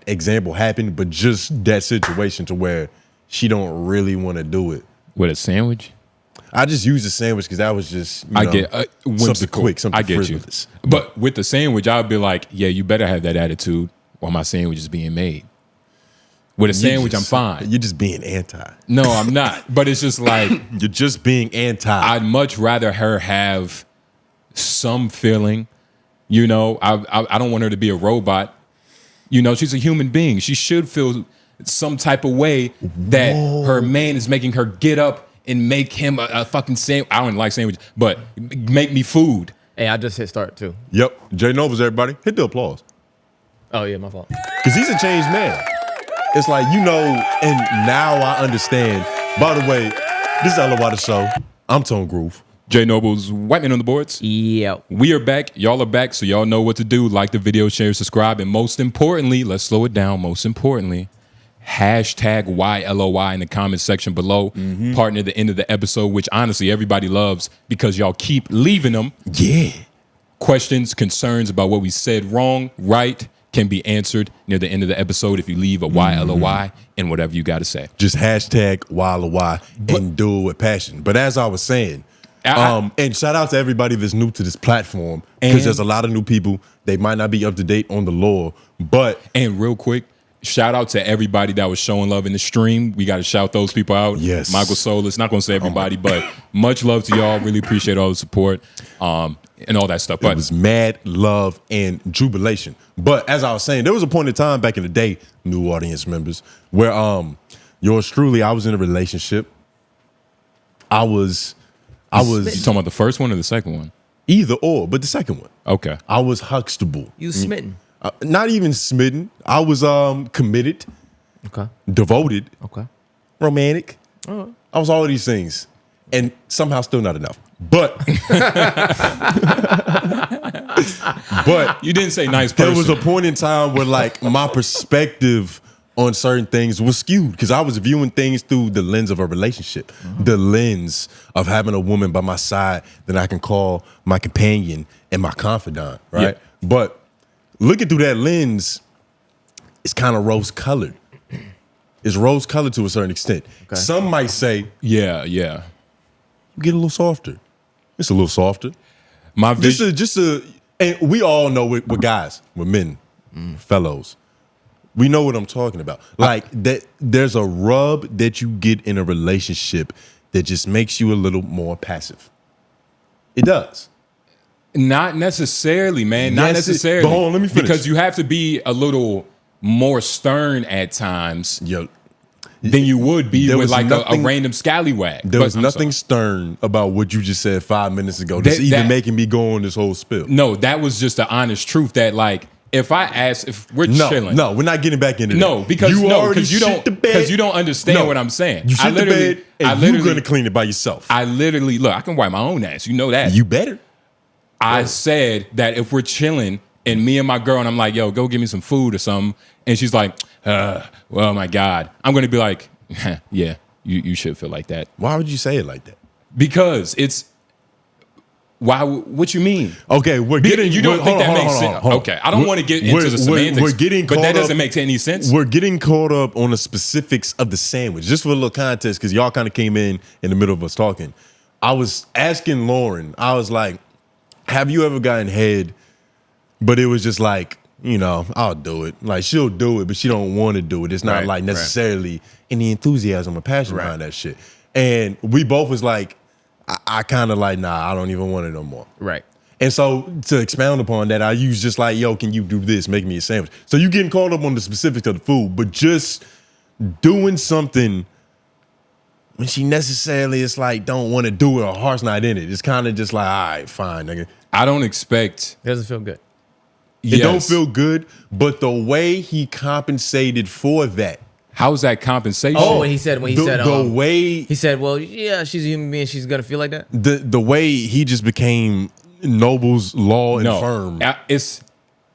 example happen, but just that situation to where she don't really want to do it. With a sandwich? I just used a sandwich because that was just, something quick, something frivolous. But with the sandwich, I would be like, yeah, you better have that attitude while my sandwich is being made. With a sandwich, I'm fine. You're just being anti. No, I'm not. But it's just like... You're just being anti. I'd much rather her have some feeling. You know, I don't want her to be a robot. You know, she's a human being. She should feel some type of way that her man is making her get up and make him a fucking sandwich. I don't like sandwiches, but make me food. Hey, I just hit start too. Yep. J Noblez, everybody. Hit the applause. Oh, yeah, my fault. Because he's a changed man. It's like, and now I understand. By the way, this is 𝙿𝙾𝚃𝚃. I'm Tone Groove. J Noblez, white man on the boards. Yeah. We are back. Y'all are back, so y'all know what to do. Like the video, share, subscribe, and most importantly, let's slow it down. Most importantly, hashtag #YLOY in the comment section below. Partner at the end of the episode, which honestly everybody loves because y'all keep leaving them. Yeah. Questions, concerns about what we said wrong, right, can be answered near the end of the episode if you leave a #YLOY and whatever you got to say. Just hashtag #YLOY and do it with passion. But as I was saying, and shout out to everybody that's new to this platform because there's a lot of new people. They might not be up to date on the law, but... And real quick, shout out to everybody that was showing love in the stream. We got to shout those people out. Yes. Michael Solis, not going to say everybody, but much love to y'all. Really appreciate all the support and all that stuff. But it was mad love and jubilation. But as I was saying, there was a point in time back in the day, new audience members, where yours truly, I was in a relationship. You talking about the first one or the second one? Either or, but the second one. Okay. I was Huxtable. You smitten. Not even smitten. I was committed. Okay. Devoted. Okay. Romantic. I was all of these things. And somehow still not enough. But but you didn't say nice person. There was a point in time where like my perspective on certain things was skewed because I was viewing things through the lens of a relationship, the lens of having a woman by my side that I can call my companion and my confidant, right? Yep. But looking through that lens, it's kind of rose-colored. It's rose-colored to a certain extent. Okay. Some might say, yeah, you get a little softer. It's a little softer. My vision, and we all know we're guys, we're men, fellows. We know what I'm talking about. Like that, there's a rub that you get in a relationship that just makes you a little more passive. It does. Not necessarily, man. Not necessarily. But hold on, let me finish. Because you have to be a little more stern at times than you would be with like a random scallywag. There was nothing stern about what you just said 5 minutes ago. That's even making me go on this whole spill. No, that was just the honest truth that like, if we're chilling. No, we're not getting back into that. Because you don't understand what I'm saying. You shit the bed and you're going to clean it by yourself. I literally, look, I can wipe my own ass. You know that. You better. I said that if we're chilling and me and my girl, and I'm like, yo, go get me some food or something. And she's like, oh my God. I'm going to be like, yeah, you should feel like that. Why would you say it like that? Because it's, why? What you mean? Okay, we're getting. You don't think that makes sense? Okay, I don't want to get into the semantics. But that doesn't make any sense. We're getting caught up on the specifics of the sandwich. Just for a little context, because y'all kind of came in the middle of us talking. I was asking Lauren. I was like, "Have you ever gotten head?" But it was just like, I'll do it. Like she'll do it, but she don't want to do it. It's not like necessarily any enthusiasm or passion behind that shit. And we both was like. I kind of like, nah, I don't even want it no more. Right. And so to expound upon that, I use just like, yo, can you do this? Make me a sandwich. So you getting caught up on the specifics of the food, but just doing something when she necessarily is like, don't want to do it, her heart's not in it. It's kind of just like, all right, fine, nigga. I don't expect. It doesn't feel good. It don't feel good, but the way he compensated for that. How's that compensation? Oh, when he said the way he said, well, yeah, she's a human being, she's gonna feel like that. The way he just became Noble's law and firm.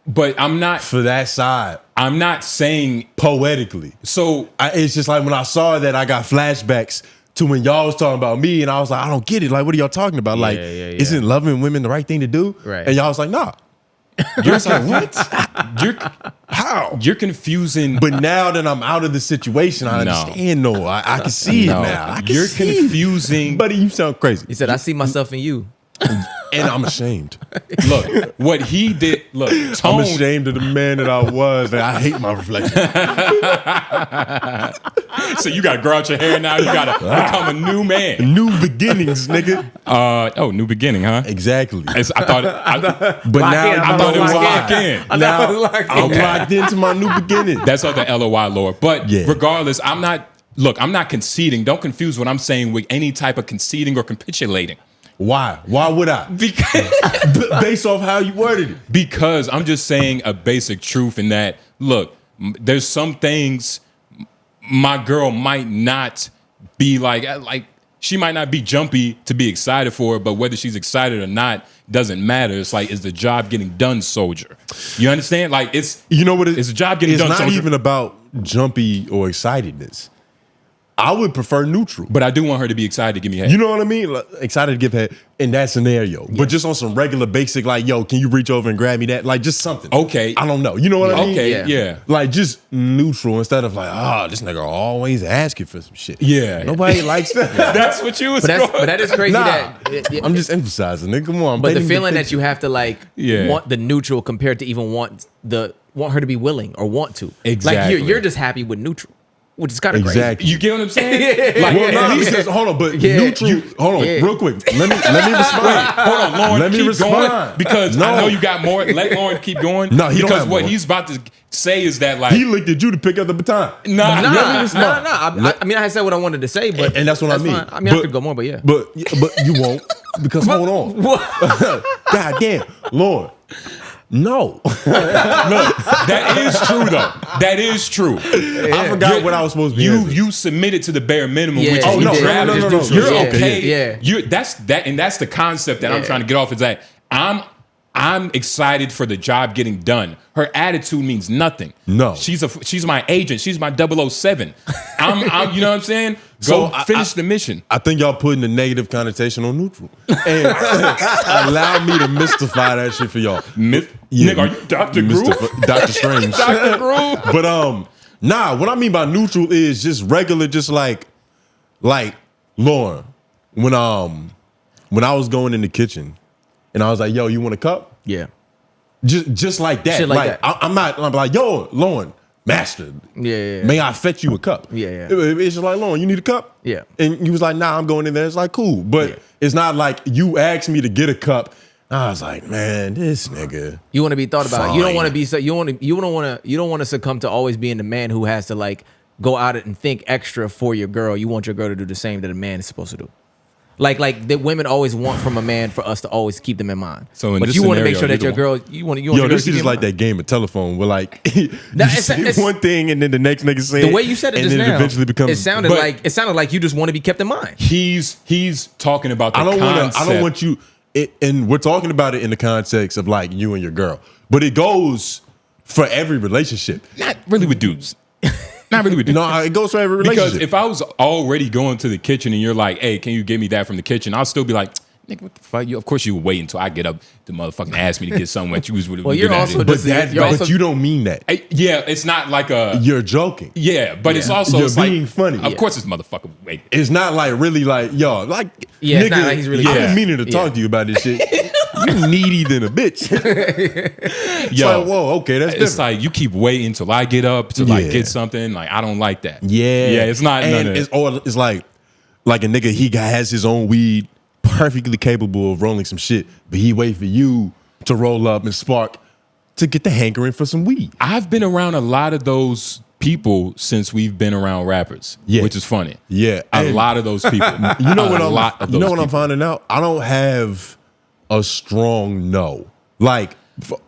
But I'm not for that side. I'm not saying poetically. So it's just like when I saw that, I got flashbacks to when y'all was talking about me, and I was like, I don't get it. Like, what are y'all talking about? Isn't loving women the right thing to do? Right. And y'all was like, nah. You're like, what? How? You're confusing. But now that I'm out of the situation, I No. understand. No, I can see No. it now. I can You're see it. confusing. Buddy, you sound crazy. He said, "I see myself in you." And I'm ashamed. Look, what he did. Look, I'm Tone. ashamed of the man that I was. And I hate my reflection. So you got to grow out your hair now. You got to become a new man. New beginnings, nigga. New beginning, huh? Exactly. I thought. But Lock now in. I I know thought it was lock in. Now lock in. I'm locked into my new beginning. That's all the LOI, Lord. But Yeah. regardless, I'm not conceding. Don't confuse what I'm saying with any type of conceding or capitulating. Why? Why would I? Based off how you worded it. Because I'm just saying a basic truth in that, look, there's some things my girl might not be like she might not be jumpy to be excited for it, but whether she's excited or not doesn't matter. It's like, is the job getting done, soldier? You understand? Like, it's, You know what? it's a job getting done, It's not soldier. even about jumpy or excitedness. I would prefer neutral. But I do want her to be excited to give me head. You know what I mean? Like, excited to give head in that scenario. But just on some regular basic, like, yo, can you reach over and grab me that? Like, just something. Okay. I don't know. You know what I mean? Okay, yeah. Like, just neutral instead of like, this nigga always asking for some shit. Yeah. Nobody likes that. That's what you was going. But that is crazy. Nah. That I'm just emphasizing, nigga. Come on. I'm But the painting feeling that picture. you have to like Yeah. want the neutral compared to even want her to be willing or want to. Exactly. Like you're just happy with neutral, which is kind of crazy. Exactly. You get what I'm saying? Yeah. Like, Well, at no, least because, hold on, but Yeah. neutral. Hold on, Yeah. real quick. Let me respond. hold on, Lauren. Let me keep respond. going because No. I know you got more. Let Lauren keep going. No, he don't because have what more. he's about to say is that like He looked at you to pick up the baton. nah. Nah. respond. I mean, I said what I wanted to say, but And that's what I mean. fine. I mean, I But- could go more, but yeah. But you won't because hold on. God damn, Lord. No. That is true though. That is true. I forgot what I was supposed to be. answering. You submitted to the bare minimum, Yeah, which oh, is no, neutrality. no, no, no. You're Yeah, okay. yeah. You're that's the concept that I'm Yeah. trying to get off. Is that I'm excited for the job getting done. Her attitude means nothing. No. She's my agent. She's my 007. I'm you know what I'm saying? So Go finish the mission. I think y'all putting a negative connotation on neutral. And allow me to mystify that shit for y'all. Nigga, are you Dr. Groove? Dr. Strange. Dr. Groove? But nah, what I mean by neutral is just regular, just like Lauren, when I was going in the kitchen and I was like, yo, you want a cup? Yeah. Just like that. Shit like that. I'm like, yo, Lauren, master. Yeah. May I fetch you a cup? Yeah. It's just like, Lauren, you need a cup? Yeah. And he was like, nah, I'm going in there. It's like, cool. But it's not like you asked me to get a cup. I was like, man, this nigga. You want to be thought about. You don't Fine. want to be so. You don't want to succumb to always being the man who has to like go out and think extra for your girl. You want your girl to do the same that a man is supposed to do. Like that women always want from a man for us to always keep them in mind. So in but this you want to make scenario, sure that your you're girl, you want Yo, your girl this to is keep just in like mind. that game of telephone where like you it's- say it's- one thing and then the next nigga say The way you said it and just then now, it eventually becomes. it sounded like you just want to be kept in mind. He's talking about the I concept. don't want you. And we're talking about it in the context of like you and your girl, but it goes for every relationship. Not really with dudes. Not really with dudes. No, it goes for every relationship. Because if I was already going to the kitchen and you're like, hey, can you get me that from the kitchen? I'll still be like, nigga, what the fuck? Of course you would wait until I get up to motherfucking ask me to get something that you was really Well, you're also but just- that, you're but also- you don't mean that. yeah, it's not like a You're joking. yeah, but it's also You're it's like, being funny. Of Yeah. course, it's motherfucker. Wait, It's not like really like yo, like Yeah, nigga. it's not like he's really- I've Yeah. been meaning to talk to you about this shit. You needy than a bitch. It's yo, like, whoa, okay, that's it's different. like you keep waiting till I get up to like Yeah. get something. Like I don't like that. Yeah, yeah, it's not. And None of that. it's like a nigga. He has his own weed, perfectly capable of rolling some shit, but he wait for you to roll up and spark to get the hankering for some weed. I've been around a lot of those people since we've been around rappers, Yeah. which is funny. Yeah, a and lot of those people. You know what a lot of you those know what I'm people. finding out? I don't have a strong no. Like,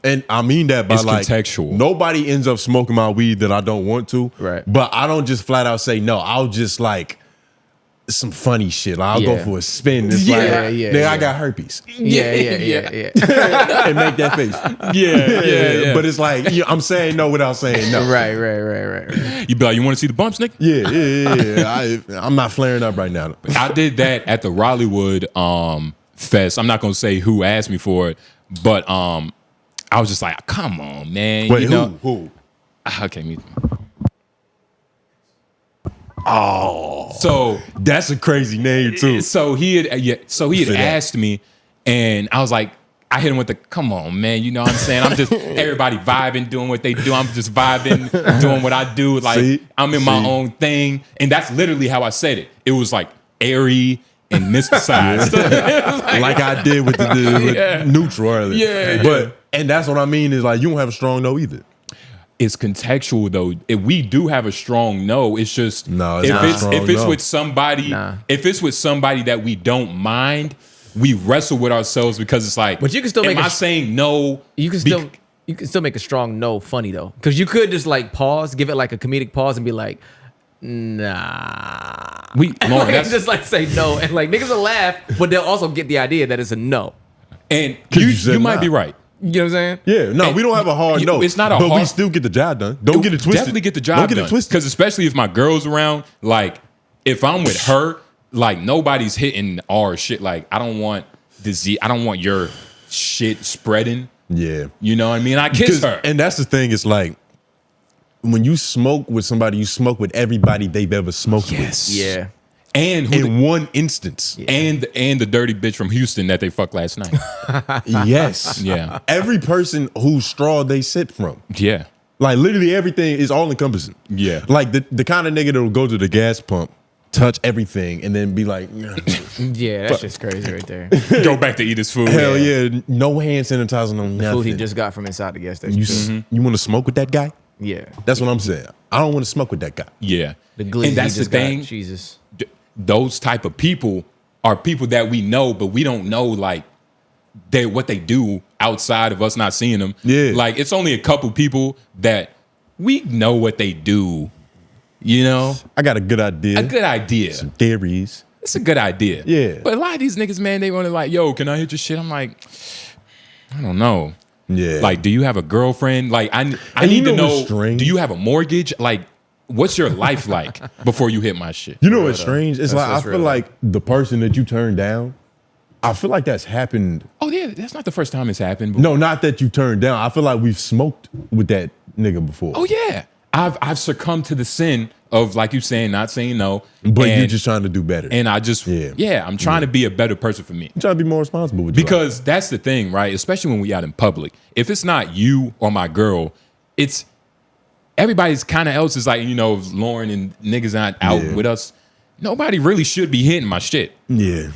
and I mean that by It's like contextual. Nobody ends up smoking my weed that I don't want to. Right. But I don't just flat out say no. I'll just like some funny shit. Like, I'll go Yeah. for a spin. It's Yeah, like, yeah, nigga, yeah. I got herpes. Yeah. And make that face. Yeah. But it's like I'm saying no without saying no. Right. You be like, you want to see the bumps, nigga? Yeah. I'm not flaring up right now. I did that at the Rollywood fest. I'm not gonna say who asked me for it, but I was just like, come on, man. Wait, you know? who? Okay, me. Oh, So that's a crazy name too. So he had For that. asked me, and I was like, I hit him with the, come on, man. You know what I'm saying? I'm just everybody vibing, doing what they do. I'm just vibing, doing what I do. Like See? I'm in my own thing, and that's literally how I said it. It was like airy and mysticized, like I did with with neutral earlier. Yeah, and that's what I mean is like you don't have a strong no either. It's contextual though. If we do have a strong no, it's just No, it's not strong, if it's no. with somebody, if it's with somebody that we don't mind, we wrestle with ourselves because it's like, But you can still am make I saying no? You can still make a strong no funny though, because you could just like pause, give it like a comedic pause, and be like, nah. Lauren, that's just like say no, and like niggas will laugh, but they'll also get the idea that it's a no. and you you said might nah. be right. You know what I'm saying? Yeah, no, we don't have a hard no. It's not a but hard. we still get the job done. Don't get it twisted. Definitely get the job Don't get done. it twisted. Because especially if my girl's around, like if I'm with her, like nobody's hitting our shit. Like I don't want disease. I don't want your shit spreading. Yeah, You know what I mean? I kiss her. and that's the thing. It's like when you smoke with somebody, you smoke with everybody they've ever smoked with. Yeah. And who In one instance. and the dirty bitch from Houston that they fucked last night. Yes. Yeah. Every person whose straw they sip from. Yeah. Like literally everything is all encompassing. Yeah. Like the kind of nigga that will go to the gas pump, touch everything, and then be like, Yeah, that's just crazy right there. Go back to eat his food. hell yeah, no hand sanitizer, no nothing. Food he just got from inside the gas station. you want to smoke with that guy? Yeah. That's what I'm saying. I don't want to smoke with that guy. Yeah. The glizzy and that's he the just got. thing. Jesus. Those type of people are people that we know, but we don't know like what they do outside of us not seeing them. Yeah. Like it's only a couple people that we know what they do. You know, I got a good idea. a good idea. Some theories. It's a good idea. Yeah. But a lot of these niggas, man, they want to like, yo, can I hit your shit? I'm like, I don't know. Yeah. Like, do you have a girlfriend? Like, I And need you to know what's know. strange? Do you have a mortgage? Like, what's your life like before you hit my shit? You know what's strange? It's like I that's feel real. like the person that you turned down, I feel like that's happened. Oh yeah, that's not the first time it's happened. But, No, not that you turned down. I feel like we've smoked with that nigga before. oh yeah, I've succumbed to the sin of like you saying, not saying no. But and, you're just trying to do better. and I just I'm trying to be a better person for me. You're trying to be more responsible with your life. Because that's the thing, right? Especially when we out in public. If it's not you or my girl, it's everybody's kind of else is like, you know, if Lauren and niggas not out Yeah. with us, nobody really should be hitting my shit. Yeah.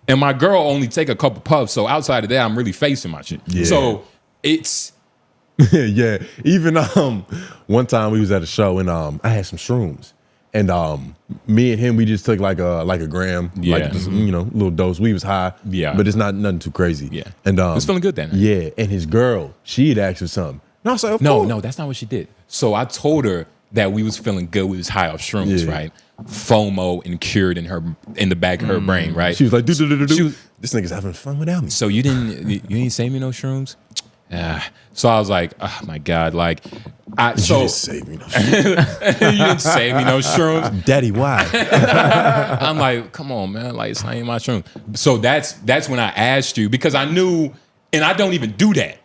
And my girl only take a couple puffs, so outside of that, I'm really facing my shit. Yeah. So it's Yeah. Even one time we was at a show and I had some shrooms. And me and him, we just took like a gram, Yeah. like just, you know, little dose. We was high, Yeah. but it's not nothing too crazy. Yeah. And It was feeling good that night. Yeah, and his girl, she had asked for something. And I was like, of course. no, that's not what she did. So I told her that we was feeling good, we was high off shrooms, Yeah. right? FOMO and cured in the back of her brain, right? She was like, do. She was- This nigga's having fun without me. So you didn't save me no shrooms? So I was like, oh my God, like You didn't save me no shit. you didn't save me no shrooms. Daddy, why? I'm like, come on, man, like it's not even my shrooms. So that's when I asked you because I knew, and I don't even do that.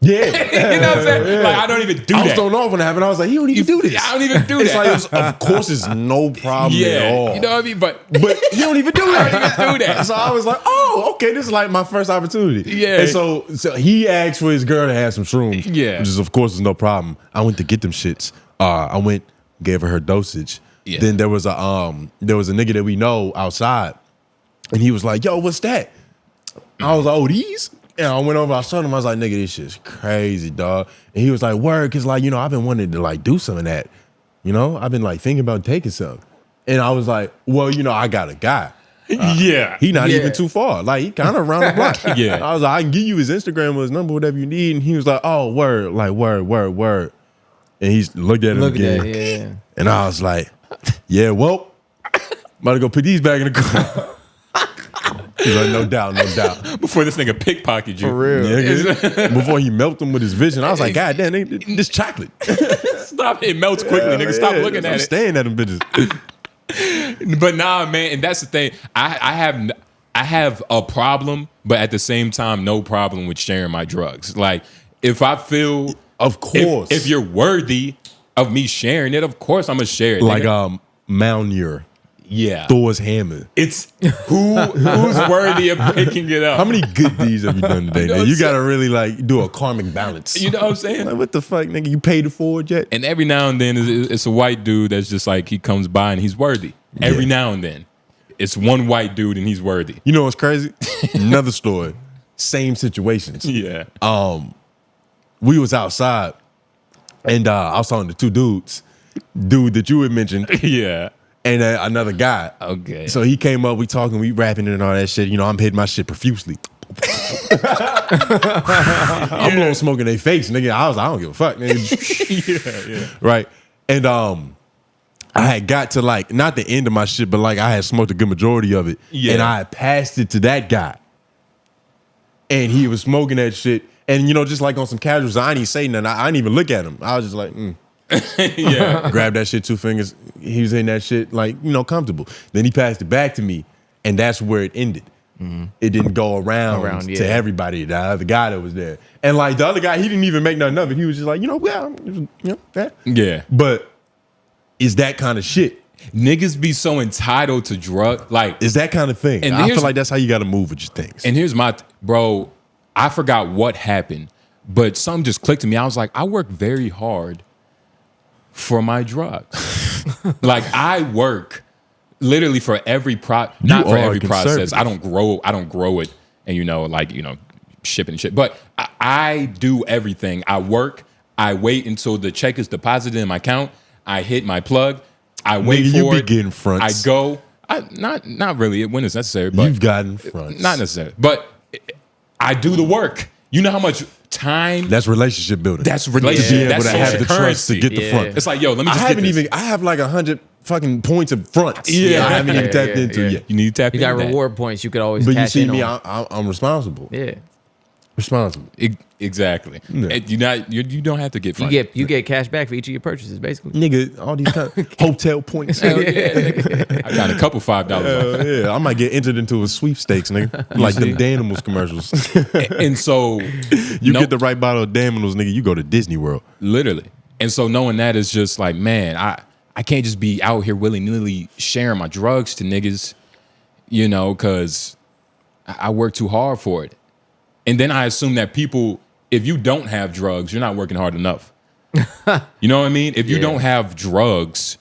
Yeah. You know what I'm saying? Like I don't even do I was that. thrown off when it happened. I was like, he don't even do this. I don't even do It's that. like, of course, it's no problem at all. You know what I mean? But But you don't even do that. I don't even do that. So I was like, oh, okay, this is like my first opportunity. Yeah. And so he asked for his girl to have some shrooms. Yeah. Which is, of course, is no problem. I went to get them shits. I went, gave her dosage. Yeah. Then there was a nigga that we know outside. And he was like, yo, what's that? I was like, oh, these? And I went over, I showed him, I was like, nigga, this shit's crazy, dog. And he was like, word, cause like, you know, I've been wanting to like do some of that. You know, I've been like thinking about taking some. And I was like, well, you know, I got a guy. yeah. He not Yeah. even too far. Like he kind of around the block. Yeah. I was like, I can give you his Instagram or his number, whatever you need. And he was like, oh, word, like word. And he looked at him Look at again. that. Yeah. And I was like, yeah, well, about to go put these back in the car. He's like, no doubt. Before this nigga pickpocket you. For real. Yeah, before he melted them with his vision, I was like, God damn, this chocolate. Stop. It melts quickly, nigga. Stop looking I'm at it. staring at them bitches. But nah, man, and that's the thing. I have a problem, but at the same time, no problem with sharing my drugs. Like if I feel, Of course. if you're worthy of me sharing it, of course I'm gonna share it. Like nigga. Mjolnir, Yeah. Thor's hammer. It's who's worthy of picking it up. How many good deeds have you done today? You know Nigga? what You I'm gotta really like do a karmic balance. You know what I'm saying? Like, what the fuck, nigga? You paid it forward yet? And every now and then it's a white dude that's just like, he comes by and he's worthy. Every now and then. It's one white dude and he's worthy. You know what's crazy? Another story. Same situations. Yeah. We was outside and I was talking to two dudes. Dude that you had mentioned Yeah. and another guy. Okay. So he came up, we talking, we rapping and all that shit. You know, I'm hitting my shit profusely. I'm blowing smoke in their face, nigga. I don't give a fuck, nigga. yeah. Right. And I had got to like, not the end of my shit, but like I had smoked a good majority of it. Yeah. And I had passed it to that guy. And he was smoking that shit. And you know, just like on some casuals, I didn't even say nothing. I didn't even look at him. I was just like, Yeah. grab that shit, 2 fingers. He was in that shit like, you know, comfortable. Then he passed it back to me, and that's where it ended. It didn't go around yeah. to everybody, the other guy that was there. And like the other guy, he didn't even make nothing of it. He was just like, you know, well, you know, that. Yeah. But is that kind of shit. Niggas be so entitled to drug, like, It's that kind of thing. And I here's- feel like that's how you got to move with your things. and here's my, bro, I forgot what happened, but something just clicked to me. I was like, I work very hard for my drugs. Like, I work literally for every not for are every process. conservative. I don't grow it and, you know, like, you know, shipping and shit. But I do everything. I work. I wait until the check is deposited in my account. I hit my plug. I wait Nigga, for you be it. getting fronts. I go. Not really when it's necessary, but You've gotten fronts. not necessary. But I do the work. You know how much time That's relationship building. that's To be relationship. able That's to have social the trust to currency. get the Yeah. front. It's like, yo, let me I just haven't get this. even. I have like 100 fucking points of fronts. Yeah. I haven't even Yeah, tapped yeah, into yeah. yet. You need to tap You into got that. reward points you could always But you cash see in me, on. I'm responsible. Yeah. Responsible. Exactly. Yeah. And you don't have to get You front. get cash back for each of your purchases, basically. Nigga, all these kind of hotel points. Hell yeah. I got a couple $5 off. Yeah, I might get entered into a sweepstakes, nigga. Like them Danimals commercials. And so You get the right bottle of Danimals, nigga, you go to Disney World. literally. And so knowing that is just like, man, I can't just be out here willy-nilly sharing my drugs to niggas, you know, because I work too hard for it. And then I assume that people, if you don't have drugs, you're not working hard enough. You know what I mean? If you Yeah. don't have drugs,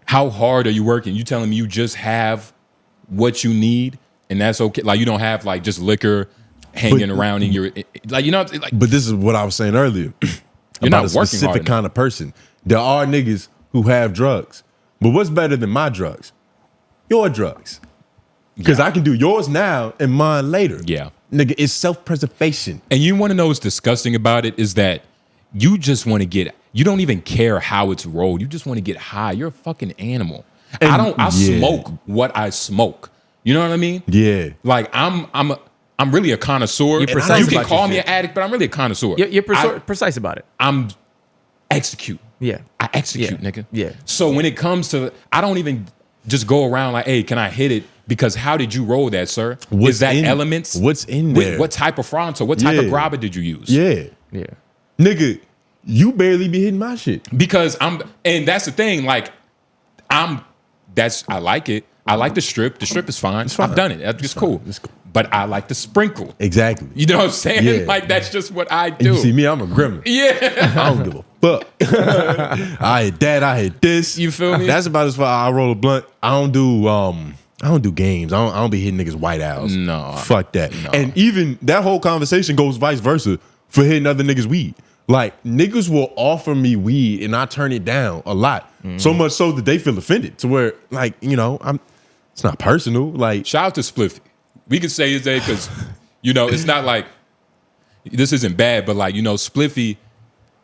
how hard are you working? You telling me you just have what you need and that's okay? Like you don't have like just liquor hanging around in your, like, you know, like But this is what I was saying earlier. You're about not a working specific hard enough. kind of person. There are niggas who have drugs. But what's better than my drugs? Your drugs. Because I can do yours now and mine later. Yeah. Nigga, it's self-preservation. And you want to know what's disgusting about it is that you just want to get, you don't even care how it's rolled. You just want to get high. You're a fucking animal. I yeah. smoke what I smoke. You know what I mean? Yeah. Like I'm really a connoisseur. You're precise You can about call your me shit. an addict, but I'm really a connoisseur. You're precise about it. I'm execute. Yeah. I execute, Yeah. nigga. Yeah. So when it comes to, I don't even just go around like, hey, can I hit it? Because how did you roll that, sir? What's Is that in- elements? what's in there? What type of Fronto? What type of Yeah. grabba did you use? Yeah. Yeah. Nigga, you barely be hitting my shit. Because and that's the thing, like, I like it. I like the strip. The strip is fine. fine. I've done it. It's cool. It's cool. But I like the sprinkle. Exactly. You know what I'm saying? Yeah. Like, that's just what I And do. you see me, I'm a gremlin. Yeah. I don't give a fuck. I hit that, I hit this. You feel me? That's about as far I roll a blunt. I don't do games. I don't be hitting niggas white owls. No. Fuck that. No. And even that whole conversation goes vice versa for hitting other niggas weed. Like, niggas will offer me weed and I turn it down a lot. So much so that they feel offended to where, like, you know, it's not personal. Like, Shout out to Spliffy. We could say his name because, you know, it's not like, this isn't bad, but like, you know, Spliffy,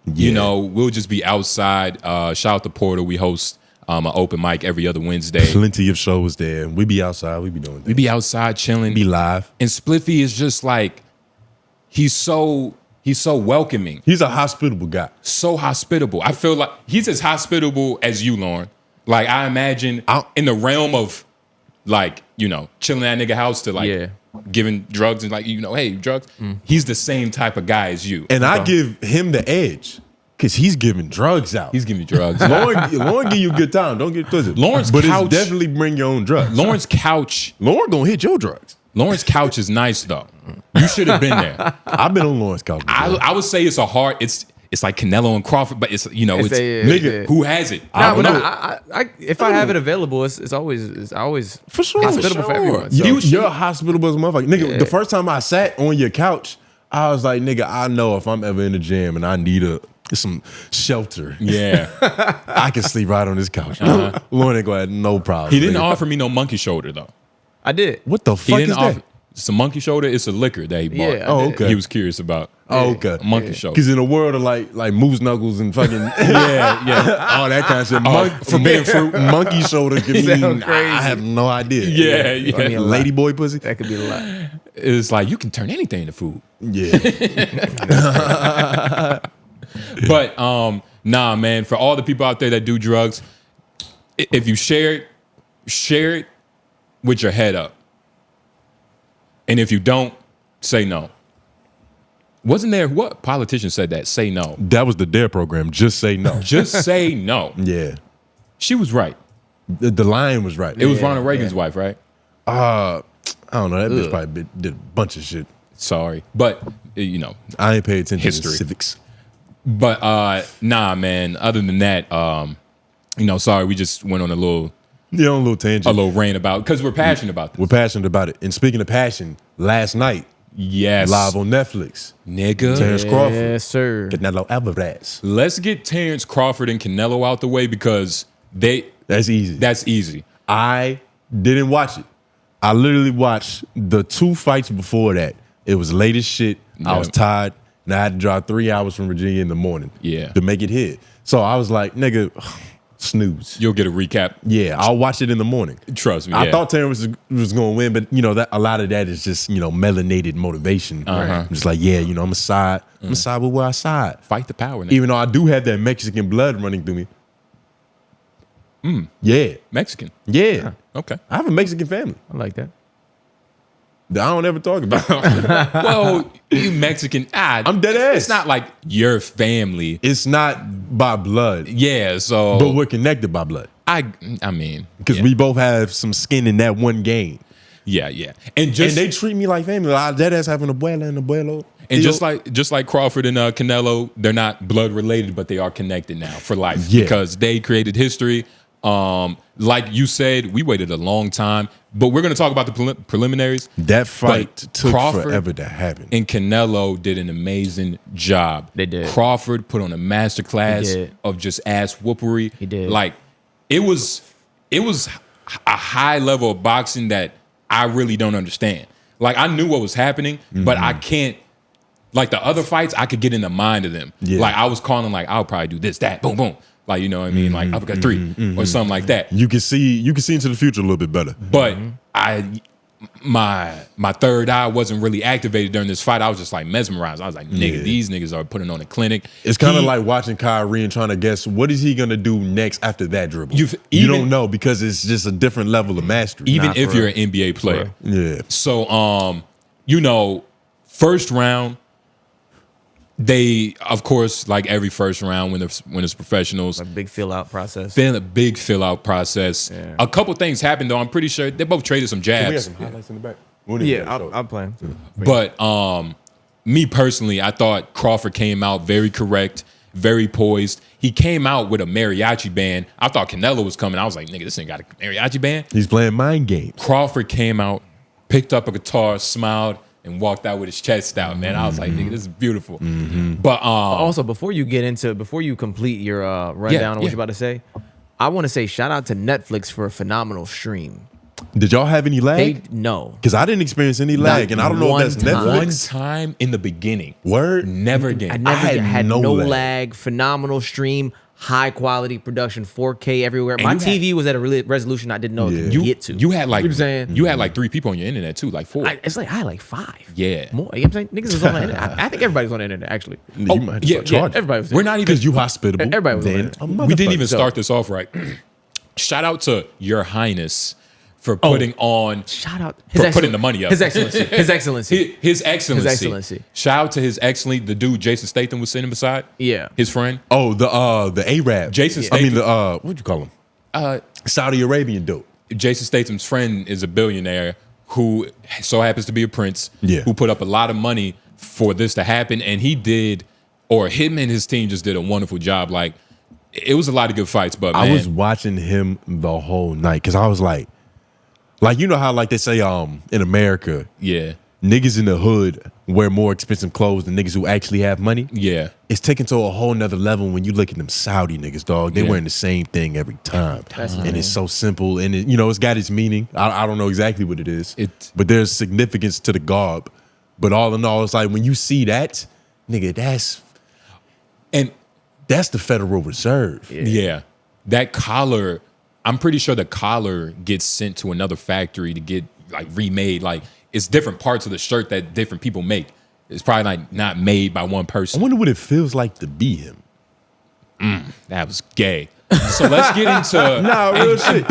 you Yeah. know, we'll just be outside. Shout out to Porter. We host an open mic every other Wednesday. plenty of shows there. We be outside. We be doing We things. be outside chilling. Be live. And Spliffy is just like, he's so welcoming, He's a hospitable guy. so hospitable. I feel like he's as hospitable as you, Lauren. Like, I imagine in the realm of like, you know, chilling at a nigga house to like giving drugs and like, you know, hey, drugs. He's the same type of guy as you. And I give him the edge because he's giving drugs out. He's giving you drugs. Lauren give you a good time. Don't get it twisted. Lawrence but couch, it's definitely bring your own drugs. Lawrence couch. Lauren gonna hit your drugs. Lawrence couch is nice though. You should have been there. I've been on Lawrence couch. I would say it's a hard. It's like Canelo and Crawford, but it's, you know, it's nigga. who has it. I don't know. If I have it available, it's always for sure, hospitable for everyone. So. You're a hospitable as a motherfucker. Nigga, the first time I sat on your couch, I was like, nigga, I know if I'm ever in the gym and I need some shelter. Yeah. I can sleep right on this couch. Lauren ain't gonna have no problem. He didn't offer me no monkey shoulder though. I did. What the fuck is that? It's a monkey shoulder. It's a liquor that he bought. Yeah, oh, okay. He was curious about. Oh, okay. Monkey shoulder. Because in a world of like moose knuckles and fucking all that kind of shit, forbidden fruit, monkey shoulder could mean crazy. I have no idea. Yeah. Ladyboy pussy. That could be a lot. It's like you can turn anything into food. Yeah. But nah, man. For all the people out there that do drugs, if you share it with your head up. And if you don't, say no. Wasn't there, what politician said that? Say no. That was the DARE program. Just say no. Just say no. Yeah. She was right. The line was right. It was Ronald Reagan's wife, right? I don't know. That bitch probably did a bunch of shit. Sorry. But, you know. I ain't paid attention History. to civics. But, nah, man. Other than that, you know, sorry, we just went on a little tangent. A little rant about, because we're passionate about this. We're passionate about it. And speaking of passion, last night, yes, live on Netflix, nigga, Terrence Crawford, yes, sir. Canelo Alvarez. Let's get Terrence Crawford and Canelo out the way because that's easy. That's easy. I didn't watch it. I literally watched the 2 fights before that. It was late as shit. Yeah. I was tired, and I had to drive 3 hours from Virginia in the morning. Yeah, to make it hit. So I was like, nigga. Snooze. You'll get a recap. Yeah, I'll watch it in the morning. Trust me. I thought Terrence was going to win, but you know that a lot of that is just melanated motivation. I'm just like, yeah, I'm gonna side. I'm gonna side with where I side. Fight the power. Nigga. Even though I do have that Mexican blood running through me. Yeah, Mexican. Yeah. Okay. I have a Mexican family. I like that. I don't ever talk about. Well, you Mexican. I'm dead ass. It's not like your family. It's not by blood. Yeah, so. But we're connected by blood. I mean, because we both have some skin in that one game. Yeah. And they treat me like family. I dead ass having abuela and abuelo. And just like Crawford and Canelo, they're not blood related, but they are connected now for life because they created history. Like you said, we waited a long time, but we're going to talk about the preliminaries. That fight took Crawford forever to happen. And Canelo did an amazing job. They did. Crawford put on a masterclass of just ass whoopery. He did. Like it was a high level of boxing that I really don't understand. Like I knew what was happening, but I can't. Like the other fights, I could get in the mind of them. Yeah. Like I was calling, like I'll probably do this, that, boom, boom. Like you know what I mean, like uppercut 3 or something like that. You can see into the future a little bit better. But my third eye wasn't really activated during this fight. I was just like mesmerized. I was like, nigga, these niggas are putting on a clinic. It's kind of like watching Kyrie and trying to guess what is he gonna do next after that dribble. You don't know because it's just a different level of mastery. Even if you're an NBA player. Yeah. So first round. They, of course, like every first round when it's professionals, a big fill out process. A big fill out process. Yeah. A couple things happened though. I'm pretty sure they both traded some jabs. We have some highlights in the back. I'm playing. But me personally, I thought Crawford came out very correct, very poised. He came out with a mariachi band. I thought Canelo was coming. I was like, nigga, this ain't got a mariachi band. He's playing mind games. Crawford came out, picked up a guitar, smiled, and walked out with his chest out, man. I was like, nigga, this is beautiful. But also, before you complete your rundown on what you're about to say, I want to say shout out to Netflix for a phenomenal stream. Did y'all have any lag? No. Because I didn't experience any lag, and I don't know if that's Netflix. One time in the beginning. Word? Never again. I had no lag. Phenomenal stream. High quality production, 4K everywhere. My TV was at a resolution I didn't know it could get to. You had like, you know what I'm saying? You had like 3 people on your internet too, like 4. I had like 5. Yeah. More. You know what I'm saying? Niggas was on the internet. I think everybody's on the internet, actually. You might have to charge. Everybody was. We're not even. Because you hospitable. Everybody was on the internet. We didn't even start this off right. Shout out to Your Highness, for putting on. Shout out. For putting the money up. His Excellency. His Excellency. His Excellency. His Excellency. Shout out to His Excellency, the dude Jason Statham was sitting beside. Yeah. His friend. Oh, the Arab. Jason I mean, Statham. what'd you call him? Saudi Arabian dude. Jason Statham's friend is a billionaire who so happens to be a prince. Yeah. Who put up a lot of money for this to happen. And he did, or him and his team just did a wonderful job. Like, it was a lot of good fights, but man. I was watching him the whole night because I was like, you know how like they say in America, yeah, niggas in the hood wear more expensive clothes than niggas who actually have money. Yeah. It's taken to a whole nother level when you look at them Saudi niggas, dog. They wearing the same thing every time. And it's so simple. And, it's got its meaning. I don't know exactly what it is. But there's significance to the garb. But all in all, it's like when you see that, nigga, that's the Federal Reserve. Yeah. That collar, I'm pretty sure the collar gets sent to another factory to get like remade. Like, it's different parts of the shirt that different people make. It's probably like not made by one person. I wonder what it feels like to be him. That was gay. So let's get into real shit.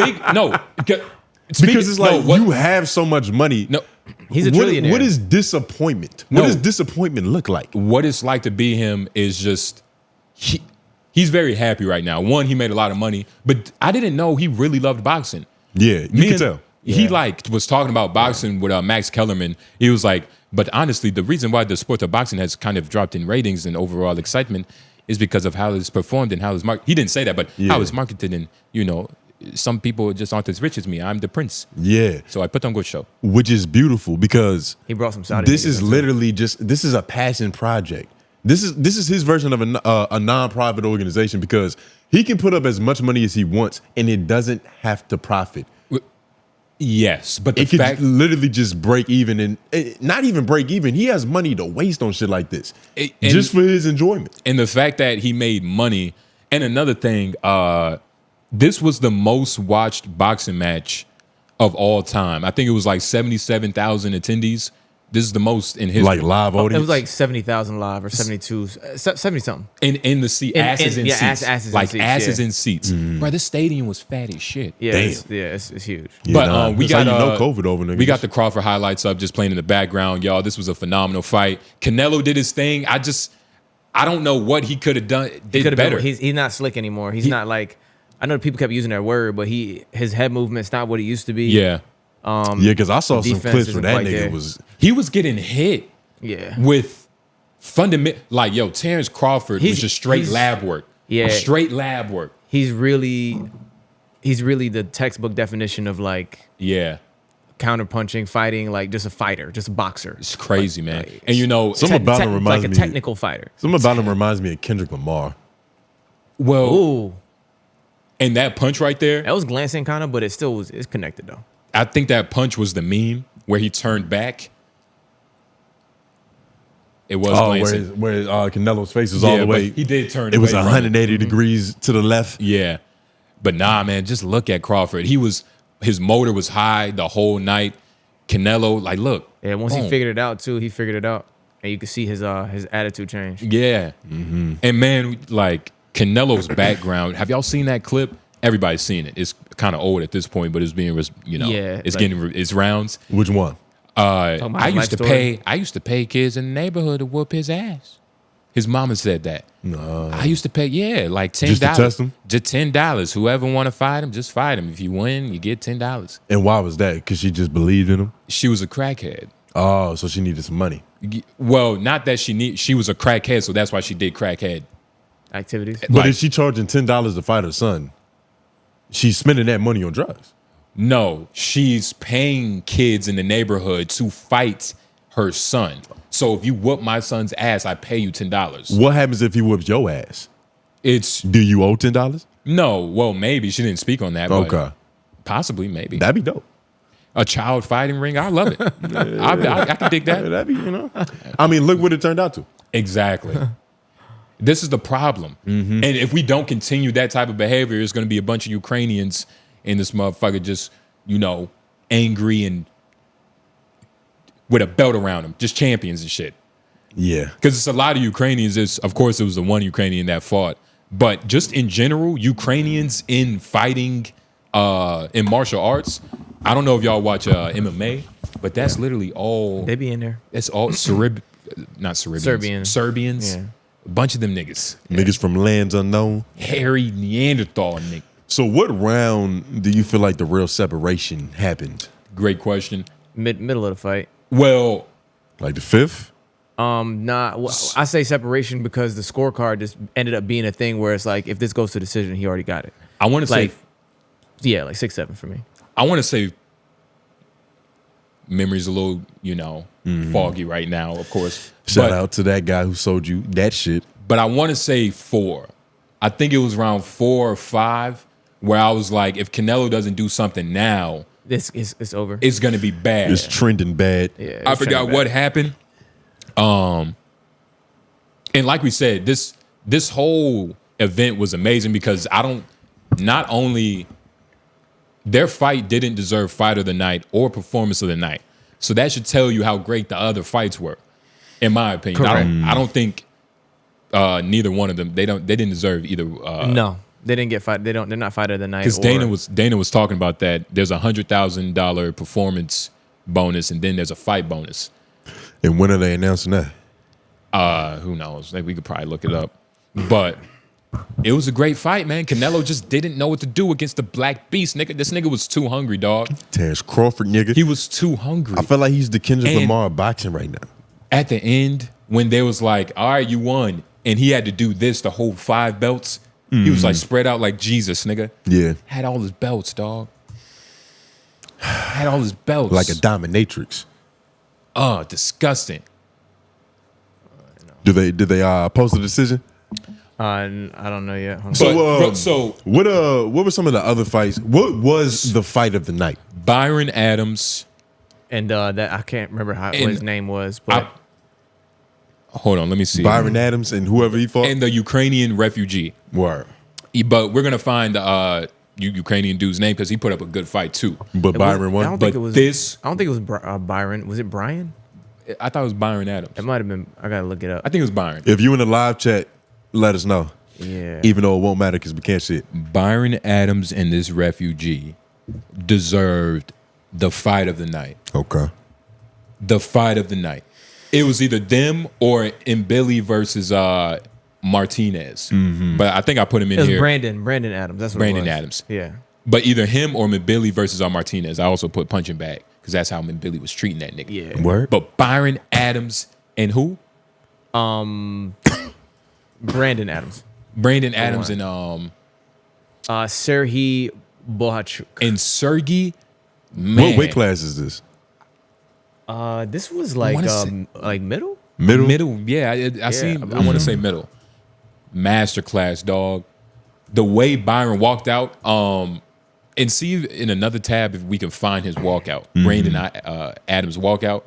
Because it's like you have so much money. No, he's a trillionaire. What is disappointment? No. What does disappointment look like? What it's like to be him is just he's very happy right now. One, he made a lot of money, but I didn't know he really loved boxing. Yeah, you can tell. He was talking about boxing with Max Kellerman. He was like, but honestly, the reason why the sport of boxing has kind of dropped in ratings and overall excitement is because of how it's performed and how it's marketed. He didn't say that, but how it's marketed. And, some people just aren't as rich as me. I'm the prince. Yeah. So I put on good show. Which is beautiful because he brought some Saudi. This is literally this is a passion project. This is his version of a non-profit organization because he can put up as much money as he wants and it doesn't have to profit. Yes, but it could literally just break even and not even break even. He has money to waste on shit like this just for his enjoyment. And the fact that he made money. And another thing, this was the most watched boxing match of all time. I think it was like 77,000 attendees. This is the most in history. Like live audience? It was like 70,000 live or 72, 70 something. In the seat, asses in seats. Asses like in seats, asses in seats. Bro, this stadium was fat as shit. Yeah, Damn. It's huge. But we got COVID over niggas. We got the Crawford highlights up just playing in the background, y'all. This was a phenomenal fight. Canelo did his thing. I don't know what he could have done. Did better. He's not slick anymore. He's not like, I know people kept using that word, but his head movement's not what it used to be. Yeah. Because I saw some clips where that nigga he was getting hit. Yeah. With fundamental, like, Terrence Crawford was just straight lab work. Yeah. Straight lab work. He's really the textbook definition of like counterpunching, fighting, like just a fighter, just a boxer. It's crazy, man. Like, and something about him reminds me like a technical fighter. Something about him reminds me of Kendrick Lamar. Well, ooh. And that punch right there, that was glancing kind of, but it's connected though. I think that punch was the meme where he turned back. It was glancing. Where Canelo's face was all the way. He did turn. It was 180 degrees to the left. Yeah, but nah, man. Just look at Crawford. His motor was high the whole night. Canelo, like, look. Yeah, once he figured it out too, he figured it out, and you could see his attitude change. Yeah, and man, like Canelo's background. Have y'all seen that clip? Everybody's seen it. It's kind of old at this point, but it's being, it's getting its rounds. Which one? I used to pay kids in the neighborhood to whoop his ass. His mama said that. No. I used to pay, like $10. Just to test him? Just $10. Whoever want to fight him, just fight him. If you win, you get $10. And why was that? Because she just believed in him? She was a crackhead. Oh, so she needed some money. Well, not that she was a crackhead, so that's why she did crackhead activities. But if she charging $10 to fight her son, she's spending that money on drugs. No, she's paying kids in the neighborhood to fight her son. So if you whoop my son's ass, I pay you $10. What happens if he whoops your ass? Do you owe $10? No, well, maybe. She didn't speak on that. Okay. Possibly, maybe. That'd be dope. A child fighting ring, I love it. I can dig that. That'd be, I mean, look what it turned out to. Exactly. This is the problem. And if we don't continue that type of behavior, it's going to be a bunch of Ukrainians in this motherfucker just, angry and with a belt around them, just champions and shit. Yeah. Because it's a lot of Ukrainians. Of course, it was the one Ukrainian that fought. But just in general, Ukrainians in fighting, in martial arts, I don't know if y'all watch MMA, but that's literally all. They be in there. It's all not Serbians. Serbians. Yeah. A bunch of them niggas. Niggas from lands unknown. Hairy Neanderthal nigga. So what round do you feel like the real separation happened? Great question. Middle of the fight. Well, Like the fifth? I say separation because the scorecard just ended up being a thing where it's like, if this goes to decision, he already got it. I want to Like, say, yeah, like 6-7 for me. I want to say, memory's a little, foggy right now, of course. Shout out to that guy who sold you that shit. But I want to say 4. I think it was around 4 or 5 where I was like, if Canelo doesn't do something now, It's over. it's gonna be bad. It's trending bad. Yeah, I it's forgot trending what bad. happened. And like we said, this whole event was amazing because not only their fight didn't deserve fight of the night or performance of the night. So that should tell you how great the other fights were, in my opinion. Correct. I don't think neither one of them they didn't deserve either. No, they didn't get fight. They're not fighter of the night. Because or- Dana was talking about that. There's $100,000 performance bonus, and then there's a fight bonus. And when are they announcing that? Who knows? Like, we could probably look it up. But it was a great fight, man. Canelo just didn't know what to do against the Black Beast, nigga. This nigga was too hungry, dog. Terrence Crawford, nigga. He was too hungry. I feel like he's the Kendrick And- Lamar of boxing right now. At the end, when they was like, all right, you won, and he had to do this to hold 5 belts, he was like spread out like Jesus, nigga. Yeah. Had all his belts, dog. Had all his belts. Like a dominatrix. Oh, disgusting. Did they post a decision? I don't know yet. Hold on. So what were some of the other fights? What was the fight of the night? Byron Adams. And that I can't remember what And his name was, but Hold on, let me see. Byron Adams and whoever he fought? And the Ukrainian refugee. Word. But we're gonna find the Ukrainian dude's name because he put up a good fight too. But Byron I won. don't But think it was. this, I don't think it was Byron. Was it Brian? I thought it was Byron Adams. It might have been. I gotta look it up. I think it was Byron. If you in the live chat, let us know. Yeah. Even though it won't matter because we can't see it. Byron Adams and this refugee deserved the fight of the night. Okay. The fight of the night. It was either them or Billy versus Martinez. But I think I put him in It was here. Brandon Adams. That's what Brandon it was. Adams. Yeah. But either him or Billy versus Martinez. I also put punching bag because that's how Billy was treating that nigga. Yeah. Word. But Byron Adams and who? Brandon Adams. Brandon Adams and 𝙬𝚃 Sergey. Man, What weight class is this? This was like wanna say- like middle. Middle, yeah. I see. I want to say middle. Masterclass, dog. The way Byron walked out, and see in another tab if we can find his walkout. Brandon Adams walkout,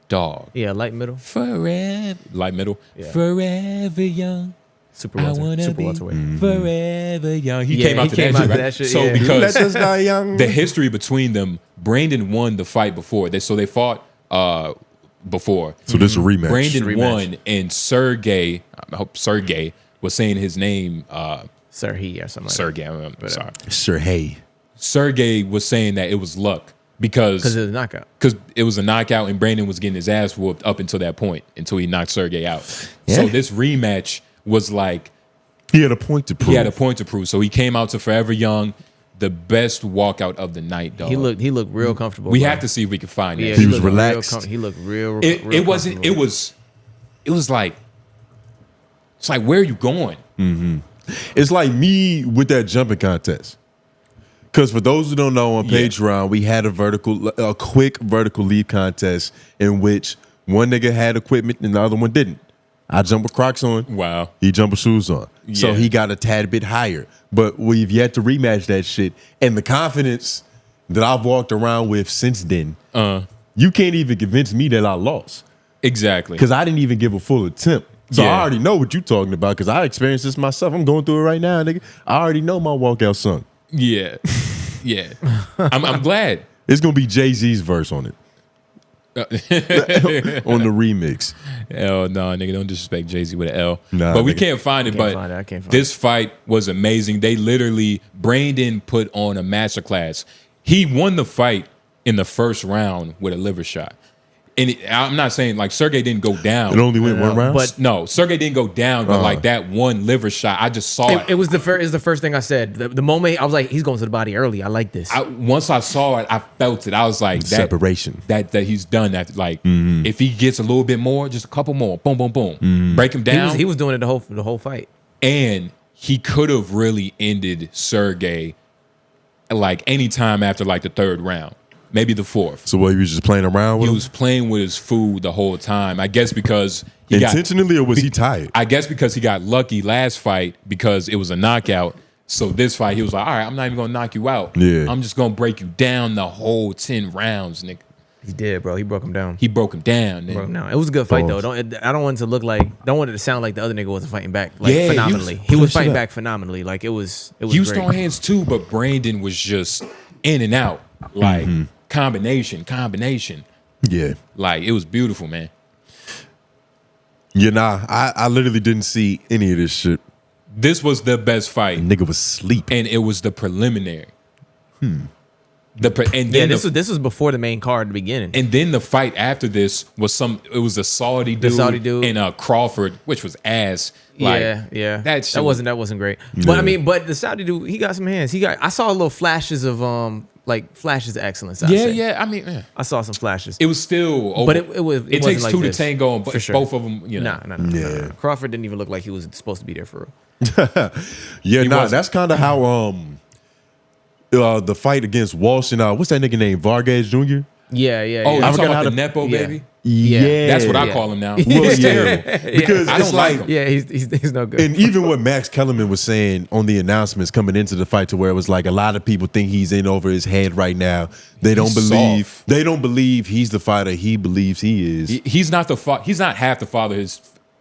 dog. Yeah, light middle. Forever, light middle. Yeah. Forever young. Super I welter. wanna Super be welterweight. forever young. He Yeah, came out he to came that out shit, to right? that shit, So yeah. because Let us die young. the history between them, Brandon won the fight before. They fought before. So this is a rematch. Brandon Rematch. won, and Sergey, I hope Sergey was saying his name. 𝙬𝚃 or something. Sergey, I'm sorry. Sure, hey. Sergey was saying that it was luck Because because it was a knockout. it was a knockout, and Brandon was getting his ass whooped up until that point, until he knocked Sergey out. Yeah. So this rematch was like He had a point to prove. he had a point to prove. So he came out to Forever Young, the best walkout of the night, dog. He looked real comfortable. We bro. have to see if we can find Yeah, it. He was looked real relaxed. he looked real. It real wasn't. comfortable. It was like. It's like, where are you going? It's like me with that jumping contest. Because for those who don't know, on Yeah. Patreon, we had a quick vertical leap contest in which one nigga had equipment and the other one didn't. I jump with Crocs on. Wow. He jumped with shoes on. So Yeah. he got a tad bit higher. But we've yet to rematch that shit. And the confidence that I've walked around with since then, you can't even convince me that I lost. Exactly. Because I didn't even give a full attempt. So Yeah. I already know what you're talking about because I experienced this myself. I'm going through it right now, nigga. I already know my walkout song. Yeah. Yeah. I'm glad. It's going to be Jay-Z's verse on it. On the remix. L, no, nigga, don't disrespect Jay-Z with an L. Nah, but we nigga. can't find it. Can't But find it. I can't find this fight was amazing. They literally, Brandon put on a masterclass. He won the fight in the first round with a liver shot. And I'm not saying like Sergey didn't go down. It only went one round? But no, Sergey didn't go down, but like that one liver shot, I just saw it. It was the first thing I said. The moment I was like, he's going to the body early. I like this. Once I saw it, I felt it. I was like, separation. That he's done that. Like, if he gets a little bit more, just a couple more, boom, boom, boom, break him down. He was doing it the whole fight. And he could have really ended Sergey like any time after like the third round. Maybe the fourth. So what, he was just playing around with him? He was playing with his food the whole time. I guess because he intentionally, or was he tired? I guess because he got lucky last fight because it was a knockout. So this fight, he was like, all right, I'm not even going to knock you out. Yeah. I'm just going to break you down the whole 10 rounds, nigga. He did, bro. He broke him down. He broke him down, nigga. Broke him down. It was a good fight, though. I don't want it to look like, don't want it to sound like the other nigga wasn't fighting back phenomenally. He was fighting back phenomenally. Like, it was He was great. throwing hands too, but Brandon was just in and out. Like, combination. Yeah. Like, it was beautiful, man. Yeah, nah, I literally didn't see any of this shit. This was the best fight. Nigga was asleep. And it was the preliminary. This was before the main card at the beginning. And then the fight after this was it was a Saudi dude, and Crawford, which was ass. Like, yeah. That wasn't great. Yeah. But I mean, but the Saudi dude, he got some hands. I saw little flashes of flashes of excellence. I mean, I saw some flashes. it was still over. But it takes like two this, to tango, for but sure. both of them, you know. Nah. Crawford didn't even look like he was supposed to be there for real. That's kind of how the fight against Walsh and what's that nigga name, Vargas Jr. Yeah. Oh, you yeah. talking about the Nepo baby? Yeah, That's what I call him now. Well, He's yeah. terrible. Because I it's don't like like, him. Yeah, he's no good. and even what Max Kellerman was saying on the announcements coming into the fight, to where it was like a lot of people think he's in over his head right now. They don't believe he's the fighter he believes he is. He's not he's not half the father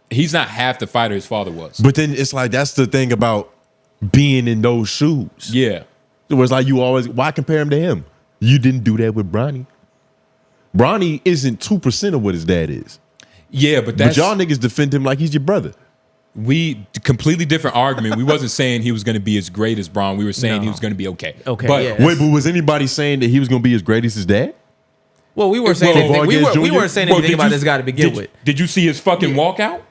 he's not half the fighter his father was. But then it's like, that's the thing about being in those shoes. Yeah. It was like, why compare him to him? You didn't do that with Bronny. Bronny isn't 2% of what his dad is. Yeah, but y'all niggas defend him like he's your brother. We completely different argument. We wasn't saying he was going to be as great as Braun. We were saying he was going to be okay. Okay, but yeah. Wait, but was anybody saying that he was going to be as great as his dad? Well, we weren't saying anything. We weren't saying anything about this guy to begin with. Did you see his fucking walkout?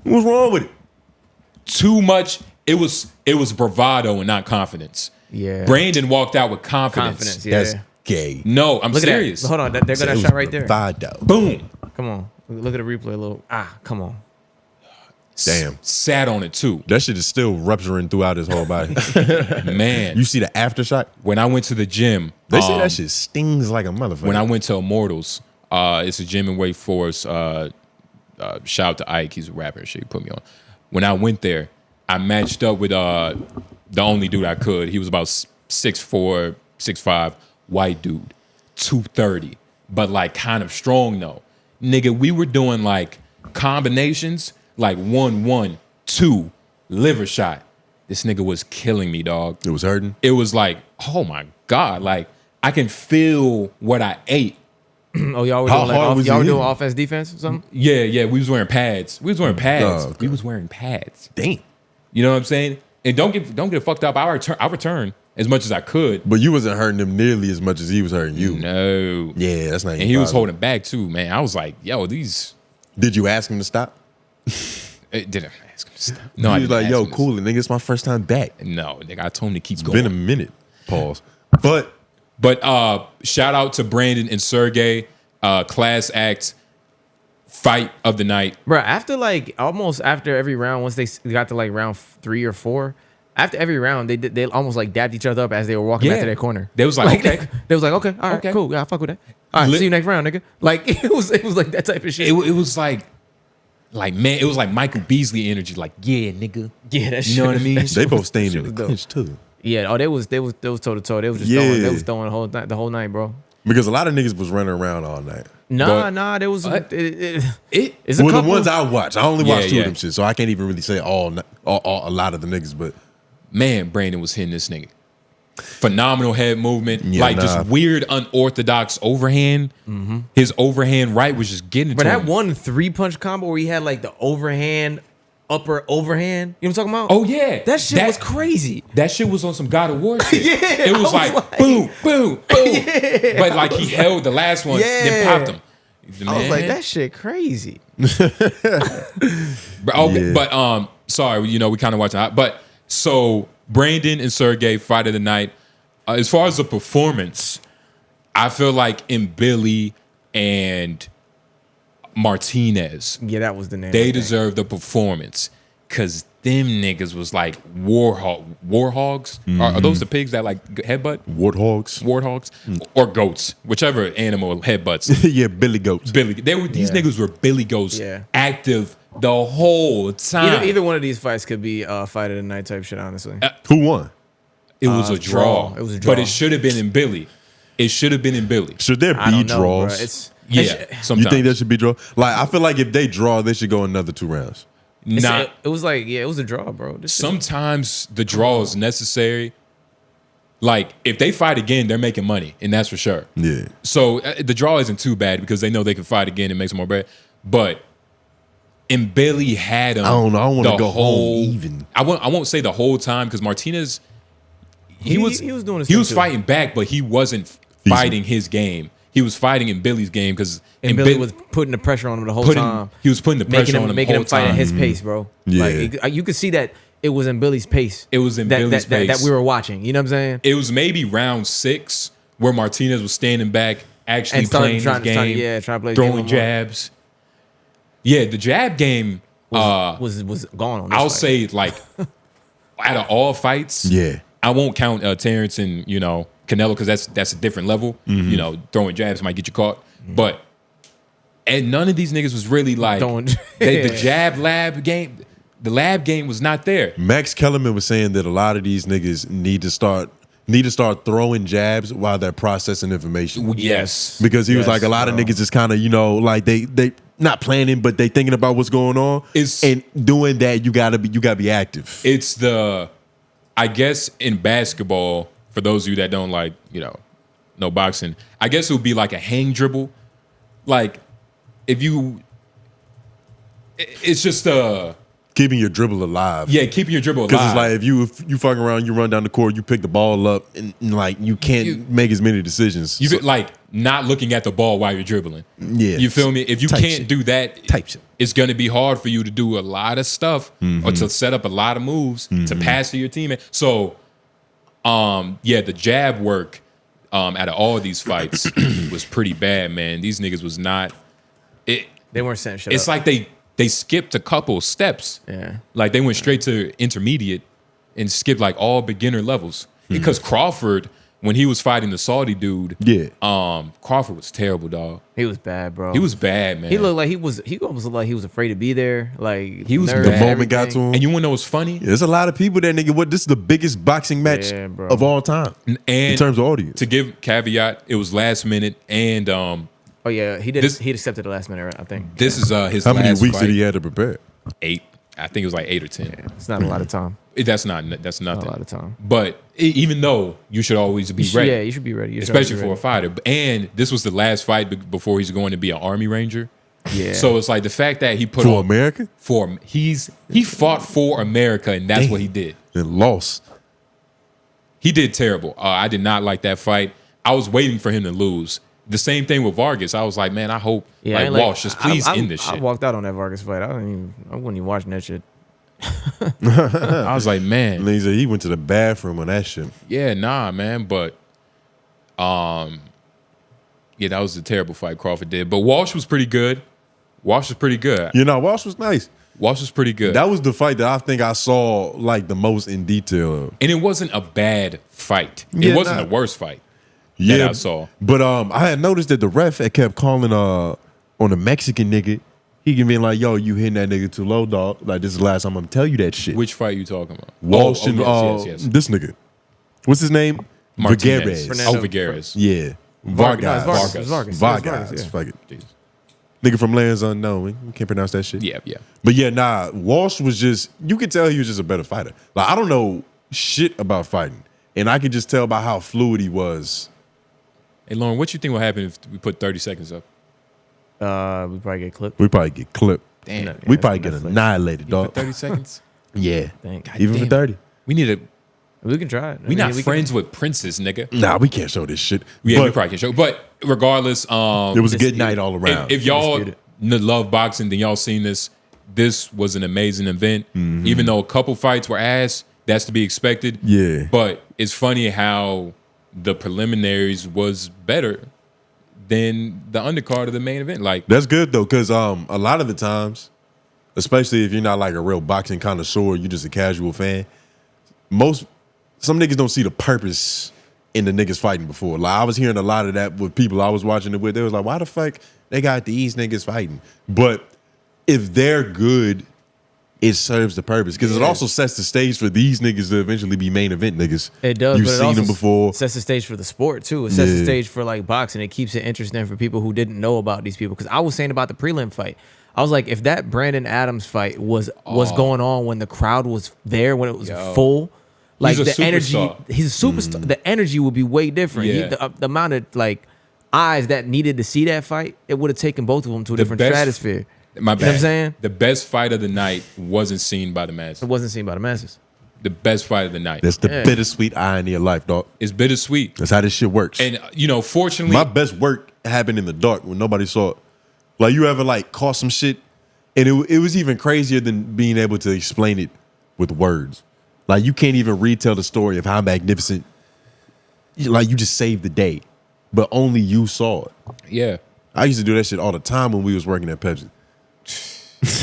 What's wrong with it? Too much. It was bravado and not confidence. Yeah. Brandon walked out with confidence. Yeah. That's gay. No, I'm Look serious. at that. Hold on. There got that shot right there. Bravado. Boom. Come on. Look at the replay a little. Come on. Damn. Sat on it too. That shit is still rupturing throughout his whole body. Man. You see the aftershock? When I went to the gym. They say that shit stings like a motherfucker. When I went to Immortals, it's a gym in Wake Forest. Shout out to Ike. He's a rapper and shit. He put me on. When I went there, I matched up with the only dude I could. He was about 6'4", 6'5", white dude, 230, but like kind of strong though. Nigga, we were doing like combinations, like 1-1, 2, liver shot. This nigga was killing me, dog. It was hurting? It was like, oh my God, like I can feel what I ate. Oh, y'all were How doing hard was y'all were it doing hitting? offense, defense, or something? Yeah, we was wearing pads. Oh, okay. We was wearing pads. Damn. You know what I'm saying? And don't get fucked up. I return as much as I could. But you wasn't hurting him nearly as much as he was hurting you. No. Yeah, that's not. And he was holding back too, man. I was like, yo, these. Did you ask him to stop? Didn't ask him to stop. No, I he was didn't like, ask yo, him to cool it, nigga. It's my first time back. stop. No, nigga, I told him to keep It's going. been a minute. Pause. But shout out to Brandon and Sergey, class act, fight of the night. Bro, almost after every round, once they got to like round 3 or 4, after every round, they almost like dabbed each other up as they were walking back to their corner. They was like, okay. They was like, okay, all right, Okay. cool. Yeah, I fuck with that. All right, see you next round, nigga. Like it was like that type of shit. It was like man, it was like Michael Beasley energy. Like, yeah, nigga. Yeah, that shit. You know what I mean? they both staying in the was dope. clinch too. Yeah, they was toe to toe. They was just throwing the whole night, bro. Because a lot of niggas was running around all night. Nah, there was What? it's Well, a couple. the ones I watch, I only watch two Yeah. of them shit, so I can't even really say a lot of the niggas. But Man, Brandon was hitting this nigga. Phenomenal head movement. Yeah, just weird, unorthodox overhand. His overhand right was just getting But to that him. one 3-punch combo where he had like the overhand upper overhand. You know what I'm talking about? Oh yeah, That shit was crazy. That shit was on some God of War shit. Yeah, It was like boom, boom, boom. Yeah. But like he held the last one, then popped him. I was like, that shit crazy. But sorry, you know, we kind of watching that. But so Brandon and Sergey fight of the night. As far as the performance, I feel like in Billy and Martinez, Yeah, that was the name. they deserve the performance because them niggas was like warhogs. Mm-hmm. Are those the pigs that like headbutt? Warthogs or goats, whichever animal headbutts. Yeah, Billy Goats. These niggas were Billy Goats, Yeah. active the whole time. Either one of these fights could be fight of the night type shit, honestly. Who won? It was a draw. It was a draw. But it should have been in Billy. It should have been in Billy. Should there I be don't know, bro. draws? Sometimes. You think there should be draw? Like, I feel like if they draw, they should go another 2 rounds. Not It was like, yeah, it was a draw, bro. sometimes the draw is necessary. Like if they fight again, they're making money, and that's for sure. Yeah. So the draw isn't too bad because they know they can fight again and make some more bread. But and Billy had him. I don't know. I don't want to the go whole, home even. I won't say the whole time because Martinez. He was doing his he thing was too. fighting back, but he wasn't fighting his game. He was fighting in Billy's game because Billy was putting the pressure on him the whole time. He was putting the pressure on him, making the him whole fight time. at his pace, bro. Yeah. Like you could see that it was in Billy's pace. It was in Billy's pace that we were watching. You know what I'm saying? It was maybe round 6 where Martinez was standing back, actually And started playing trying his game, to play his game a throwing little more. jabs. Yeah, the jab game. Was gone on. This I'll fight. say like out of all fights, Yeah. I won't count Terrence and Canelo because that's a different level. You know, throwing jabs might get you caught, but and none of these niggas was really like the jab lab game. The lab game was not there. Max Kellerman was saying that a lot of these niggas need to start throwing jabs while they're processing information. Yes, Because he was Yes, like, a lot of bro. niggas is kind of, like they not planning, but they thinking about what's going on. And doing that, you gotta be active. It's I guess in basketball, for those of you that don't like, know boxing, I guess it would be like a hang dribble. Like it's just Keeping your dribble alive. yeah, keeping your dribble alive. Because it's like if you fucking around, you run down the court, you pick the ball up, and like you can't make as many decisions. You like not looking at the ball while you're dribbling. Yeah. You feel me? If you Type can't shit. do that, Type shit. it's going to be hard for you to do a lot of stuff or to set up a lot of moves to pass to your teammate. So, the jab work out of all these fights was pretty bad, man. These niggas was not. They weren't setting shit It's up. like they skipped a couple steps. Yeah. Like they went straight to intermediate and skipped like all beginner levels. Because Crawford, when he was fighting the Saudi dude, Crawford was terrible, dog. He was bad, bro. He was bad, man. He looked like he almost looked like he was afraid to be there. Like He was nerves, bad. The moment got to him. And you want to know what's funny? There's a lot of people that nigga. This is the biggest boxing match Yeah, bro. of all time And in terms of audience. to give caveat, it was last minute, and Oh yeah, he did. This- He accepted the last minute, I think. this is his How last many weeks fight. did he have to prepare? 8. I think it was like 8 or 10. Yeah, it's not a lot of time. That's Not nothing. a lot of time. But even though you should always be ready, Yeah, you should be ready. You should especially be for a ready. fighter. And this was the last fight before he's going to be an Army Ranger. Yeah. So it's like the fact that he put For on America? he fought for America, and that's Damn. what he did. And lost. He did terrible. I did not like that fight. I was waiting for him to lose. The same thing with Vargas. I was like, man, I hope Yeah, I like ain't Walsh just please end this I shit. walked out on that Vargas fight. I wasn't even watching that shit. I was like, man, And he said he went to the bathroom on that shit. yeah, nah, man. But yeah, that was a terrible fight Crawford did. But Walsh was pretty good. Walsh was pretty good. Walsh was nice. Walsh was pretty good. That was the fight that I think I saw like the most in detail of. And it wasn't a bad fight. Yeah, It wasn't nah. the worst fight that I saw. But I had noticed that the ref had kept calling on the Mexican nigga. He can be like, yo, you hitting that nigga too low, dog. Like, this is the last time I'm gonna tell you that shit. Which fight you talking about? Walsh and yes. this nigga. What's his name? Martinez. Vigueres. Oh, Vigueres. Yeah. Vargas. Vargas. No, it's Vargas. Vargas. Yeah. Fuck it. Jesus. Nigga from Lands Unknown. We can't pronounce that shit. Yeah. But yeah, nah, Walsh was just, you could tell he was just a better fighter. Like, I don't know shit about fighting. And I could just tell by how fluid he was. Hey, Lauren, what you think will happen if we put 30 seconds up? We probably get clipped. We probably get clipped. Damn. Yeah, We that's probably on get Netflix. annihilated, For dog. 30 seconds. Yeah. Thank God Even for damn. 30. We need a. We can try it. We not we friends with princes, nigga. Nah, we can't show this shit. Yeah, we But probably can show. But regardless, it was a good dispute night it. all around. if y'all Dispute love boxing, then y'all seen this. This was an amazing event. Even though a couple fights were ass, that's to be expected. Yeah. But it's funny how the preliminaries was better than the undercard of the main event. Like, That's good though, because a lot of the times, especially if you're not like a real boxing connoisseur, you're just a casual fan. Some niggas don't see the purpose in the niggas fighting before. Like I was hearing a lot of that with people I was watching it with. They was like, why the fuck they got these niggas fighting? But if they're good, it serves the purpose because it also sets the stage for these niggas to eventually be main event niggas. It does. You've but it seen also them before. Sets the stage for the sport too. It sets the Yeah. stage for like boxing. It keeps it interesting for people who didn't know about these people. Because I was saying about the prelim fight, I was like, if that Brandon Adams fight was going on when the crowd was there, when it was full, like He's a the energy, superstar. he's a superstar. The energy would be way different. Yeah. The amount of like eyes that needed to see that fight, it would have taken both of them to a different stratosphere. My bad. You know what I'm saying? The best fight of the night wasn't seen by the masses. It wasn't seen by the masses. The best fight of the night. That's the bittersweet irony of life, dog. It's bittersweet. That's how this shit works. And fortunately, My best work happened in the dark when nobody saw it. Like you ever like caught some shit, and it was even crazier than being able to explain it with words. Like you can't even retell the story of how magnificent. Like you just saved the day, but only you saw it. yeah. I used to do that shit all the time when we was working at Pepsi.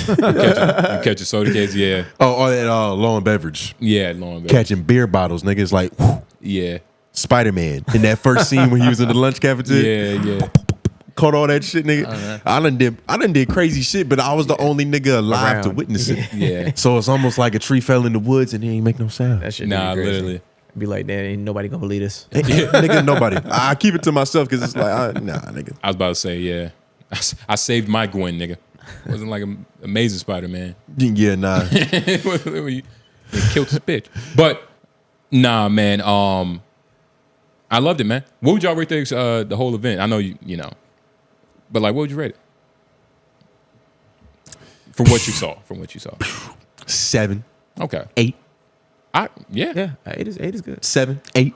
You catch a soda case, yeah. Oh, at Law and Beverage, Yeah, long ago. catching beer bottles, niggas like whew, Yeah. Spider-Man in that first scene when he was in the lunch cafeteria. Yeah. Caught all that shit, nigga. I done did crazy shit, but I was the only nigga alive to Around. witness it. Yeah. So it's almost like a tree fell in the woods and he ain't make no sound. That shit. Nah, be crazy. literally. Be like, damn, ain't nobody gonna believe this. Nigga, nobody. I keep it to myself because it's like, nah, nigga. I was about to say, yeah. I saved my Gwen, nigga. Wasn't like an amazing Spider-Man. Yeah, nah. He killed his bitch. But nah, man. I loved it, man. What would y'all rate the whole event? I know you know, but like, what would you rate it? From what you saw. 7, Okay. 8, Yeah. Yeah, 8 is good. 7, 8.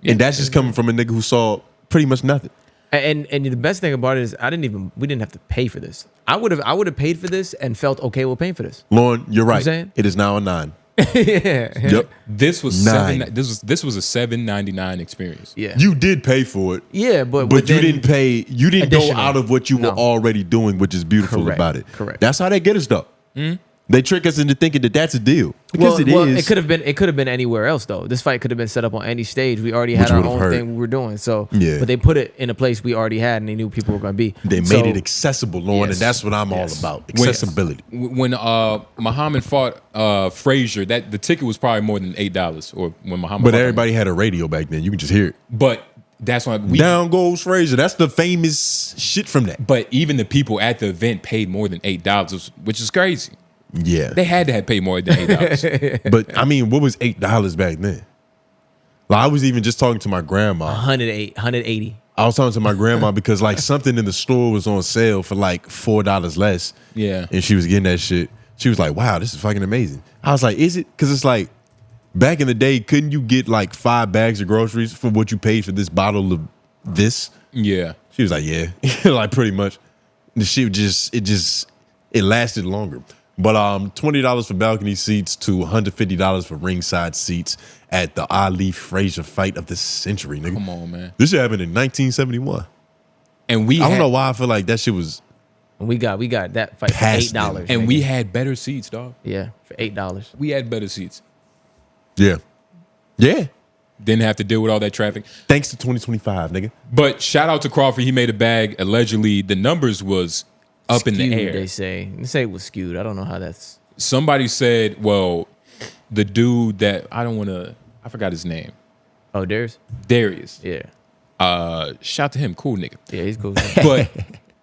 Yeah. And that's just coming from a nigga who saw pretty much nothing. And the best thing about it is we didn't have to pay for this. I would have paid for this and felt okay with paying for this. Lauren, you're right. saying? It is now a 9. Yeah. Yep. This was Nine. this was a $7.99 experience. Yeah. You did pay for it. Yeah, but you within- didn't pay. You didn't go additional. out of what you were No. already doing, which is beautiful Correct, about it. correct. That's how they get us, though. They trick us into thinking that that's a deal because it is. It could have been anywhere else though. This fight could have been set up on any stage. We already had Which our would've own hurt. thing we were doing. So Yeah. but they put it in a place we already had, and they knew people were going to be. They So- made it accessible, Lauren, Yes. and that's what I'm all Yes. about. Accessibility. When Muhammad fought Frazier, that the ticket was probably more than $8. Or when Muhammad, But fought everybody had a radio back then. You can just hear it. But that's why we. Down goes Frazier. That's the famous shit from that. But even the people at the event paid more than $8, which is crazy. Yeah. They had to have paid more than $8. But I mean, what was $8 back then? Like, I was even just talking to my grandma. 180. I was talking to my grandma because like something in the store was on sale for like $4 less. Yeah. And she was getting that shit. She was like, wow, this is fucking amazing. I was like, is it? Because it's like, back in the day, couldn't you get like 5 bags of groceries for what you paid for this bottle of this? Yeah. She was like, yeah, like pretty much. The shit it lasted longer. But $20 for balcony seats to $150 for ringside seats at the Ali Frazier fight of the century, nigga. Come on, man. This shit happened in 1971. And we I don't had- know why I feel like that shit was We got that fight for Past $8. And nigga. we had better seats, dog. yeah, for $8. We had better seats. yeah. Didn't have to deal with all that traffic. Thanks to 2025, nigga. But shout out to Crawford. He made a bag. Allegedly, the numbers was up in the Skewed, air. They say it was skewed. I don't know how that's. Somebody said, well, the dude that I forgot his name. Oh, Darius. Darius. Yeah, Shout to him. Cool nigga. yeah, he's cool. But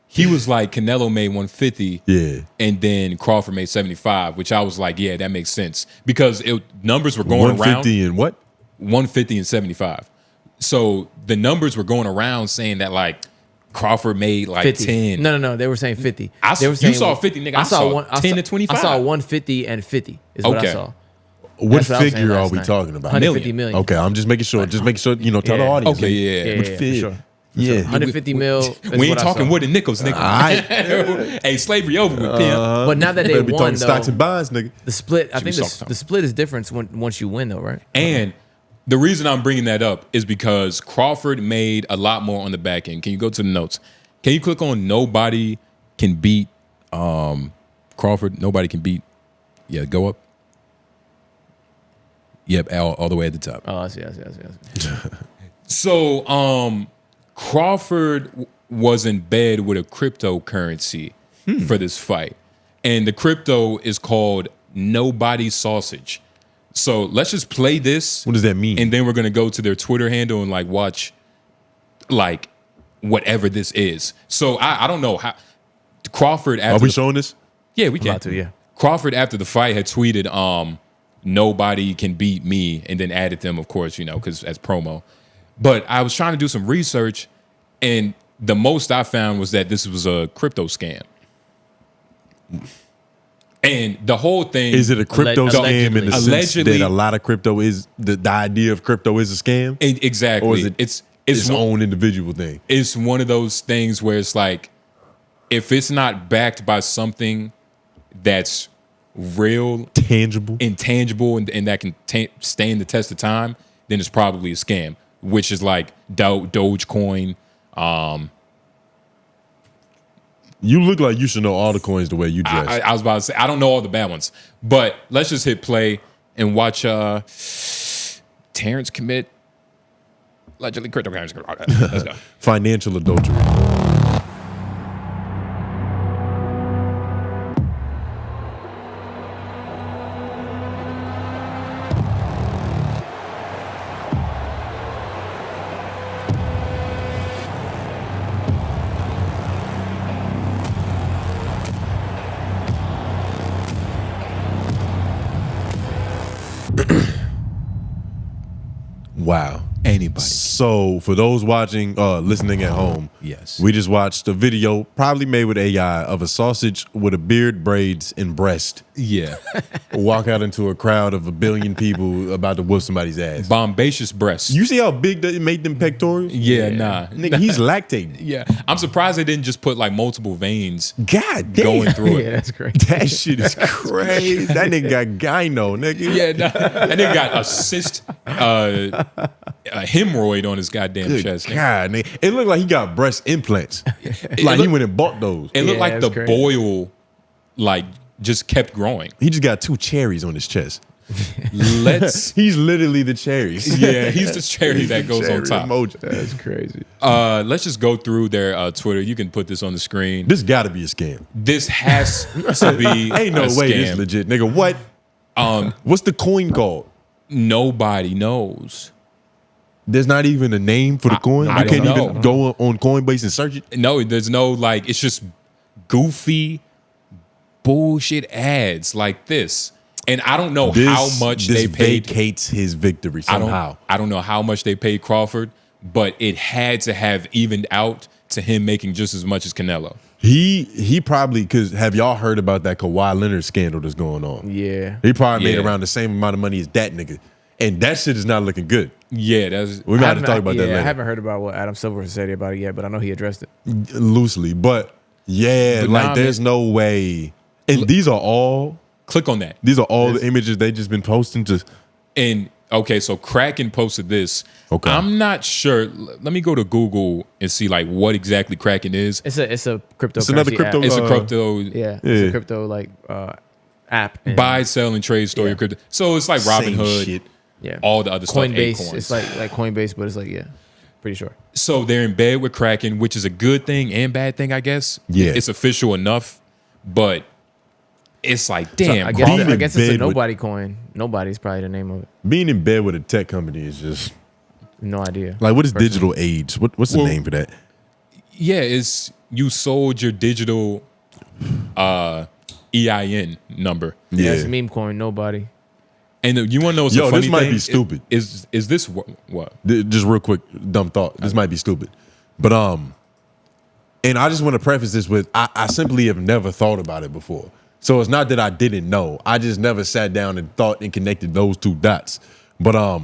he was like, Canelo made 150. Yeah. And then Crawford made 75, which I was like, yeah, that makes sense. Because numbers were going around 150 and what? 150 and 75. So the numbers were going around saying that like Crawford made like 50. 10. No. They were saying 50. They were You saying, saw 50, nigga. I saw 10 to 25. I saw 150 and 50 is what I saw. What That's what I was saying figure are last we night. talking about? 150 million. Okay, I'm just making sure. Just making sure, you know, tell the Yeah. audience. Okay, nigga. yeah. What For fig? sure. For Yeah. sure. 150 mil. Is We ain't what I talking saw. wood and nickels, nigga. Hey, slavery over with, pimp. But now that they Better be won, talking though, stocks and bonds, nigga. the split. I Should we think talk the split is different once you win, though, right? And the reason I'm bringing that up is because Crawford made a lot more on the back end. Can you go to the notes? Can you click on nobody can beat Crawford? Nobody can beat. Yeah, go up. Yep, all the way at the top. Oh, I see. So Crawford was in bed with a cryptocurrency for this fight. And the crypto is called Nobody Sausage. So let's just play this. What does that mean? And then we're gonna go to their Twitter handle and like watch like whatever this is. So I don't know how Crawford after Are we showing this? Yeah, we can. About to, yeah. Crawford after the fight had tweeted nobody can beat me and then added them, of course, you know, because as promo. But I was trying to do some research and the most I found was that this was a crypto scam. And the whole thing Is it a crypto scam in the sense Allegedly. that a lot of crypto is the idea of crypto is a scam? Exactly. Or is it it's its own individual thing? It's one of those things where it's like, if it's not backed by something that's real, Tangible. intangible, and that can stand the test of time, then it's probably a scam, which is like Dogecoin. You look like you should know all the coins the way you dress. I was about to say, I don't know all the bad ones, but let's just hit play and watch Terrence commit allegedly cryptocurrency. Let's go. Financial adultery. Wow. Anybody. So for those watching, listening at home, Yes. we just watched a video, probably made with AI, of a sausage with a beard, braids, and breast Yeah. walk out into a crowd of 1 billion people about to whoop somebody's ass. Bombacious breasts. You see how big that it made them pectorals? Yeah, nah. Nigga, he's lactating. Yeah. I'm surprised they didn't just put like multiple veins God damn. going through Yeah, it. that's great. That shit is crazy. That nigga got gyno, nigga. Yeah, nah. That nigga got a cyst, a hemorrhoid on his goddamn Good chest. nigga. God, nigga. It looked like he got breast implants. Like he went and bought those. It looked Yeah, like the that's crazy. boil, like, just kept growing. He just got 2 cherries on his chest. Let's. He's literally the cherries. Yeah, he's the cherry that goes on Cherry top. emoji. That's crazy. Let's just go through their Twitter. You can put this on the screen. This got to be a scam. This has to be Ain't no a way scam. this legit, nigga. What? What's the coin called? Nobody knows. There's not even a name for the coin. I You can't don't even know. go on Coinbase and search it. No, there's no like. It's just goofy bullshit ads like this, and I don't know how much this they paid. vacates his victory somehow. I don't know how much they paid Crawford, but it had to have evened out to him making just as much as Canelo. He probably, because have y'all heard about that Kawhi Leonard scandal that's going on? Yeah. He probably made Yeah. around the same amount of money as that nigga. And that shit is not looking good. Yeah, that's We're going to talk about that I later. haven't heard about what Adam Silver said about it yet, but I know he addressed it. Loosely. But yeah, But like nah, there's no way. And these are all click on that. the images they just been posting to. And okay, so Kraken posted this. Okay. I'm not sure. Let me go to Google and see like what exactly Kraken is. It's a crypto. It's another crypto. It's a crypto Yeah, it's Yeah. a crypto like app. And, buy, sell, and trade store your Yeah. crypto. So it's like Same Robinhood, shit. yeah, all the other stuff. Coinbase. Acorns. It's like Coinbase, but it's like pretty sure. So they're in bed with Kraken, which is a good thing and bad thing, I guess. Yeah. It's official enough, but it's like, damn. I Being in guess it's a bed with- nobody coin. Nobody's probably the name of it. Being in bed with a tech company is just No idea. like, what is Personally. digital age? What's the Well, name for that? Yeah, it's you sold your digital EIN number. Yeah, Yeah. it's meme coin. Nobody. And you want to know what's Yo, a funny this might thing? be stupid. Is this what? Just real quick, dumb thought. This might be stupid, but And I just want to preface this with, I simply have never thought about it before. So it's not that I didn't know. I just never sat down and thought and connected those two dots. But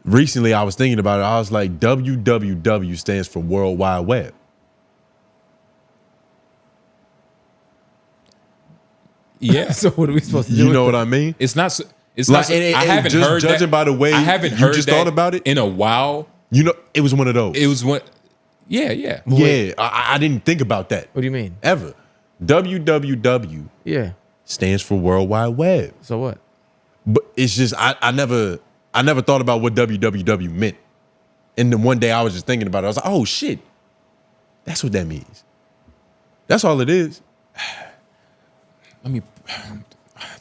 recently I was thinking about it. I was like, WWW stands for World Wide Web. Yeah. So what are we supposed to do? You know what I mean? It's not. It's Like, not. I haven't just heard judging that. by the way I haven't you heard just that thought about it in a while. You know, it was one of those. It was one. Yeah, yeah. Yeah, I didn't think about that. What do you mean? Ever. WWW Yeah. stands for World Wide Web. So what? But it's just I never thought about what WWW meant. And then one day I was just thinking about it. I was like, oh shit. That's what that means. That's all it is. Let me.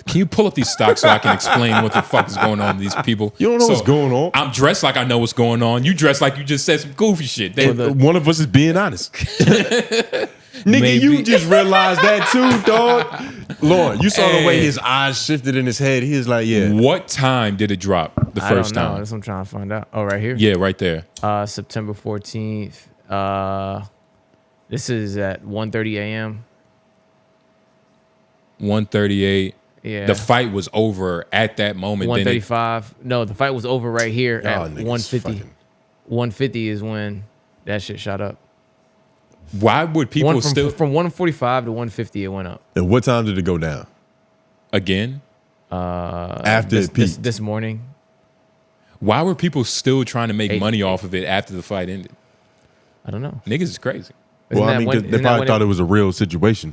Can you pull up these stocks so I can explain what the fuck is going on with these people? You don't know what's going on. I'm dressed like I know what's going on. You dressed like you just said some goofy shit. One of us is being honest. Nigga, Maybe. you just realized that too, dog. Lord, you saw the way his eyes shifted in his head. He was like, yeah. What time did it drop the I first don't know. time? That's what I'm trying to find out. Oh, right here. Yeah, right there. September 14th. This is at 1:30 a.m. 1:38. Yeah. The fight was over at that moment. 1:35. No, the fight was over right here Y'all at niggas 1:50. fucking- 1:50 is when that shit shot up. Why would people From still 1:45 to 1:50 it went up. And what time did it go down? again? After it peaked. This morning. Why were people still trying to make 8. money off of it after the fight ended? I don't know. Niggas is crazy. Well, I mean, 'cause they probably thought it was a real situation.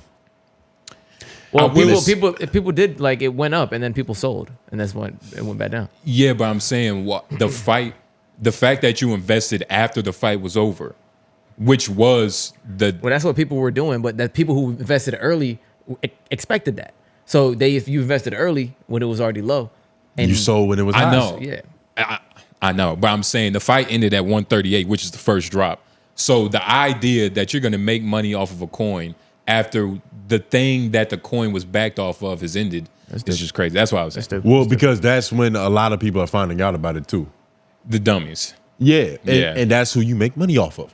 Well, I will- people did, like, it went up and then people sold and that's when it went back down. Yeah, but I'm saying what the fight, the fact that you invested after the fight was over, which was the Well, that's what people were doing, but that people who invested early expected that. So if you invested early when it was already low, and You sold when it was I high. know. yeah. I know, but I'm saying the fight ended at 138, which is the first drop. So the idea that you're going to make money off of a coin after the thing that the coin was backed off of has ended is just crazy. That's why I was saying. Well, because that's when a lot of people are finding out about it too. The dummies. Yeah. Yeah. And that's who you make money off of.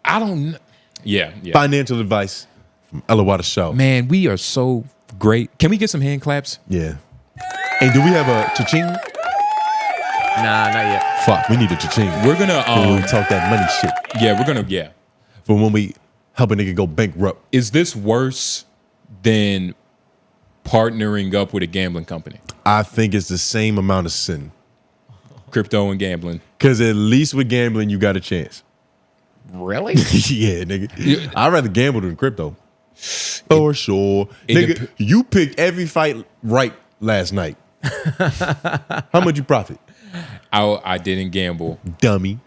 I don't know. Yeah. Financial advice from 𝔓𝔦𝔑. Man, we are so great. Can we get some hand claps? Yeah. Hey, do we have a cha-ching? Nah, not yet. Fuck, we need a cha-ching. We're going When we to, talk that money shit. yeah. For when we help a nigga go bankrupt. Is this worse than partnering up with a gambling company? I think it's the same amount of sin. Crypto and gambling. Because at least with gambling, you got a chance. Really? Yeah, nigga. I'd rather gamble than crypto. For sure. it Nigga, you picked every fight right last night. How much you profit? I didn't gamble. Dummy.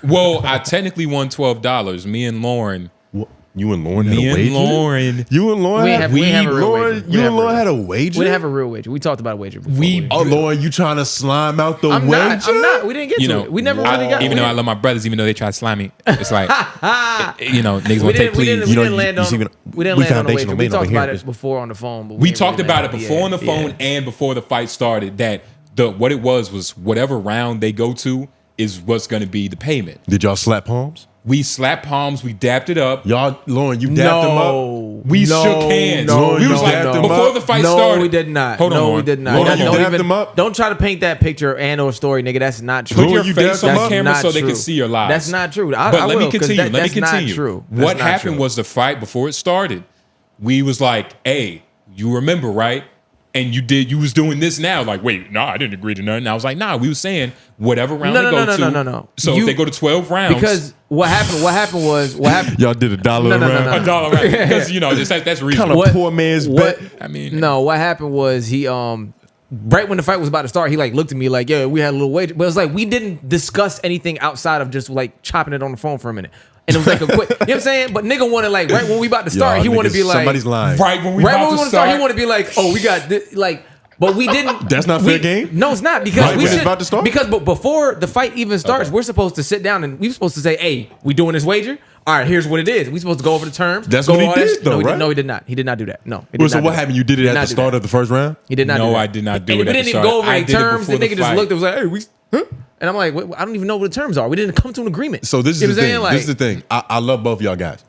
Well, I technically won $12. Me and Lauren. What? You and Lauren had Me a and wager? Lauren. You and Lauren We had have a real wager. You and Lauren had a wager? We didn't have a real wager. We talked about a wager before. Oh, Lauren, you trying to slime out the I'm wager? not. We didn't get to it. We never really got even though I love my brothers, even though they try to slime me, it's like, niggas want to take we please. didn't land on see, we we didn't land on a foundational wager. We man over talked here. about it before on the phone. But We didn't talked really about land it before on the phone and before the fight started that what it was whatever round they go to is what's going to be the payment. Did y'all slap palms? We slapped palms, we dapped it up. Y'all, Lauren, you dapped them up? We shook hands. No, we was like, no. before the fight started. No, we did not. Hold on, no, we Lauren. did not. Lauren, you Don't dapped even them up? don't try to paint that picture and or story, nigga. That's not true. Put Lauren, your you face dapped on them the up? camera Not so they true. can see your lies. That's not true. But let me continue. Let me That's continue. not true. What That's not happened true. was the fight before it started. We was like, "Hey, you remember, right?" And you was doing this now. Like, wait, no, I didn't agree to nothing. I was like, nah, we was saying whatever round they go to. No. So if they go to 12 rounds, Because what happened was Y'all did $1 No, no, round? no, no. $1 round. Because that's reasonable. Kind of poor man's bet. I mean, No, what happened was he right when the fight was about to start, he like looked at me like, yeah, we had a little wager. But it was like we didn't discuss anything outside of just like chopping it on the phone for a minute. And it was like a quick, you know what I'm saying? But nigga wanted like right when we about to start, Y'all he wanted to niggas, be like somebody's lying. right when we right about when we to want to start, he start, wanted to be like, oh, we got this, like, but we didn't. That's not fair game? No, it's not because Right we when it's should, about to start? because before the fight even starts, we're supposed to sit down and we're supposed to say, hey, we doing this wager? All right, here's what it is. We supposed to go over the terms. That's go what he all did, that- though, no, right? No, he did not. He did not do that. No. He did Well, so not do what that. happened? You did it He at not the do start that. of the first round? He did not do No, that. I did not do And it we at didn't the even start. go over I any did it terms. The before the nigga just fight. looked and was like, hey, we, huh? And I'm like, I don't even know what the terms are. We didn't come to an agreement. So this You know is the what I'm thing. saying? This is the thing. I love both of y'all guys.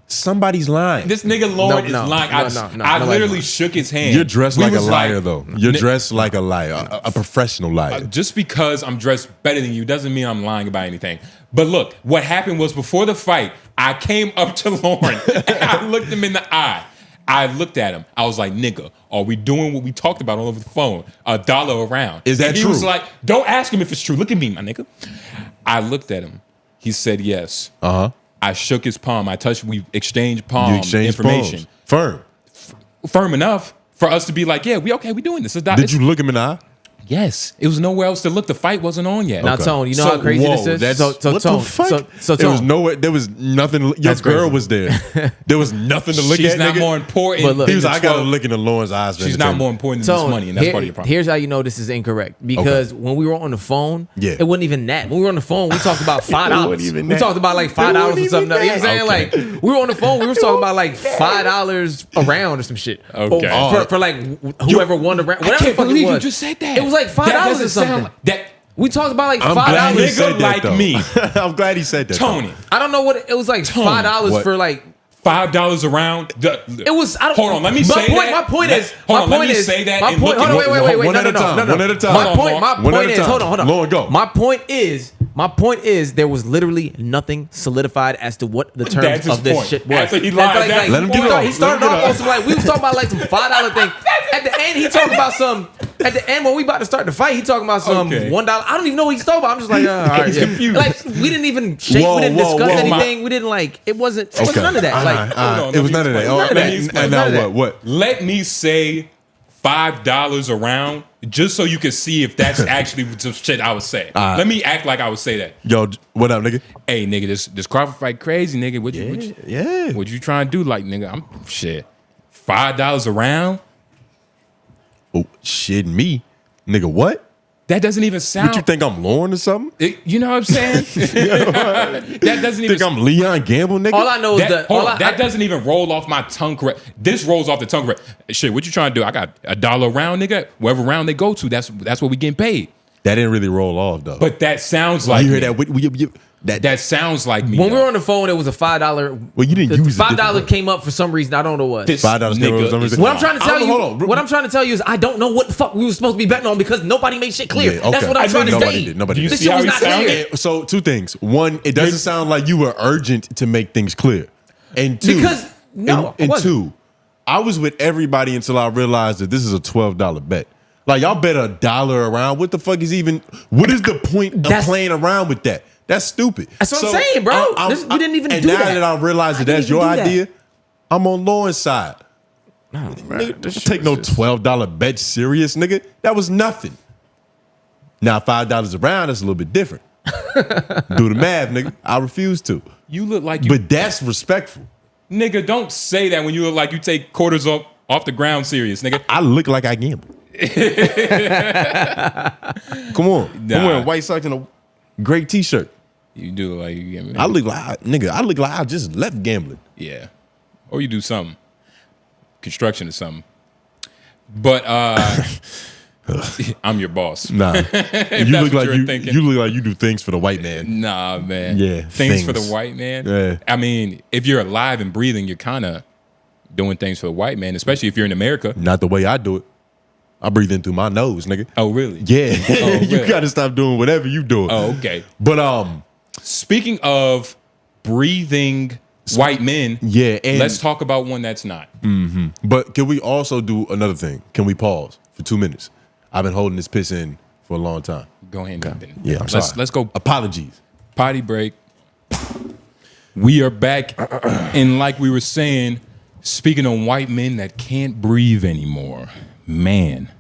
Somebody's lying. This nigga Lauren is lying. I literally shook his hand. You're dressed We like a was liar, though. You're dressed like a liar, a professional liar. Just because I'm dressed better than you doesn't mean I'm lying about anything. But look, what happened was before the fight, I came up to Lauren and I looked him in the eye. I looked at him. I was like, nigga, are we doing what we talked about all over the phone? $1 a round. Is that and he true? was like, don't ask him if it's true. Look at me, my nigga. I looked at him. He said yes. Uh-huh. I shook his palm. We exchanged palm information. Palms. Firm enough for us to be like, yeah, we doing this. Did you look him in the eye? Yes. It was nowhere else to look. The fight wasn't on yet. Now, Tone, you know how crazy this is? What the fuck? There was nowhere. There was nothing. Your girl was there. There was nothing to look at. She's not nigga. more important. But look, He was like, I gotta look into Lauren's eyes. She's not more important than this money, and that's part of your problem. Here's how you know this is incorrect. Because when we were on the phone, it wasn't even that. When we were on the phone, we talked about $5. We talked about like $5 or something. You know what I'm saying? Like, we were on the phone, we were talking about like $5 a round or some shit. Okay. For like whoever won the round. I can't believe you just said that. It was like $5 or something. That we talked about like I'm glad he $5. said that, like though. me. I'm glad he said that. Tony. I don't know what it was like. $5 for like $5 a round. It was. I don't, hold on, let me say that. My point is. Hold on, my let point me is. say that. My point. Hold on, wait. One at a time. One at a time. My point is. Hold on. Lauren, go. My point is. There was literally nothing solidified as to what the terms of this shit was. After he lied, Let him get off. He started off on some like we was talking about like some $5 thing. At the end, he talked about some. At the end, when we about to start the fight, he talking about some $1. I don't even know what he's talking about. I'm just like, all right, confused. Like we didn't even shake. We didn't discuss anything. We didn't like. It wasn't none of that. Like it was none of that. And now what? Let me say $5 a round, just so you can see if that's actually some shit I would say. Let me act like I would say that. Yo, what up, nigga? Hey, nigga, this Crawford fight crazy, nigga. What you trying to do? Like, nigga, I'm shit. $5 a round? Oh, shit, me, nigga. What? That doesn't even sound. What you think I'm Lauren or something? You know what I'm saying? That doesn't even. Think I'm Leon Gamble, nigga? all I know is that doesn't even roll off my tongue correct. This rolls off the tongue correct. Shit, what you trying to do? I got $1 a round, nigga. Wherever round they go to, that's what we getting paid. That didn't really roll off though. But that sounds like you hear me. That sounds like me. When we were on the phone, it was a $5. Well, you didn't use it. $5 came up for some reason. I don't know what. $5 came up for some reason. What I'm trying to tell you. What I'm trying to tell you is I don't know what the fuck we were supposed to be betting on because nobody made shit clear. Yeah, okay. That's what I'm trying to say. Nobody did. This shit was not clear. So two things. One, it doesn't sound like you were urgent to make things clear. And two, because two, I was with everybody until I realized that this is a $12 bet. Like y'all bet $1 around. What the fuck is even? What is the point of playing around with that? That's stupid. That's what I'm saying, bro. We didn't even do that. And now that I realize that that's your idea, I'm on Lauren's side. No, bro. Take no $12 bet serious, nigga. That was nothing. Now $5 a round, that's a little bit different. Do the math, nigga. I refuse to. You look like you. But that's respectful. Nigga, don't say that when you look like you take quarters off the ground serious, nigga. I look like I gamble. Come on. Nah. I'm wearing white socks and a great t-shirt. You do look like you gamble. I look like I just left gambling. Yeah. Or you do something. Construction or something. But I'm your boss. Nah. You look like you do things for the white man. Nah, man. Yeah. Things for the white man. Yeah. I mean, if you're alive and breathing, you're kind of doing things for the white man, especially if you're in America. Not the way I do it. I breathe in through my nose, nigga. Oh, really? Yeah. Oh, really? You gotta stop doing whatever you doing. Oh, okay. But speaking of breathing white men, yeah, and let's talk about one that's not. Mm-hmm. But can we also do another thing? Can we pause for 2 minutes? I've been holding this piss in for a long time. Go ahead. Okay. Yeah, I'm sorry. Let's go. Apologies. Potty break. We are back, and like we were saying, speaking on white men that can't breathe anymore. Man,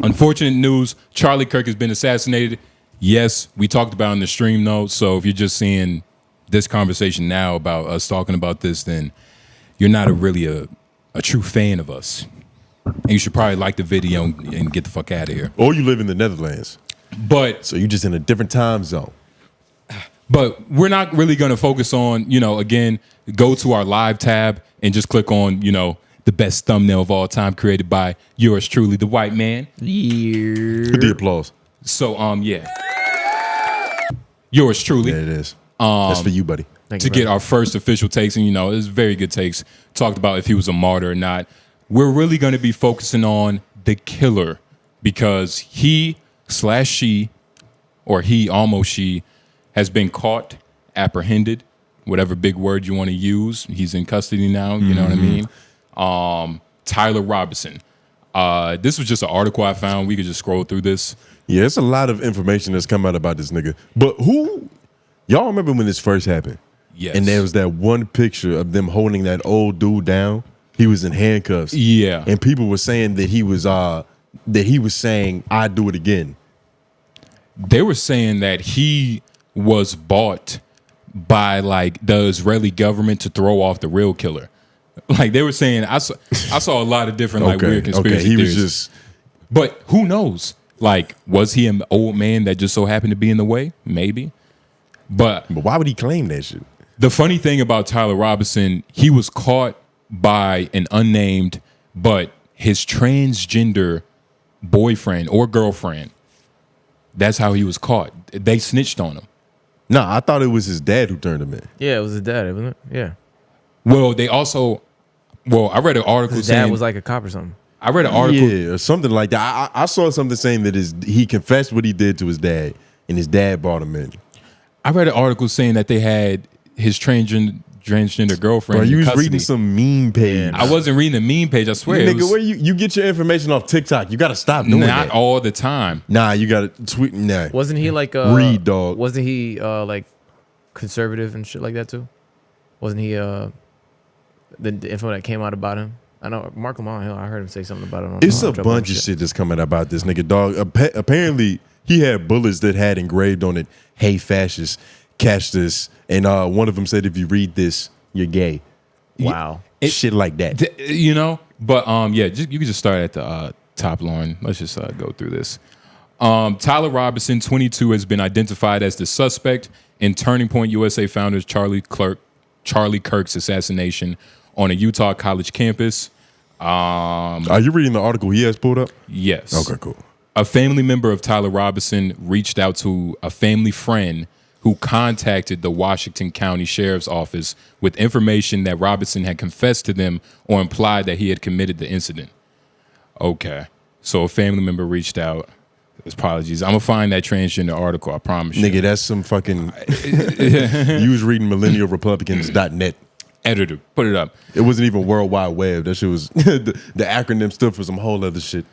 unfortunate news. Charlie Kirk has been assassinated. Yes, we talked about it in the stream though. So if you're just seeing this conversation now about us talking about this, then you're not really a true fan of us. And you should probably like the video and get the fuck out of here. Or you live in the Netherlands. But so you're just in a different time zone. But we're not really going to focus on, again, go to our live tab and just click on, the best thumbnail of all time created by yours truly, the white man. Yeah. Get the applause. So, yeah. Yours truly. Yeah, it is. That's for you, buddy. to get our first official takes. And, it was very good takes. Talked about if he was a martyr or not. We're really going to be focusing on the killer because he/she, or he/she, has been caught, apprehended, whatever big word you want to use. He's in custody now. You know what I mean? Tyler Robinson. This was just an article I found. We could just scroll through this. Yeah, it's a lot of information that's come out about this nigga. But y'all remember when this first happened? Yes. And there was that one picture of them holding that old dude down. He was in handcuffs. Yeah. And people were saying that he was saying, "I do it again." They were saying that he was bought by like the Israeli government to throw off the real killer. Like they were saying, I saw a lot of different like weird conspiracy he theories. was just. But who knows? Like, was he an old man that just so happened to be in the way? Maybe. But why would he claim that shit? The funny thing about Tyler Robinson, he was caught by an unnamed, but his transgender boyfriend or girlfriend. That's how he was caught. They snitched on him. No, I thought it was his dad who turned him in. Yeah, it was his dad, wasn't it? Yeah. Well, I read an article his saying dad was like a cop or something. I read an article. Yeah, or something like that. I saw something saying that he confessed what he did to his dad, and his dad brought him in. I read an article saying that they had his transgender girlfriend. Bro, you in was custody. reading some meme page. I wasn't reading the meme page. I swear. Nigga, where you get your information off TikTok? You got to stop doing that. Not all the time. Nah, you got to tweet. Nah. Wasn't he like read, dog? Wasn't he like conservative and shit like that too? Wasn't he the info that came out about him? I know Mark Lamont. I heard him say something about it. It's a bunch of shit that's coming about this nigga, dog. Apparently, he had bullets that had engraved on it, "Hey, fascists, catch this." And one of them said, "If you read this, you're gay." Wow. Shit like that. But yeah, you can just start at the top, Lauren. Let's just go through this. Tyler Robinson, 22, has been identified as the suspect in Turning Point USA founder Charlie Kirk's assassination on a Utah college campus. Are you reading the article he has pulled up? Yes. Okay, cool. A family member of Tyler Robinson reached out to a family friend who contacted the Washington County Sheriff's Office with information that Robinson had confessed to them or implied that he had committed the incident. Okay. So a family member reached out. Apologies. I'm going to find that transgender article, I promise you. Nigga, that's some fucking... You was reading millennialrepublicans.net. Editor, put it up. It wasn't even World Wide Web. That shit was... the acronym stood for some whole other shit.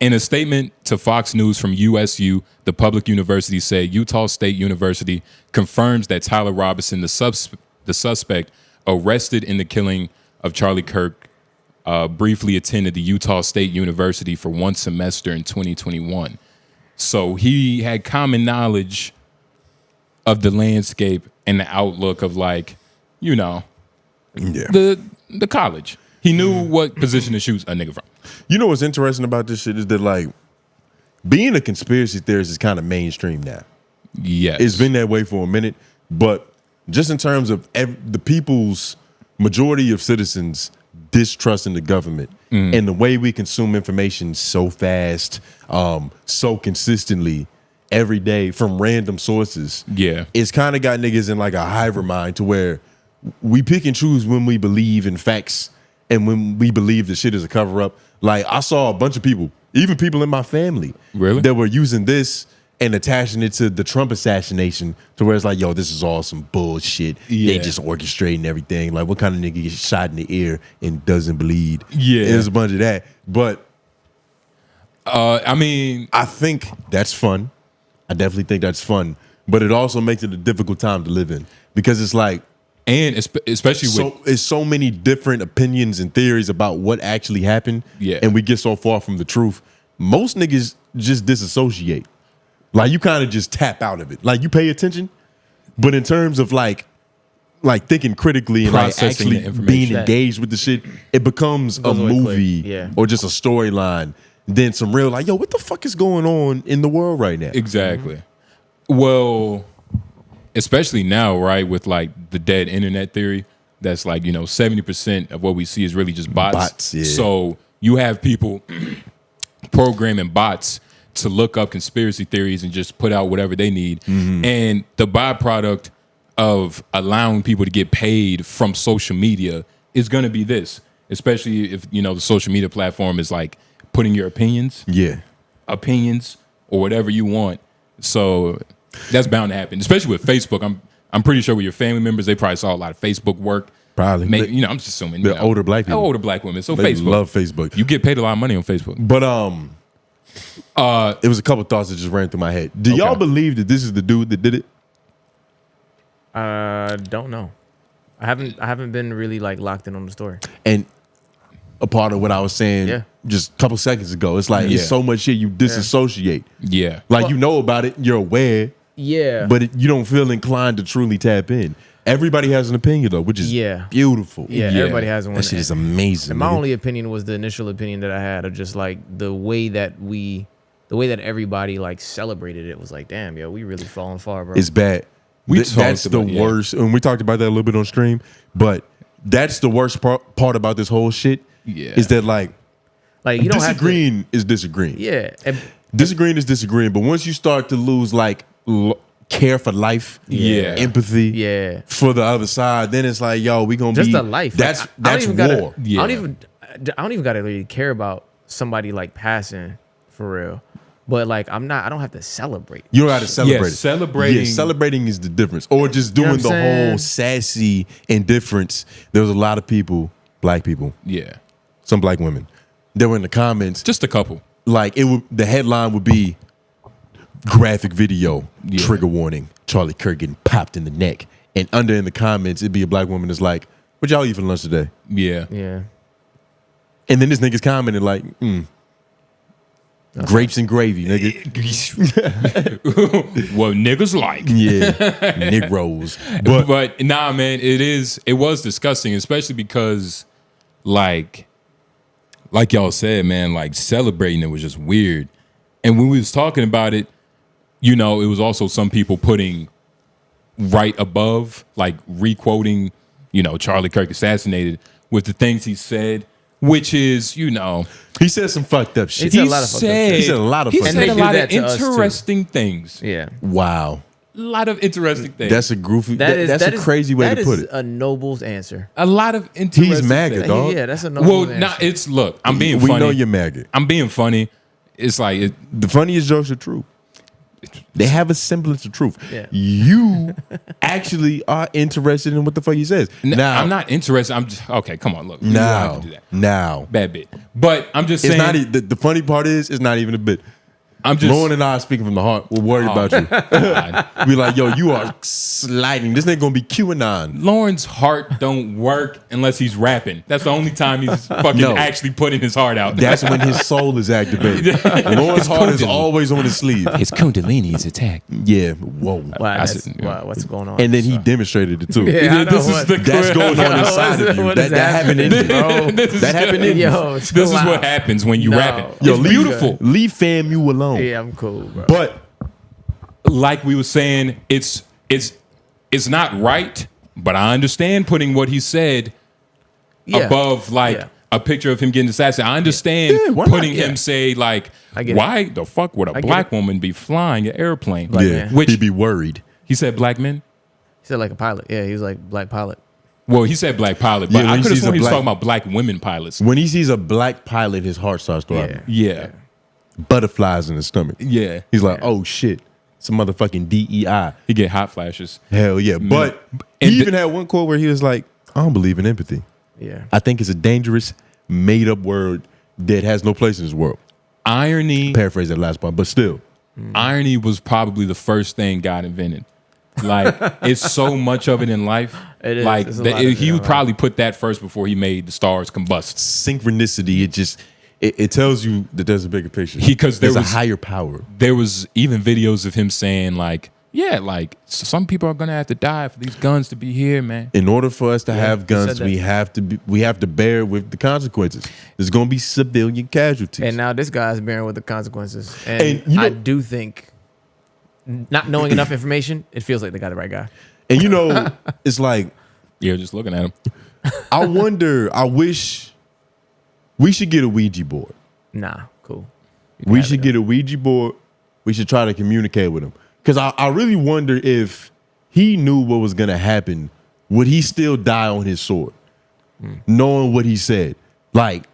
In a statement to Fox News from USU, the public university said Utah State University confirms that Tyler Robinson, the suspect arrested in the killing of Charlie Kirk, briefly attended the Utah State University for one semester in 2021. So he had common knowledge of the landscape and the outlook of the college. He knew what position to shoot a nigga from. You know what's interesting about this shit is that being a conspiracy theorist is kind of mainstream now. Yes. It's been that way for a minute, but just in terms of the people's majority of citizens distrusting the government and the way we consume information so fast, so consistently every day from random sources. Yeah. It's kind of got niggas in a hive mind to where we pick and choose when we believe in facts and when we believe the shit is a cover up. I saw a bunch of people, even people in my family, really, that were using this and attaching it to the Trump assassination to where it's yo, this is all some bullshit. Yeah. They just orchestrating everything. What kind of nigga gets shot in the ear and doesn't bleed? Yeah. There's a bunch of that. But I think that's fun. I definitely think that's fun. But it also makes it a difficult time to live in because it's and especially with it's so many different opinions and theories about what actually happened. Yeah. And we get so far from the truth. Most niggas just disassociate. You kind of just tap out of it. You pay attention, but in terms of thinking critically and processing actually being engaged with the shit, it becomes a movie or just a storyline. Then some real yo, what the fuck is going on in the world right now? Exactly. Well, especially now, right, with the dead internet theory, that's 70% of what we see is really just bots. Yeah. So you have people programming bots to look up conspiracy theories and just put out whatever they need. And the byproduct of allowing people to get paid from social media is going to be this, especially if, you know, the social media platform is like putting your opinions or whatever you want. So that's bound to happen, especially with Facebook. I'm pretty sure with your family members, they probably saw a lot of Facebook work. Probably. Maybe, you know, I'm just assuming. They're older black people. Older black women. So They Facebook. love Facebook. You get paid a lot of money on Facebook. But it was a couple thoughts that just ran through my head. Do y'all believe that this is the dude that did it? Don't know. I haven't been really like locked in on the story. And a part of what I was saying just a couple seconds ago, it's like it's so much shit you disassociate. Yeah. Like, you know about it, you're aware. Yeah. But you don't feel inclined to truly tap in. Everybody has an opinion though, which is beautiful. Yeah, everybody has one. That shit is amazing. And my only opinion was the initial opinion that I had of just like the way that everybody like celebrated it was like, damn, yo, we really falling far, bro. It's bad. That's the worst. And we talked about that a little bit on stream, but that's the worst part about this whole shit. Yeah. Is that like you don't disagreeing is disagreeing. Yeah. Disagreeing is disagreeing. But once you start to lose like care for life, empathy, for the other side, then it's like, yo, we gonna just be a life. That's war. I don't even gotta really care about somebody like passing for real. But like I don't have to celebrate. You don't have to celebrate. Celebrating is the difference. Or just doing the whole sassy indifference. There was a lot of people, black people, some black women, that were in the comments. Just a couple. Like the headline would be graphic video, trigger warning, Charlie Kirk getting popped in the neck. And under in the comments, it'd be a black woman that's like, what y'all eat for lunch today? Yeah. Yeah. And then this nigga's commenting like, grapes and gravy, nigga. What niggas like. Yeah. Negroes. But nah, man, it was disgusting, especially because like y'all said, man, like celebrating it was just weird. And when we was talking about it, you know, it was also some people putting right above, like re-quoting, you know, Charlie Kirk assassinated with the things he said, which is, you know, he said some fucked up shit. He said a lot of fucked up shit. He said a lot of He fucked said up a lot of to us, too. interesting things. Yeah. Wow. A lot of interesting things. That's a goofy. That's a crazy way to put it. That is a Noble's answer. A lot of interesting He's MAGA, things. dog. Yeah, that's a Noble's answer. Nah, it's look. I'm being funny. We know you're MAGA. I'm being funny. It's like the funniest jokes are true. They have a semblance of truth. Yeah. You actually are interested in what the fuck he says. Now I'm not interested. I'm just okay. Come on, look. Now, bad bit. But I'm just saying. It's not. The funny part is, it's not even a bit. I'm just. Lauren and I, speaking from the heart, we're worried about you. We like, yo, you are sliding. This nigga gonna be QAnon. Lauren's heart don't work unless he's rapping. That's the only time he's fucking actually putting his heart out. That's when his soul is activated. Lauren's heart is always on his sleeve. His Kundalini is attacked. Yeah. Whoa. Wow, what's going on? And then he demonstrated it too. Yeah, that's going on inside of you. That happened in you, bro. That happened in you. This is what happens when you rapping. Yo, it's beautiful. Leave fam you alone. Yeah, I'm cool, bro. But like we were saying, it's not right, but I understand putting what he said above a picture of him getting assassinated. I understand putting him say like, why the fuck would a black woman be flying an airplane? Which he'd be worried. He said black men? He said like a pilot. Yeah, he was like black pilot. Well, he said black pilot, but I could have sworn he was talking about black women pilots. When he sees a black pilot, his heart starts throbbing. Yeah. Butterflies in his stomach. Yeah. He's like, oh shit, some motherfucking DEI. He get hot flashes. Hell yeah. But he even had one quote where he was like, I don't believe in empathy. Yeah. I think it's a dangerous, made up word that has no place in this world. Irony. Paraphrase that last part, but still. Irony was probably the first thing God invented. Like, it's so much of it in life. It is. Like, he would probably put that first before he made the stars combust. Synchronicity, it tells you that there's a bigger picture. Because there's a higher power. There was even videos of him saying like, yeah, like some people are gonna have to die for these guns to be here, man. In order for us to have guns, we have to bear with the consequences. There's gonna be civilian casualties. And now this guy's bearing with the consequences. And I do think, not knowing enough information, it feels like they got the right guy. And you know, it's like, yeah, just looking at him. I wish we should get a Ouija board. Nah, cool. We should get a Ouija board. We should try to communicate with him. Because I really wonder if he knew what was gonna happen, would he still die on his sword? Knowing what he said. Like,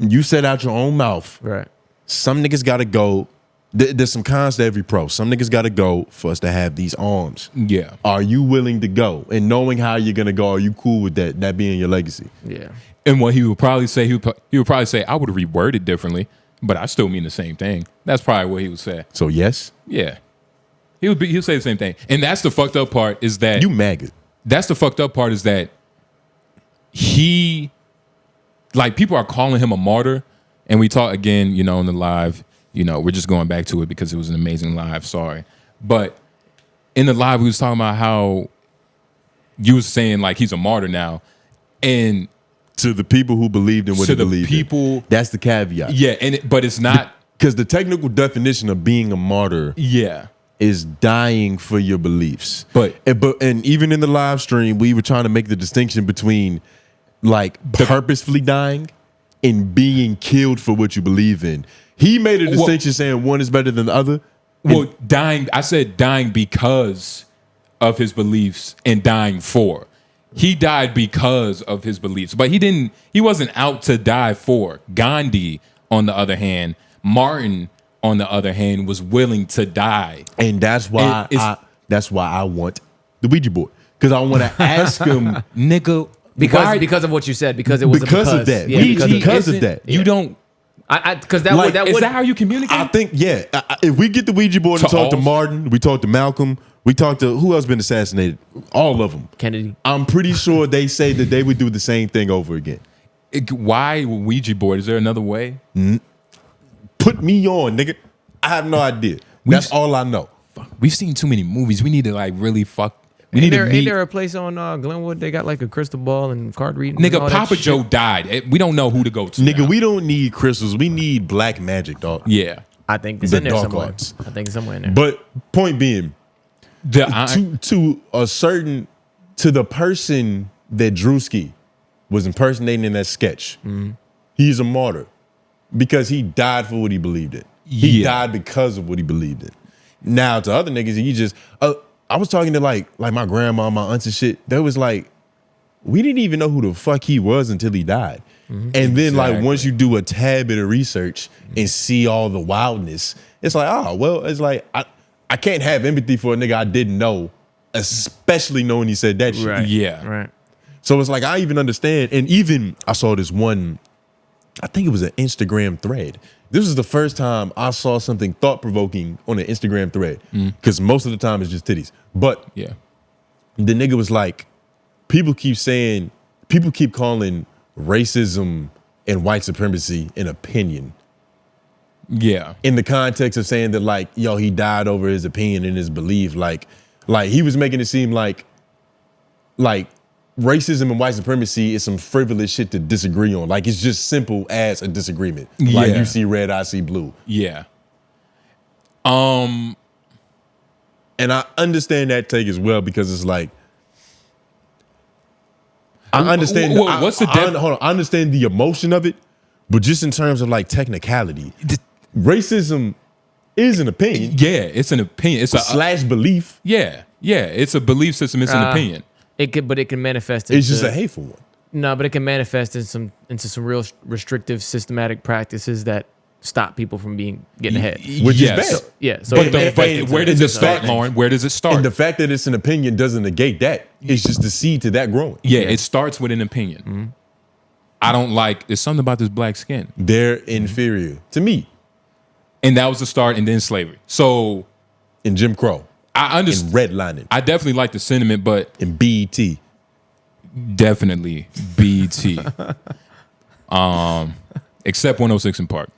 you said out your own mouth, Right. some niggas gotta go. There's some cons to every pro. Some niggas gotta go for us to have these arms. Yeah. Are you willing to go? And knowing how you're gonna go, are you cool with that being your legacy? Yeah. And what he would probably say, he would probably say, I would reword it differently, but I still mean the same thing. That's probably what he would say. So yes, Yeah. He'll say the same thing. And that's the fucked up part is that you maggot. that's the fucked up part is that he, like, people are calling him a martyr. And we talk again, you know, in the live, you know, we're just going back to it because it was an amazing live. Sorry. But in the live, we was talking about how you was saying like he's a martyr now. And To the people who believed in what to he the believed people, in. That's the caveat. yeah, but it's not. Because the technical definition of being a martyr Yeah. is dying for your beliefs. But And even in the live stream, we were trying to make the distinction between like purposefully dying and being killed for what you believe in. He made a distinction saying one is better than the other. well, dying. I said dying because of his beliefs and dying for. He died because of his beliefs, but he didn't. He wasn't out to die for. Gandhi, on the other hand, Martin, on the other hand, was willing to die. And that's why And I want the Ouija board. Because I want to ask him Nigga, Because of what you said. Because it was because of that. Yeah, Because of that. You don't. Because that Like, would Is that how you communicate? I think, yeah. If we get the Ouija board and To talk to all? Martin, we talk to Malcolm, we talk to who else been assassinated? All of them. Kennedy. I'm pretty sure they say that they would do the same thing over again. Why Ouija board? Is there another way? Put me on, nigga. I have no idea. That's all I know. We've seen too many movies. We need to like really fuck. We need to Ain't meet. there a place on Glenwood? They got like a crystal ball and card reading. and Nigga, all that Papa shit? Joe died. We don't know who to go to. Nigga, now. we don't need crystals. We need black magic, dog. Yeah. I think it's The in there dark somewhere. arts. I think it's somewhere in there. But point being, to a certain, to the person that Drewski was impersonating in that sketch, he's a martyr because he died for what he believed in. He Yeah. died because of what he believed in. Now to other niggas, you just I was talking to like my grandma, my aunts and shit. They was like, we didn't even know who the fuck he was until he died. And then like once you do a tad bit of research and see all the wildness, it's like, oh well, it's like I can't have empathy for a nigga I didn't know, especially knowing he said that shit. right. Yeah. Right. So it's like I even understand, and even I saw this one, I think it was an Instagram thread. This was the first time I saw something thought-provoking on an Instagram thread. Because most of the time it's just titties. But Yeah. the nigga was like, people keep calling racism and white supremacy an opinion. Yeah. In the context of saying that like, yo, he died over his opinion and his belief. Like he was making it seem like racism and white supremacy is some frivolous shit to disagree on. Like it's just simple as a disagreement. Like Yeah. you see red, I see blue. Yeah. And I understand that take as well because it's like I understand. What's the hold on? I understand the emotion of it, but just in terms of like technicality, racism is an opinion. Yeah. It's an opinion. It's a slash belief. Yeah. Yeah. It's a belief system. It's an opinion. It can manifest. It's just a hateful one. No, but it can manifest into some real restrictive, systematic practices that stop people from getting ahead. Which Yes. is bad. Yeah. So But, it but manifests where into- does it into start, things. Lauren? Where does it start? And the fact that it's an opinion doesn't negate that. It's just the seed to that growing. Yeah, it starts with an opinion. I don't like. There's something about this black skin, They're inferior to me and that was the start, and then slavery. So in Jim Crow, I in understand. redlining, I definitely like the sentiment, but in BET. definitely BT. Except 106 in Park.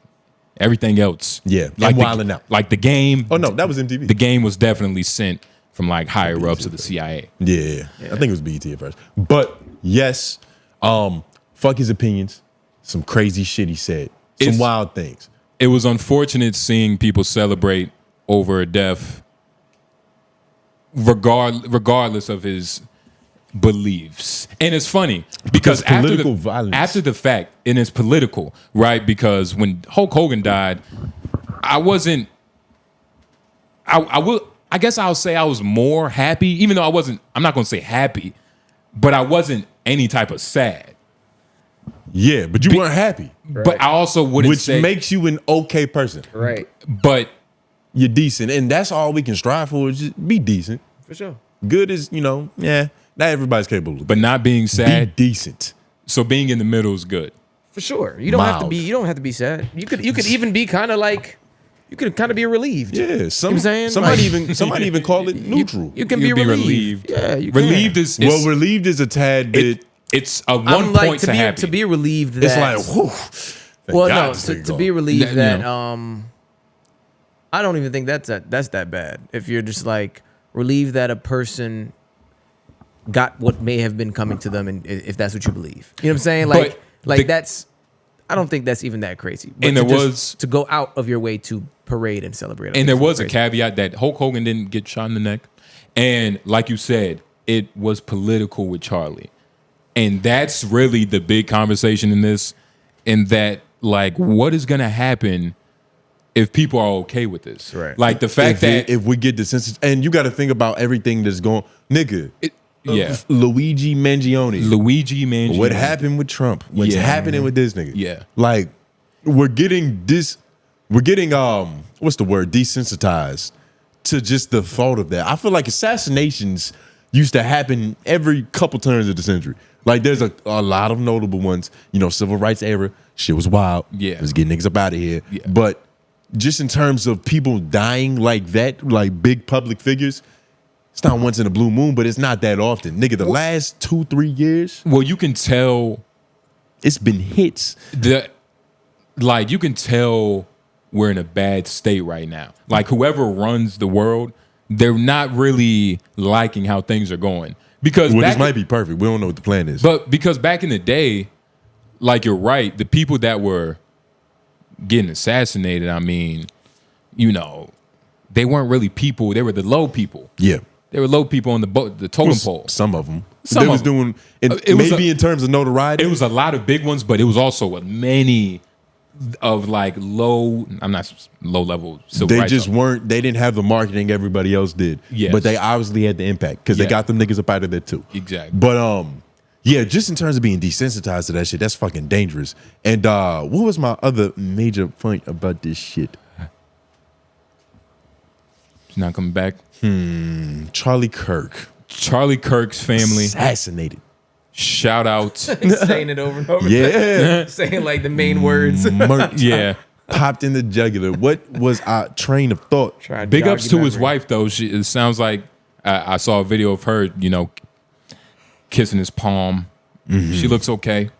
Everything else, Yeah, like I'm wilding out. Like the game. Oh no, that was MTV. The game was definitely sent from like higher ups of the CIA. Yeah. I think it was BET at first. But yes, fuck his opinions. Some crazy shit he said. Some It's- wild things. It was unfortunate seeing people celebrate over a death, regardless of his beliefs. And it's funny because political violence. after the fact, and it's political, right? Because when Hulk Hogan died, I I guess I'll say I was more happy, even though I'm not going to say happy, but I wasn't any type of sad. Yeah, but you weren't happy. Right. But I also wouldn't Which say. makes you an okay person. Right. But You're decent. And that's all we can strive for is just be decent. For sure. Good is, not everybody's capable of but not being be sad. decent. So being in the middle is good. For sure. You don't have to Mild. be. You don't have to be sad. You could even be kind of like. You could kind of be relieved. Yeah, You know what I'm saying? somebody Like- even call it neutral. You can You'd be be relieved. relieved. Yeah, you Relieved can. is relieved is a tad bit. it's a one I'm like point to happy. to be relieved that. It's like, whew, thank well, God no, this to thing be gone. relieved You that know. I don't even think that's that bad. If you're just like relieved that a person got what may have been coming to them, and if that's what you believe, you know what I'm saying? Like, But that's. I don't think that's even that crazy. But And to there just- was- to go out of your way to parade and celebrate. I And think there is was a crazy. caveat that Hulk Hogan didn't get shot in the neck. And like you said, it was political with Charlie. And that's really the big conversation in this. And that, like, what is going to happen if people are okay with this? Right. Like the fact if we get the sense, and you got to think about everything that's going, nigga. yeah, Luigi Mangione. Luigi Mangione. What happened with Trump? What's Yeah. happening with this nigga? Yeah. Like, we're getting what's the word? Desensitized to just the thought of that. I feel like assassinations used to happen every couple turns of the century. Like, there's a lot of notable ones. Civil rights era, shit was wild. Yeah. Let's get niggas up out of here. Yeah. But just in terms of people dying like that, like big public figures, it's not once in a blue moon, but it's not that often. Nigga, the last 2-3 years, Well, you can tell it's been hits. you can tell we're in a bad state right now. Like whoever runs the world, they're not really liking how things are going. Because Well, back this might be perfect. We don't know what the plan is. But because back in the day, like you're right, the people that were getting assassinated, I mean, they weren't really people. They were the low people. Yeah. They were low people on the totem pole. Some of them. Some They of was them. doing, It was maybe in terms of notoriety. It was a lot of big ones, but it was also many of like low level civil they rights. just weren't, they didn't have the marketing everybody else did. Yes. But they obviously had the impact because they Yeah. got them niggas up out of there too. Exactly. But yeah, just in terms of being desensitized to that shit, that's fucking dangerous. And what was my other major point about this shit? He's not coming back. Charlie Kirk. Charlie Kirk's family. Assassinated. Shout out. saying it over and over. Yeah. saying like the main words. Murked. Yeah. Popped in the jugular. What was our train of thought? Try Big jog ups your to his memory. wife though. It sounds like I saw a video of her, kissing his palm. She looks okay.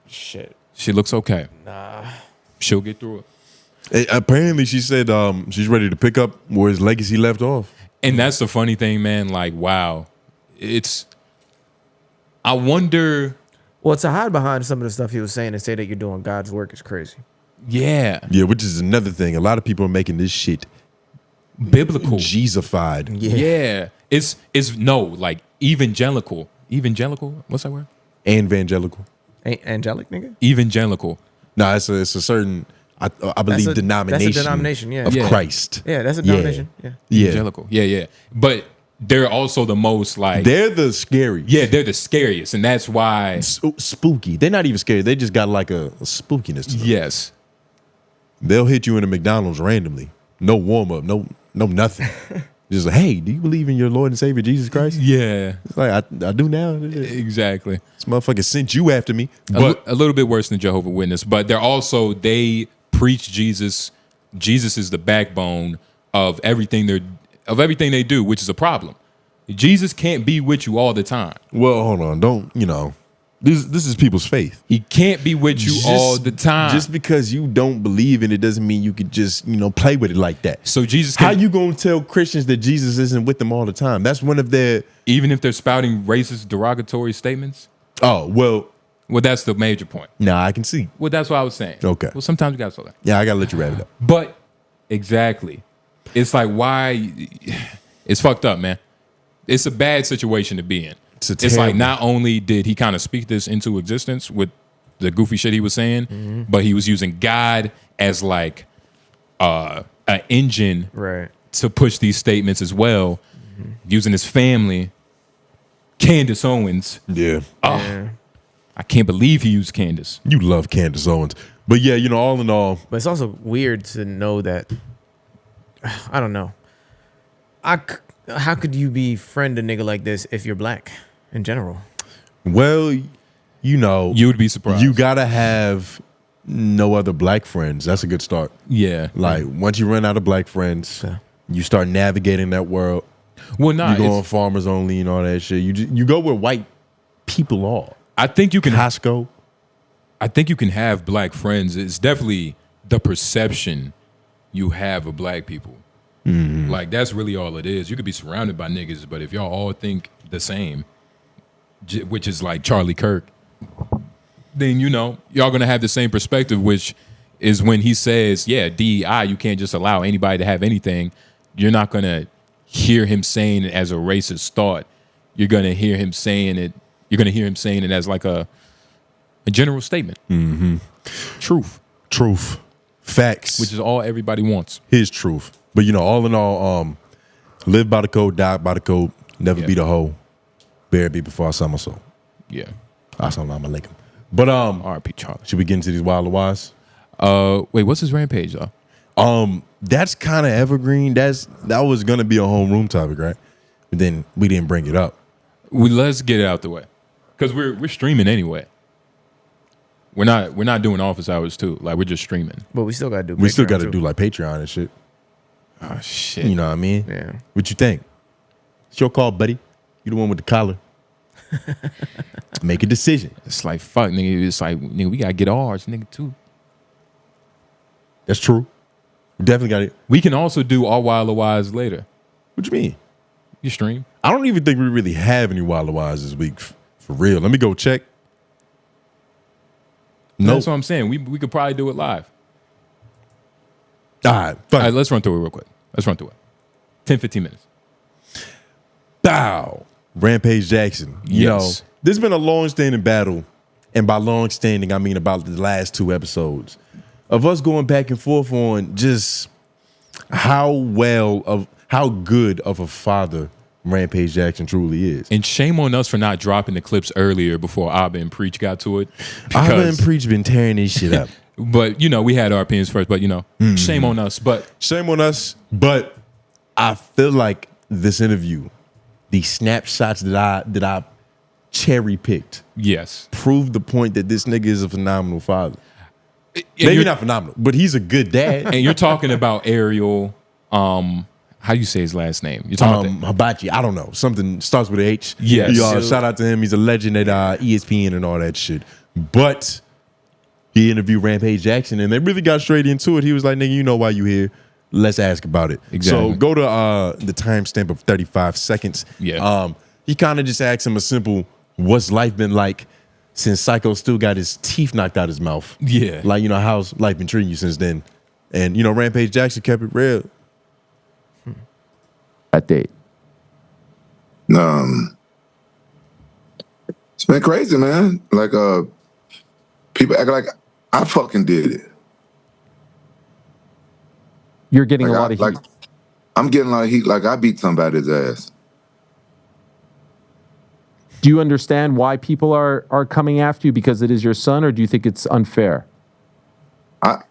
Shit. She looks okay. Nah. She'll get through it. Apparently, she said she's ready to pick up where his legacy left off. And that's the funny thing, man. Like, wow. I wonder. Well, to hide behind some of the stuff he was saying and say that you're doing God's work is crazy. Yeah. Yeah, which is another thing. A lot of people are making this shit Biblical. Jesusified. Yeah. It's no, like evangelical. Evangelical? What's that word? Evangelical. Ain't angelic, nigga? Evangelical. No, it's a certain, I believe, denomination. That's a denomination, yeah. Of Yeah. Christ. Yeah, that's a denomination. Yeah. Yeah. Evangelical. Yeah. But they're also the most like. They're the scary. Yeah, they're the scariest. And that's why. Spooky. They're not even scary. They just got like a spookiness to them. Yes. They'll hit you in a McDonald's randomly. No warm up. No nothing. Just like, hey, do you believe in your Lord and Savior Jesus Christ? Yeah. It's like, I do now. This Exactly. motherfucker sent you after me. A But little bit worse than Jehovah's Witness, but they preach Jesus. Jesus is the backbone of everything they do, which is a problem. Jesus can't be with you all the time. well, hold on. Don't, this is people's faith. He can't be with you all the time. Just because you don't believe in it doesn't mean you could just, play with it like that. so Jesus How can, you gonna tell Christians that Jesus isn't with them all the time? That's one of their, even if they're spouting racist, derogatory statements. well, That's the major point. now I can see. Well, that's what I was saying. Okay. Well, sometimes you gotta slow down. Yeah, I gotta let you wrap it up. But exactly, it's like why it's fucked up, man. It's a bad situation to be in. It's It's like terrible. not only did he kind of speak this into existence with the goofy shit he was saying, but he was using God as like an engine Right. to push these statements as well, using his family. Candace Owens. Yeah. Yeah. I can't believe he used Candace. You love Candace Owens. But yeah, you know, all in all. But it's also weird to know that, I don't know. How could you befriend a nigga like this if you're black in general? Well, you know. You would be surprised. You got to have no other black friends. That's a good start. Yeah. Like, once you run out of black friends, you start navigating that world. Well, nah. You go on Farmers Only and all that shit. You go where white people are. I think you can. Costco. I think you can have black friends. It's definitely the perception you have of black people. Like, that's really all it is. You could be surrounded by niggas, but if y'all all think the same, which is like Charlie Kirk, then, you know, y'all gonna have the same perspective, which is when he says, yeah, DEI, you can't just allow anybody to have anything. You're not gonna hear him saying it as a racist thought. You're gonna hear him saying it. You're gonna hear him saying it as like a general statement. Truth. Facts. Which is all everybody wants. His truth. But, you know, all in all, live by the code, die by the code, never be the hoe, bear be before 𝙼𝙾𝚂𝚃. Yeah. 𝙼𝙾𝚂𝚃. But R.I.P. Charlie. should we get into these wild or wise? Wait, what's his Rampage though? That's kind of evergreen. That was gonna be a homeroom topic, right? But then we didn't bring it up. Let's get it out the way, because we're streaming anyway. We're not doing office hours too. Like, we're just streaming. But we still gotta do. We still Patreon got to too. do like Patreon and shit. Oh shit. You know what I mean? Yeah. What you think? It's your call, buddy. You the one with the collar. Make a decision. It's like, fuck, nigga. It's like, nigga, we gotta get ours, nigga, too. That's true. We definitely got it. We can also do our Wild or Wise later. What you mean? You stream. I don't even think we really have any wild or wise this week. For real. Let me go check. No, No. that's what I'm saying. We could probably do it live. All right. All right, let's run through it real quick. Let's run through it. 10, 15 minutes. Bow. Rampage Jackson. You know, this has been a long-standing battle. And by long-standing, I mean about the last 2 episodes of us going back and forth on just how good of a father Rampage Jackson truly is. And shame on us for not dropping the clips earlier before Abba and Preach got to it. Abba and Preach been tearing this shit up. But, you know, we had our opinions first, but, you know, shame on us. But shame on us. But I feel like this interview, the snapshots that I cherry picked, yes, proved the point that this nigga is a phenomenal father. Maybe not phenomenal, but he's a good dad. And you're talking about Ariel. How do you say his last name? You're talking about Hibachi. I don't know. Something starts with an H. Yes. Shout out to him. He's a legend at ESPN and all that shit. But he interviewed Rampage Jackson, and they really got straight into it. He was like, nigga, you know why you here. Let's ask about it. Exactly. So go to the timestamp of 35 seconds. Yeah. He kind of just asked him a simple, what's life been like since Psycho still got his teeth knocked out his mouth? Yeah. Like, you know, how's life been treating you since then? And, you know, Rampage Jackson kept it real. That date. It's been crazy, man. Like, people act like I fucking did it. You're getting like a lot of heat. I'm getting a lot of heat. Like, I beat somebody's ass. Do you understand why people are coming after you because it is your son, or do you think it's unfair?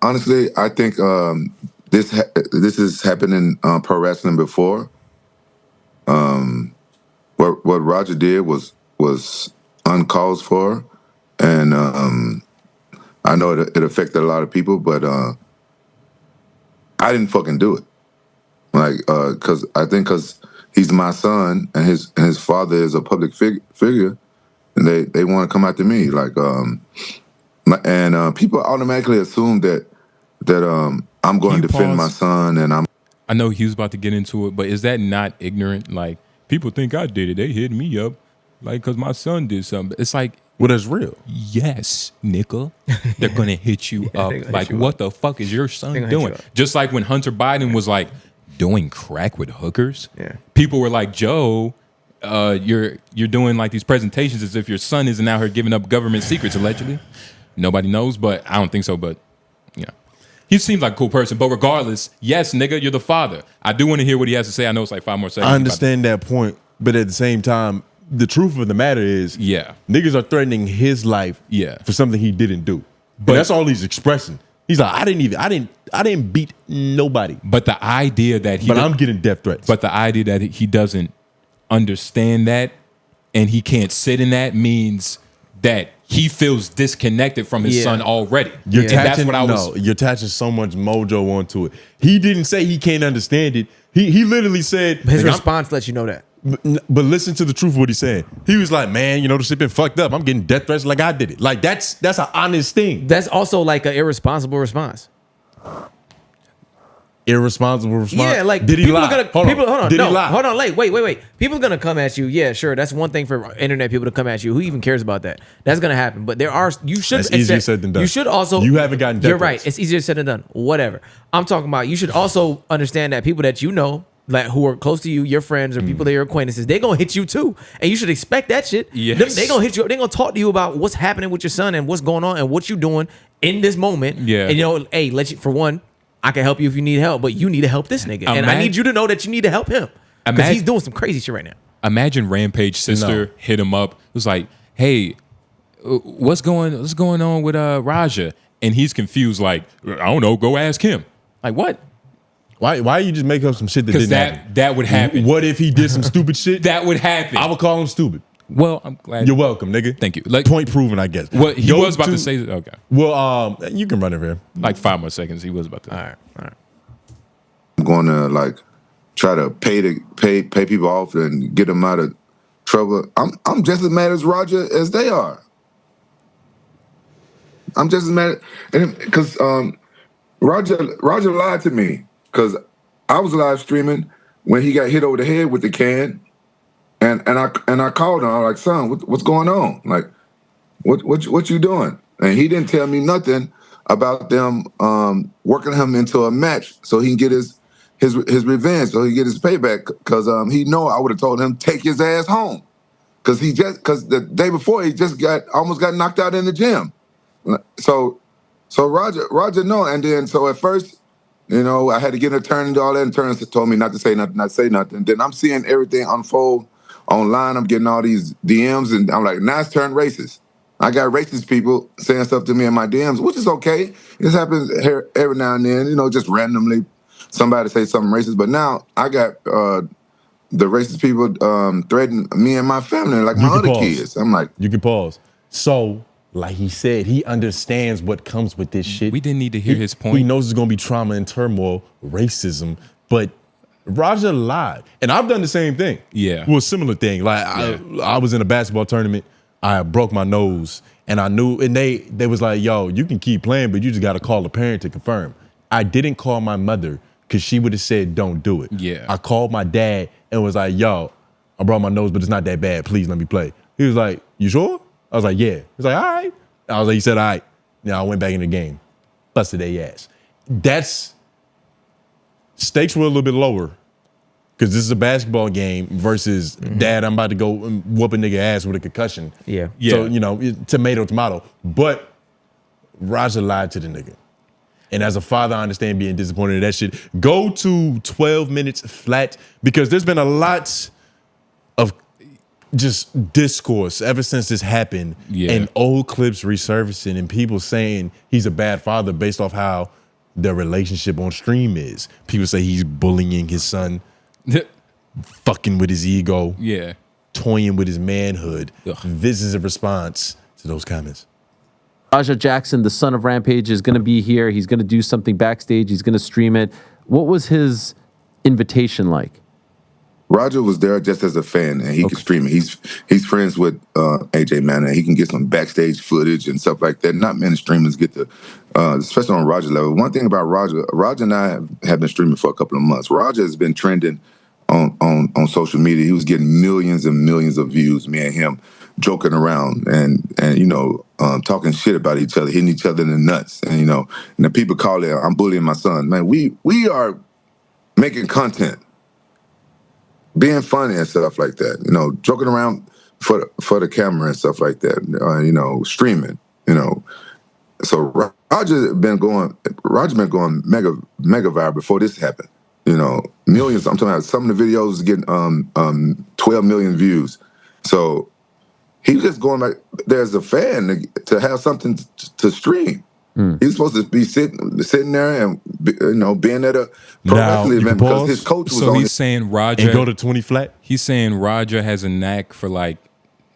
Honestly, I think this has happened in pro wrestling before. What Roger did was uncalled for, and I know it affected a lot of people, but I didn't fucking do it. Like, because he's my son, and his father is a public figure, and they want to come after me. Like, and people automatically assume that I'm going to defend my son, and I know he was about to get into it, but is that not ignorant? Like, people think I did it. They hit me up, like, because my son did something. It's like, well, that's real. Yes, nigga. They're going to hit you up. Like, what the fuck is your son doing? Just like when Hunter Biden was like, doing crack with hookers. Yeah. People were like, Joe, you're doing like these presentations as if your son isn't out here giving up government secrets, allegedly. Nobody knows, but I don't think so, but, you know. He seems like a cool person, but regardless, yes, nigga, you're the father. I do want to hear what he has to say. I know it's like 5 more seconds. I understand that point, but at the same time, the truth of the matter is, niggas are threatening his life for something he didn't do. But that's all he's expressing. He's like, I didn't beat nobody. But the idea that I'm getting death threats. But the idea that he doesn't understand that and he can't sit in that means that he feels disconnected from his son already. You're attaching so much mojo onto it. He didn't say he can't understand it. He literally said his response lets you know that. But listen to the truth of what he's saying. He was like, man, you know, this shit been fucked up. I'm getting death threats like I did it. Like that's an honest thing. That's also like an irresponsible response. Irresponsible response. Yeah, like did he lie? Hold on. Did he lie? Hold on. Wait. People are gonna come at you. Yeah, sure. That's one thing for internet people to come at you. Who even cares about that? That's gonna happen. But you should. That's easier said than done. You should also. You haven't gotten death You're right. threats. It's easier said than done. Whatever. I'm talking about. You should also understand that people that you know, like who are close to you, your friends or people that are your acquaintances, they gonna hit you too, and you should expect that shit. Yes. They gonna hit you. They gonna talk to you about what's happening with your son and what's going on and what you doing in this moment. Yeah. And you know, hey, for one. I can help you if you need help, but you need to help this nigga. And I need you to know that you need to help him. Because he's doing some crazy shit right now. Imagine Rampage's sister hit him up. It was like, hey, what's going on with Raja? And he's confused, like, I don't know, go ask him. Like, what? Why you just make up some shit that didn't happen? That would happen. What if he did some stupid shit? That would happen. I would call him stupid. Well, I'm glad. You're welcome, nigga. Thank you. Like, point proven, I guess. Well, he was about to say, okay. Well, you can run it here. Like 5 more seconds. He was about to. All right. I'm going to like try to pay people off and get them out of trouble. I'm just as mad as Roger as they are. I'm just as mad because Roger lied to me because I was live streaming when he got hit over the head with the can, and I called him. I was like, son, what's going on? Like, what you doing? And he didn't tell me nothing about them working him into a match so he can get his revenge, so he can get his payback. Because he know I would have told him take his ass home. Because the day before he just almost got knocked out in the gym. So Roger know. And then so at first, you know, I had to get an attorney and all that. And attorney told me not to say nothing. Then I'm seeing everything unfold online. I'm getting all these DMs, and I'm like, now it's turned racist. I got racist people saying stuff to me in my DMs, which is okay. This happens here every now and then, you know, just randomly somebody say something racist. But now I got the racist people threatening me and my family, like my other kids. I'm like, you can pause. So, like he said, he understands what comes with this shit. We didn't need to hear his point. He knows there's gonna be trauma and turmoil, racism, but Roger lied, and I've done the same thing. Yeah, well, similar thing. Like I was in a basketball tournament. I broke my nose, and I knew, and they was like, yo, you can keep playing, but you just got to call a parent to confirm. I didn't call my mother because she would have said, don't do it. Yeah. I called my dad and was like, yo, I broke my nose, but it's not that bad. Please let me play. He was like, you sure? I was like, yeah. He was like, all right. I was like, he said, all right. Now I went back in the game. Busted their ass. Stakes were a little bit lower. Because this is a basketball game versus, dad, I'm about to go and whoop a nigga ass with a concussion. Yeah. So, you know, tomato. But Roger lied to the nigga. And as a father, I understand being disappointed in that shit. Go to 12 minutes flat, because there's been a lot of just discourse ever since this happened. Yeah. And old clips resurfacing and people saying he's a bad father based off how their relationship on stream is. People say he's bullying his son. Fucking with his ego, toying with his manhood. This is a response to those comments. Aja Jackson, the son of Rampage, is going to be here. He's going to do something backstage. He's going to stream it. What was his invitation like? Roger was there just as a fan, and he could stream it. He's friends with AJ Manor. He can get some backstage footage and stuff like that. Not many streamers get to, especially on Roger level. One thing about Roger and I have been streaming for a couple of months. Roger has been trending on social media. He was getting millions and millions of views, me and him joking around and you know, talking shit about each other, hitting each other in the nuts. And, you know, and the people call it, I'm bullying my son. Man, we are making content, being funny and stuff like that, you know, joking around for the camera and stuff like that, you know, streaming, you know. so Roger been going mega viral before this happened. You know, millions. I'm talking about some of the videos getting 12 million views. So he was just going like, there's a fan to have something to stream. He's supposed to be sitting there and being at a pro wrestling event because his coach was so on. He's saying Roger And go to 20 flat. He's saying Roger has a knack for like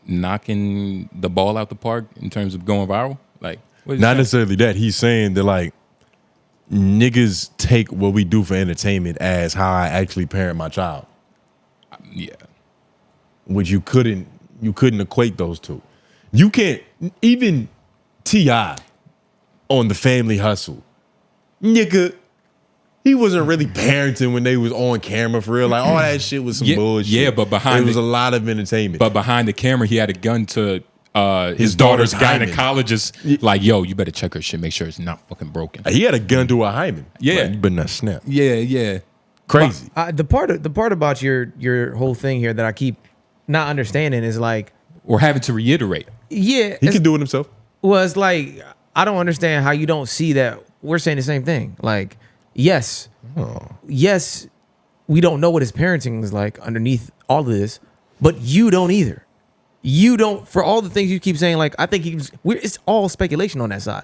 knocking the ball out the park in terms of going viral. Like, what is Not that? necessarily that. He's saying that like niggas take what we do for entertainment as how I actually parent my child, Yeah. which you couldn't equate those two. You can't even T.I. on the Family Hustle, nigga. He wasn't really parenting when they was on camera for real. Like all that shit was some bullshit. Yeah, but behind it was a lot of entertainment. But behind the camera, he had a gun to his daughter's daughter's hymen. gynecologist. Like, yo, you better check her shit, make sure it's not fucking broken. He had a gun to a hymen. Yeah. Like, you better not snap. Yeah. Crazy. The part about your whole thing here that I keep not understanding is like, Or having to reiterate. yeah, He can do it himself. well, it's like I don't understand how you don't see that we're saying the same thing. Like, yes, we don't know what his parenting is like underneath all of this, but you don't either. You don't, for all the things you keep saying. Like, I think it's all speculation on that side,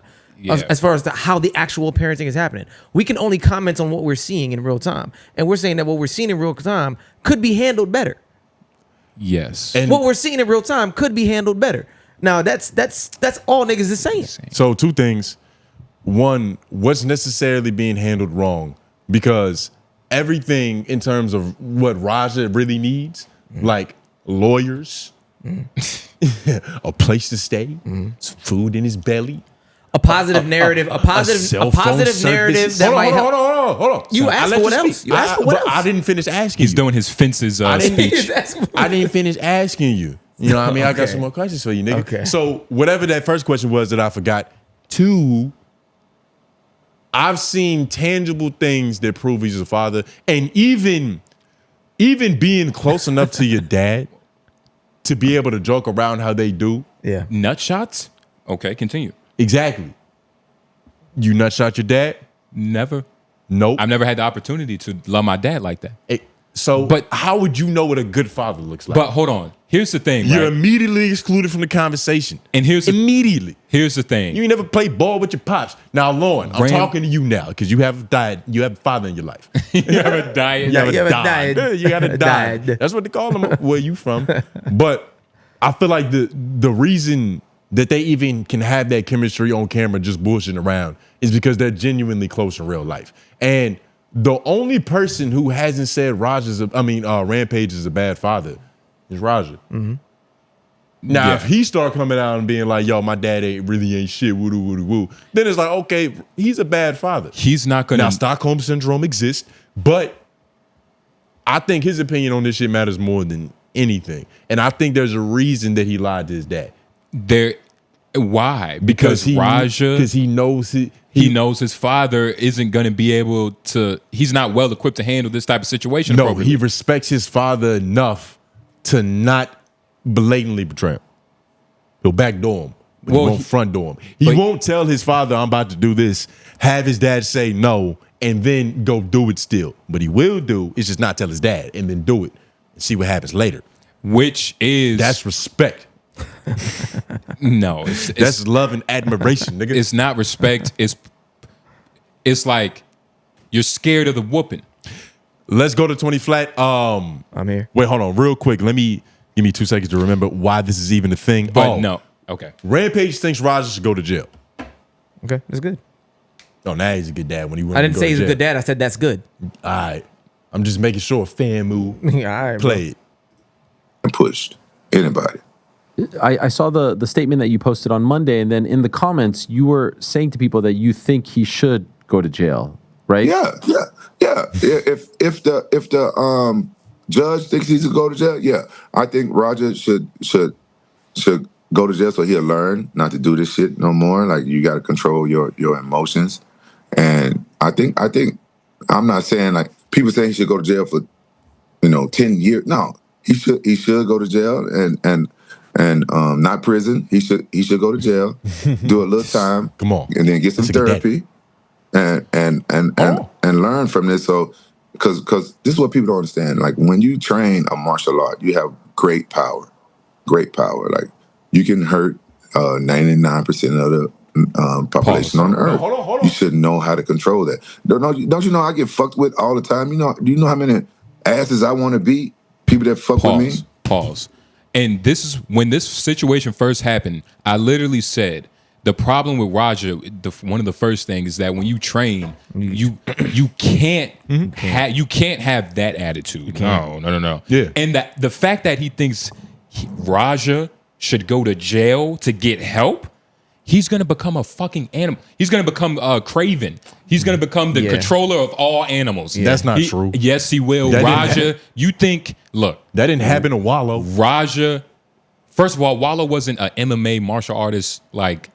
as far as how the actual parenting is happening. We can only comment on what we're seeing in real time, and we're saying that what we're seeing in real time could be handled better. Yes. And What we're seeing in real time could be handled better. Now, that's all niggas is saying. so two things. One, what's necessarily being handled wrong? Because everything in terms of what Raja really needs, like lawyers, a place to stay, some food in his belly, A positive narrative, a positive cell phone narrative service. that might help. Hold on. You I asked let for what speak. else? You asked for what but else? I didn't finish asking He's you. doing his fences speech. I didn't finish asking you. You know what I mean? I got Okay. some more questions for you, nigga. Okay. So whatever that first question was that I forgot. Two, I've seen tangible things that prove he's a father. And even being close enough to your dad to be able to joke around how they do. Yeah. Nut shots? Okay, continue. Exactly. You nutshot your dad? Never. Nope. I've never had the opportunity to love my dad like that. But how would you know what a good father looks like? But hold on. Here's the thing, You're right? immediately excluded from the conversation. And here's immediately. Here's the thing. You ain't never played ball with your pops. Now, Lauren, I'm Ram- talking to you now because you have died. You have a father in your life. You have a diet. Yeah. you have a died. Yeah, you got to die. Died. That's what they call them. Where you from? But I feel like the reason that they even can have that chemistry on camera just bullshitting around is because they're genuinely close in real life. And the only person who hasn't said Rampage is a bad father is Raja. Mm-hmm. Now, Yeah. if he start coming out and being like, yo, my dad really ain't shit, woo woo woo, then it's like, okay, he's a bad father. He's not gonna. Now, Stockholm Syndrome exists, but I think his opinion on this shit matters more than anything. And I think there's a reason that he lied to his dad. Why? Because Raja. Because he knows He knows his father isn't going to be able to. He's not well equipped to handle this type of situation. No, appropriately. he respects his father enough to not blatantly betray him. He'll backdoor him, but he won't front door him. He won't tell his father, I'm about to do this, have his dad say no, and then go do it still. What he will do is just not tell his dad and then do it and see what happens later. That's respect. No, That's love and admiration, nigga. It's not respect. It's like you're scared of the whooping. Let's go to 20 flat. I'm here. Wait, hold on, real quick. Give me 2 seconds to remember why this is even a thing. But no, okay. Rampage thinks Roger should go to jail. Okay, that's good. Oh, now he's a good dad when he went. I didn't say he's a good dad. I said that's good. All right, I'm just making sure FAMU All right, played. And pushed anybody. I saw the statement that you posted on Monday, and then in the comments, you were saying to people that you think he should go to jail, right? Yeah. If the judge thinks he should go to jail, yeah, I think Roger should go to jail so he'll learn not to do this shit no more. Like, you got to control your emotions, and I think I'm not saying like people saying he should go to jail for 10 years. No, he should go to jail and and not prison. He should go to jail, do a little time, Come on, and then get some Look at that. therapy, and learn from this. So, because this is what people don't understand. Like when you train a martial art, you have great power. Like you can hurt 99% of the population on the earth. Hold on. You should know how to control that. Don't you know I get fucked with all the time? Do you know how many asses I want to beat? People that fuck with me. Pause. And this is when this situation first happened. I literally said the problem with Roger. One of the first things is that when you train, you can't have that attitude. No. Yeah. And the fact that he thinks Raja should go to jail to get help, he's gonna become a fucking animal. He's gonna become Craven. He's gonna become the controller of all animals. That's not true. Yes, he will. That didn't Raja, you think? Look, That didn't happen to Wallow. Raja. First of all, Wallow wasn't an MMA martial artist. Like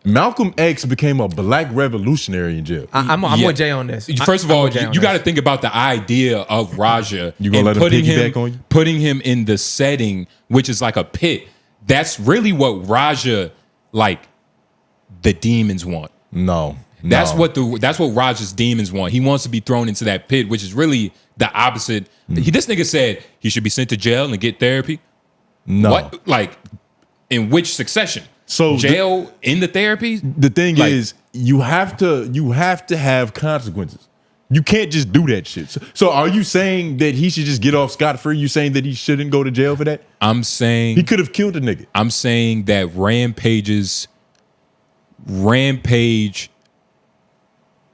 Malcolm X became a black revolutionary in jail. I'm with Jay on this. First of all, you got to think about the idea of Raja. You gonna let him piggyback on you? Putting him in the setting, which is like a pit. That's really what Raja, like, the demons want. No. That's what Raja's demons want. He wants to be thrown into that pit, which is really the opposite. This nigga said he should be sent to jail and get therapy. No. What? Like, in which succession? So jail in the therapy? The thing is, you have to have consequences. You can't just do that shit. So are you saying that he should just get off scot-free? You saying that he shouldn't go to jail for that? I'm saying He could have killed a nigga. I'm saying that Rampage,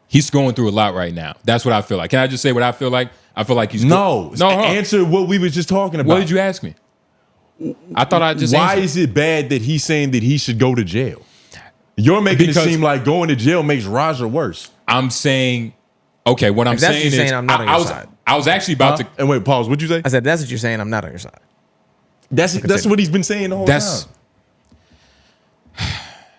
he's going through a lot right now. That's what I feel like. Can I just say what I feel like? I feel like he's Answer what we was just talking about. What did you ask me? I thought I just Why answered. is it bad that he's saying that he should go to jail? You're making it seem like going to jail makes Raja worse. I'm saying, okay, what I'm saying is, I'm not on your side. I was actually about to. And wait, pause. What'd you say? I said, that's what you're saying. I'm not on your side. That's what he's been saying the whole time.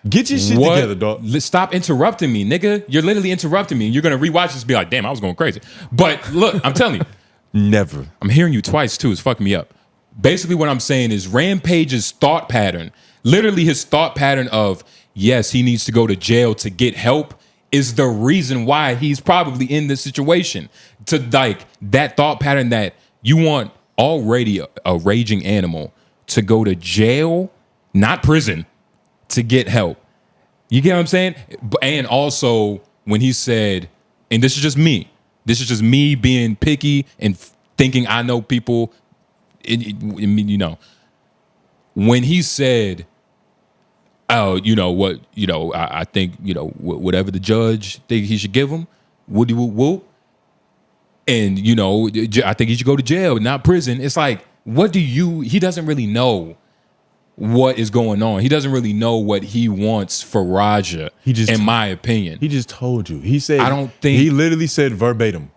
Get your shit together, dog. Stop interrupting me, nigga. You're literally interrupting me. You're gonna rewatch this and be like, damn, I was going crazy. But look, I'm telling you. Never. I'm hearing you twice too. It's fucking me up. Basically, what I'm saying is Rampage's thought pattern, literally his thought pattern of, yes, he needs to go to jail to get help, is the reason why he's probably in this situation. To like that thought pattern that you want already a raging animal to go to jail, not prison, to get help. You get what I'm saying? And also when he said, and this is just me being picky and thinking I know people, when he said, oh, you know what, I think, whatever the judge think he should give him, woody whoop whoop, and I think he should go to jail, not prison. It's like, he doesn't really know what is going on. He doesn't really know what he wants for Raja, in my opinion. He just told you. He said, I don't think, he literally said verbatim,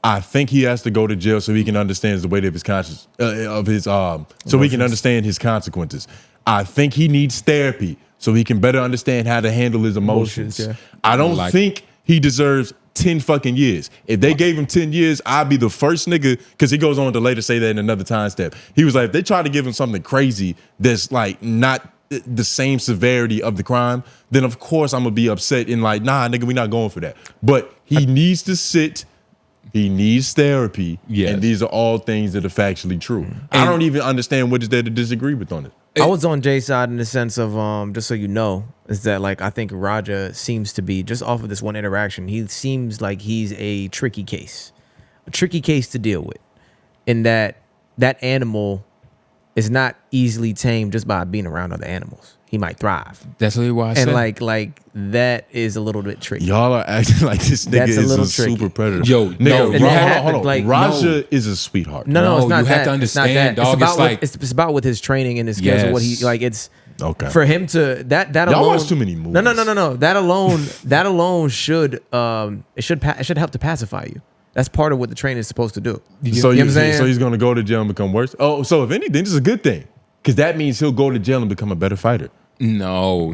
I think he has to go to jail so he can understand the weight of his conscience, so he can understand his consequences. I think he needs therapy so he can better understand how to handle his emotions. Yeah. I don't think he deserves 10 fucking years. If they gave him 10 years, I'd be the first nigga, because he goes on to later say that in another time step. He was like, if they try to give him something crazy that's like not the same severity of the crime, then of course I'm gonna be upset and like, nah, nigga, we not going for that. But he needs to sit. He needs therapy, and these are all things that are factually true. I don't even understand what is there to disagree with on it. I was on Jay's side in the sense of, just so you know, is that like I think Raja seems to be, just off of this one interaction, he seems like he's a tricky case to deal with, in that animal is not easily tamed just by being around other animals. He might thrive. That's really why I said. And like that is a little bit tricky. Y'all are acting like this nigga That's is a tricky. super predator. Yo, nigga, no, hold on. like, Raja is a sweetheart. No, it's not you that. have to understand, it's not that. dog. It's about it's about with his training and his skills and what he like. It's okay for him to that Y'all alone. watch too many movies. No. That alone should it should help to pacify you. That's part of what the training is supposed to do. So you know what I'm saying? So he's gonna go to jail and become worse. Oh, so if anything, this is a good thing, because that means he'll go to jail and become a better fighter. No.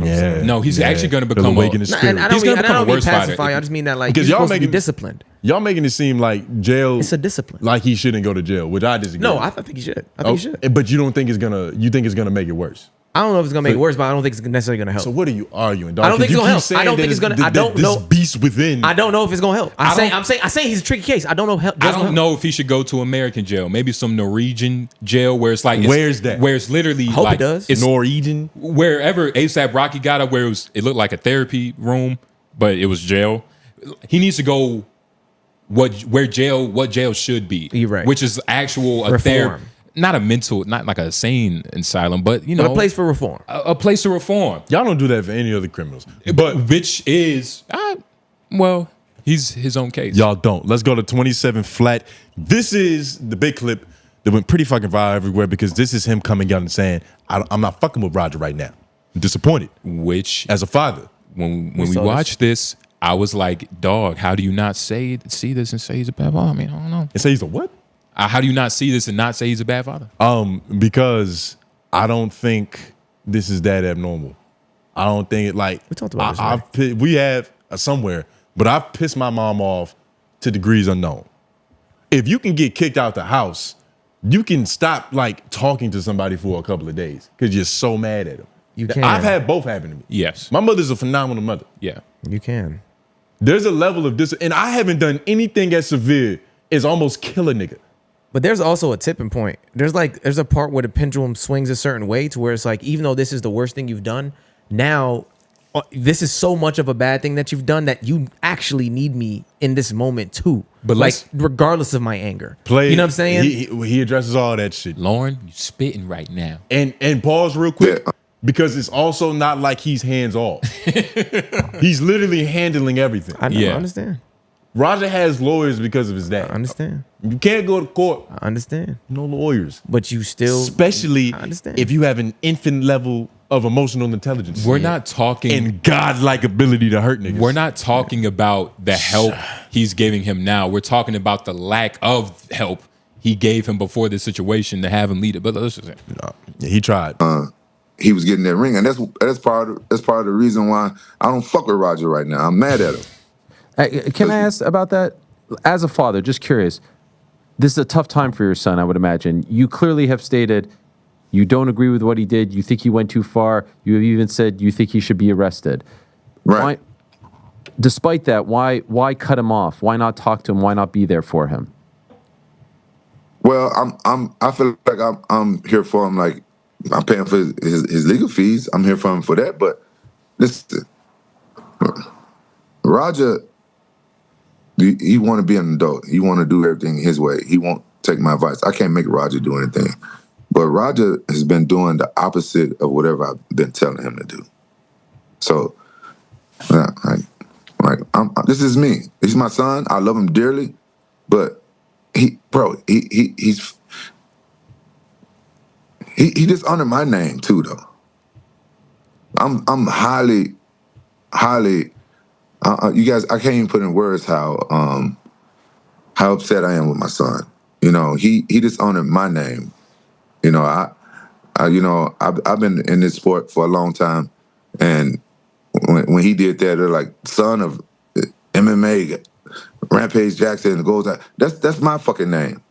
Yeah. No, he's Yeah. actually going to He'll become awaken his No, spirit. and I He's don't gonna mean, I become don't a mean worse fighter. pacify. I just mean that like Because you're y'all supposed to be making- disciplined. Y'all making it seem like jail. It's a discipline. Like he shouldn't go to jail, which I disagree. No, with. I think he should. I think he should. But you don't think it's gonna? You think it's gonna make it worse? I don't know if it's gonna make it worse, but I don't think it's necessarily gonna help. So what are you arguing, dog? I don't think 'Cause it's you gonna keep help. I saying don't that think it's gonna- that I don't this know. beast within. I don't know if it's gonna help. I I'm saying he's a tricky case. I don't know. I don't know if he should go to American jail. Maybe some Norwegian jail where it's like Where's that? Where it's literally Hope like it does. It's Norwegian. wherever ASAP Rocky got up, where it looked like a therapy room, but it was jail. He needs to go what jail should be. You're right. Which is actual a Reform. therapy, not a mental, not like a sane asylum, but you know, But a place for reform. a place to reform. Y'all don't do that for any other criminals. But which is well, he's his own case. Y'all don't. Let's go to 27 flat. This is the big clip that went pretty fucking viral everywhere because this is him coming out and saying, I'm not fucking with Roger right now. I'm disappointed Which as a father. when we saw watched this, I was like, dog, how do you not see this and say he's a bad father? I mean, I don't know. And say he's a what? How do you not see this and not say he's a bad father? Because I don't think this is that abnormal. I don't think it like We talked about we have somewhere, but I've pissed my mom off to degrees unknown. If you can get kicked out the house, you can stop like talking to somebody for a couple of days because you're so mad at them. You can. I've had both happen to me. Yes. My mother's a phenomenal mother. Yeah. You can. There's a level of this, and I haven't done anything as severe as almost kill a nigga. But there's also a tipping point. There's a part where the pendulum swings a certain way to where it's like, even though this is the worst thing you've done, now this is so much of a bad thing that you've done that you actually need me in this moment too. But like, let's- regardless of my anger, Play, you know what I'm saying? He addresses all that shit. Lauren, you spitting right now. And pause real quick Yeah. because it's also not like he's hands off. He's literally handling everything. I know, Yeah. I understand. Roger has lawyers because of his I dad. understand. You can't go to court, I understand. no lawyers. But you still, Especially I understand. if you have an infinite level of emotional intelligence. We're not talking and godlike ability to hurt niggas. We're not talking about the help he's giving him now. We're talking about the lack of help he gave him before this situation to have him lead it. But let's just say, Yeah, he tried. He was getting that ring, and that's part of the reason why I don't fuck with Roger right now. I'm mad at him. Can I ask about that? As a father, just curious. This is a tough time for your son, I would imagine. You clearly have stated you don't agree with what he did. You think he went too far. You have even said you think he should be arrested. Right. Despite that, why cut him off? Why not talk to him? Why not be there for him? Well, I feel like I'm here for him. Like I'm paying for his legal fees. I'm here for him for that. But listen, Roger, he want to be an adult. He want to do everything his way. He won't take my advice. I can't make Roger do anything. But Roger has been doing the opposite of whatever I've been telling him to do. So, this is me. He's my son. I love him dearly. But he's just under my name too, though. I'm highly. You guys, I can't even put in words how upset I am with my son. You know, he dishonored my name. You know, I've been in this sport for a long time, and when he did that, they're like son of MMA, Rampage Jackson goes out. That's my fucking name.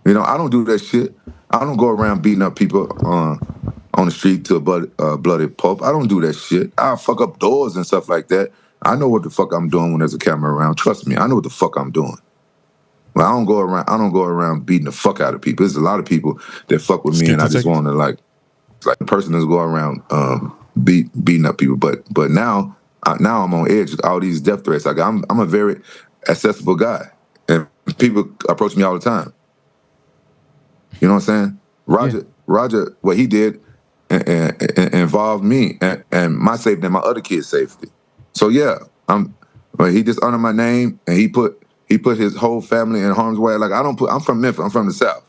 You know, I don't do that shit. I don't go around beating up people on the street to a bloody pulp. I don't do that shit. I fuck up doors and stuff like that. I know what the fuck I'm doing when there's a camera around. Trust me, I know what the fuck I'm doing. But I don't go around beating the fuck out of people. There's a lot of people that fuck with me, and I just want to like the person that's go around beating up people. But now I'm on edge with all these death threats. Like I'm a very accessible guy, and people approach me all the time. You know what I'm saying? Roger, what he did involved me and my safety and my other kids' safety. So yeah, he dishonored my name, and he put his whole family in harm's way. Like I'm from Memphis. I'm from the South.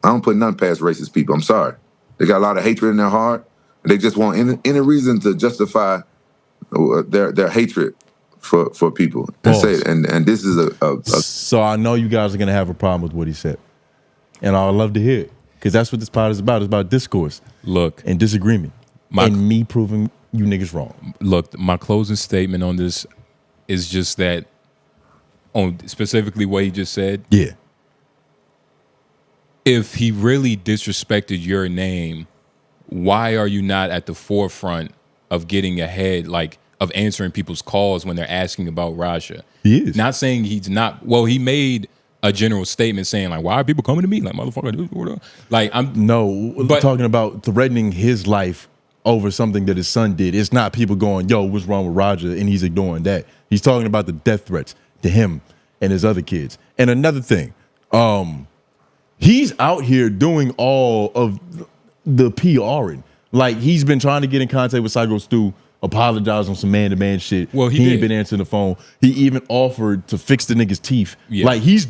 I don't put none past racist people. I'm sorry. They got a lot of hatred in their heart. And they just want any reason to justify their hatred for people. And say, and this is a So I know you guys are gonna have a problem with what he said, and I'd love to hear it. because that's what this pod is about. It's about discourse Look, and disagreement and me proving you niggas wrong. look, my closing statement on this is just that, on specifically what he just said, Yeah. if he really disrespected your name, why are you not at the forefront of getting ahead, like of answering people's calls when they're asking about Raja? He is. Not saying he's not. Well, he made a general statement saying like, why are people coming to me? Like, motherfucker, like I'm No, But- talking about threatening his life over something that his son did. It's not people going, yo, what's wrong with Roger? And he's ignoring that. He's talking about the death threats to him and his other kids. And another thing, he's out here doing all of the PRing. Like, he's been trying to get in contact with 𝔓𝔬𝚘, apologize on some man-to-man shit. Well, he ain't did. been answering the phone. He even offered to fix the nigga's teeth. Yeah. Like, he's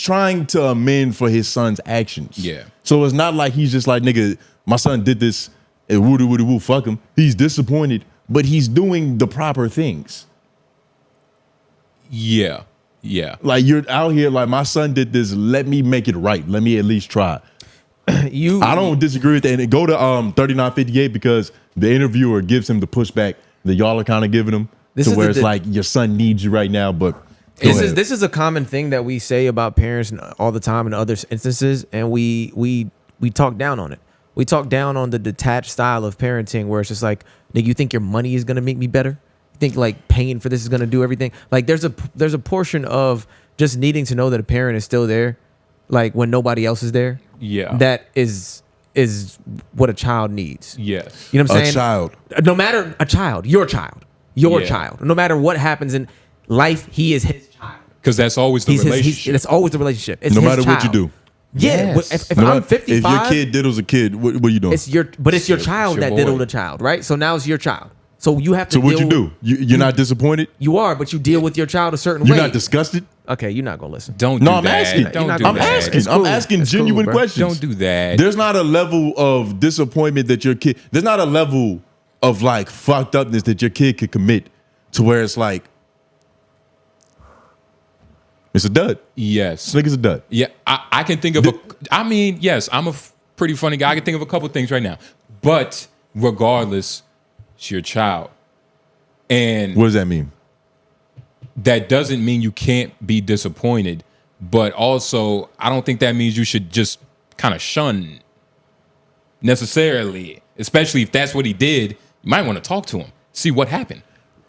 trying to amend for his son's actions. Yeah. So it's not like he's just like, nigga, my son did this and woo, fuck him. He's disappointed, but he's doing the proper things. yeah. Like, you're out here like, my son did this, let me make it right. Let me at least try. I don't disagree with that. And go to 3958 because the interviewer gives him the pushback that y'all are kind of giving him This to is where the- it's like, your son needs you right now, but go ahead. This is a common thing that we say about parents all the time in other instances, and we talk down on it. We talk down on the detached style of parenting where it's just like, nigga, you think your money is gonna make me better? You think like paying for this is gonna do everything? Like there's a portion of just needing to know that a parent is still there, like when nobody else is there. Yeah. That is what a child needs. Yes. You know what I'm A saying? child. No matter a child, your child. Your Yeah. child. No matter what happens in life, he is his child. Because that's always the relationship. It's always the relationship. It's No his matter what you child. do. Yeah, Yes. but if No I'm matter- 55, if your kid diddles a kid, what are you doing? it's your child your that boy. diddled a child, right? So now it's your child. So you have to. So what you deal do? You're not disappointed? You are, but you deal with your child a certain You're way. not disgusted? Okay, you're not gonna listen. Don't No, do I'm that. asking. Don't do I'm that. asking. It's I'm cool. asking It's cool, genuine bro. questions. Don't do that. There's not a level of disappointment that your kid. There's not a level of like fucked upness that your kid could commit to where it's like, it's a dud. Yes. This nigga's a dud. Yeah, I can think of I mean, yes, I'm a pretty funny guy. I can think of a couple things right now. But regardless, it's your child. And What does that mean? that doesn't mean you can't be disappointed. But also, I don't think that means you should just kind of shun necessarily, especially if that's what he did. You might want to talk to him, see what happened.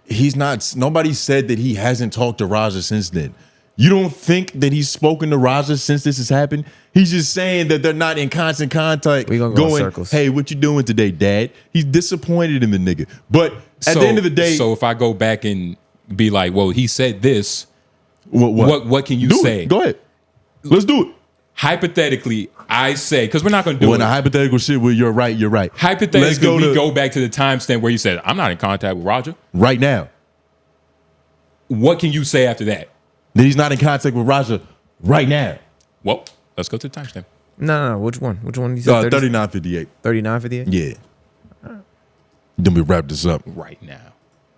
He's not. Nobody said that he hasn't talked to Raja since then. You don't think that he's spoken to Raja since this has happened? He's just saying that they're not in constant contact. We gonna go in going, circles. hey, what you doing today, Dad? He's disappointed in the nigga. But at So- the end of the day, so if I go back and be like, well, he said this, what can you do say? It. Go ahead. Let's do it. Hypothetically, I say, because we're not going to do Well, in it. a hypothetical shit where you're right, you're right. Hypothetically, Let's we go back to the timestamp where you said, I'm not in contact with Roger. right now. What can you say after that? That he's not in contact with Raja right now. Well, let's go to the timestamp. No. Which one? Which one? You said 3958. 3958? Yeah. Then we wrap this up. Right now.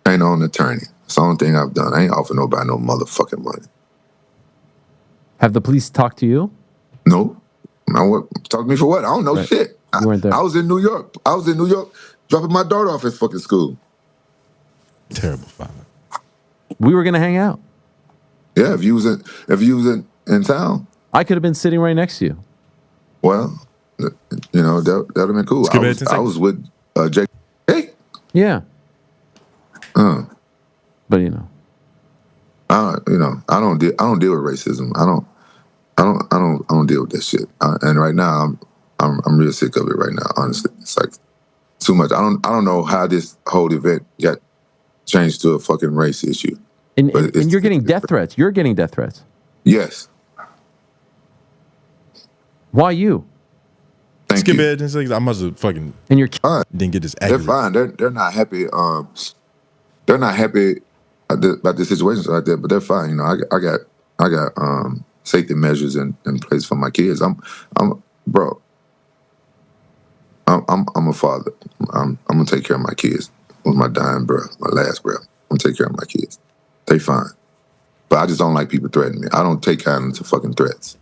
I ain't on an attorney. It's the only thing I've done. I ain't offer nobody no motherfucking money. Have the police talked to you? No. Now what? Talk to me for what? I don't know Right. shit. You weren't there. I was in New York. Dropping my daughter off at fucking school. Terrible father. We were going to hang out. Yeah, if you was in town, I could have been sitting right next to you. well, you know, that'd have been cool. Skip ahead 10 I was with Jake. Hey, Yeah. But you know. I don't deal with racism. I don't deal with that shit. And right now, I'm real sick of it right now. Honestly, it's like too much. I don't know how this whole event got changed to a fucking race issue. And But you're getting death threats. You're getting death threats. Yes, Why you? thank Skip you. ahead 10 seconds. I must have fucking And your didn't get this They're accurate. fine. They're not happy. They're not happy about the situations like that, but they're fine. You know, I got safety measures in place for my kids. I'm a father. I'm gonna take care of my kids with my dying breath, my last breath. I'm gonna take care of my kids. They fine. But I just don't like people threatening me. I don't take kindly to fucking threats.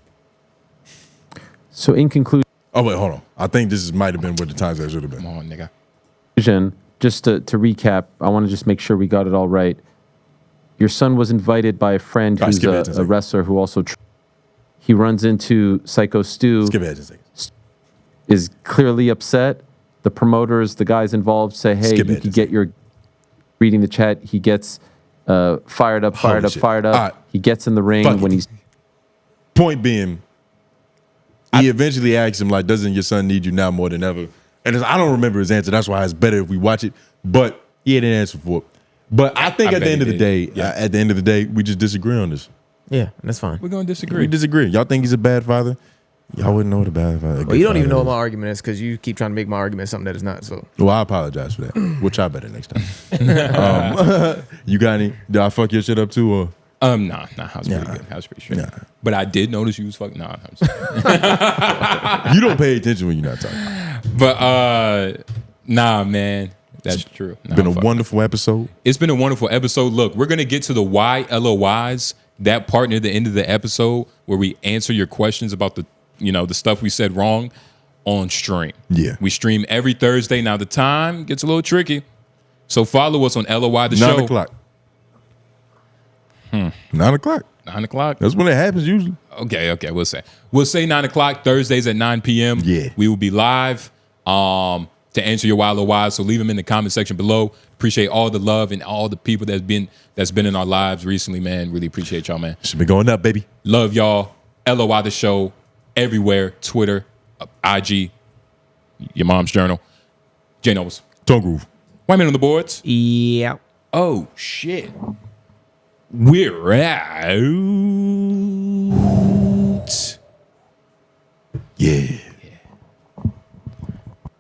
So in conclusion, Oh wait, hold on. I think might have been what the time should have been. Come on, nigga. just to recap, I want to just make sure we got it all right. Your son was invited by a friend All right, who's skip ahead 10 a seconds. wrestler who also he runs into Psycho Stu, Skip ahead 10 seconds. is clearly upset. The promoters, the guys involved say, hey, Skip you ahead could 10 get your reading the chat. He gets fired up. Holy shit. Fired up. All right. He gets in the ring Fuck when it. he's Point being, he eventually asked him, like, doesn't your son need you now more than ever? And I don't remember his answer. That's why it's better if we watch it. But he had an answer for it. But I think I at the bet end he of the day, did. Yeah. at the end of the day, we just disagree on this. Yeah, that's fine. We're gonna We disagree. disagree. Y'all think he's a bad father? Y'all wouldn't know what a bad father. Well, you don't even know what my argument is because you keep trying to make my argument something that is not. So Well, I apologize for that. We'll try better next time. You got any? Did I fuck your shit up too? Or Nah, I was pretty good. I was pretty straight. But I did notice you was fucking. Nah, I'm just, you don't pay attention when you're not talking. but nah, man, that's true. Nah, Been a I'm fucking- wonderful episode. It's been a wonderful episode. Look, we're gonna get to the why LOYs, that part near the end of the episode where we answer your questions about the the stuff we said wrong on stream. Yeah. We stream every Thursday. Now the time gets a little tricky. So follow us on LOY the 9 show. o'clock. 9 o'clock. 9 o'clock. That's when it happens usually. Okay. We'll say 9 o'clock Thursdays at 9 p.m. Yeah. We will be live to answer your wild or wise. So leave them in the comment section below. Appreciate all the love and all the people that's been in our lives recently, man. Really appreciate y'all, man. Should be going up, baby. Love y'all. LOY the show everywhere. Twitter, IG, your mom's journal. J Noblez. Tone Groove. White man on the boards. yeah. Oh shit. We're out. Yeah.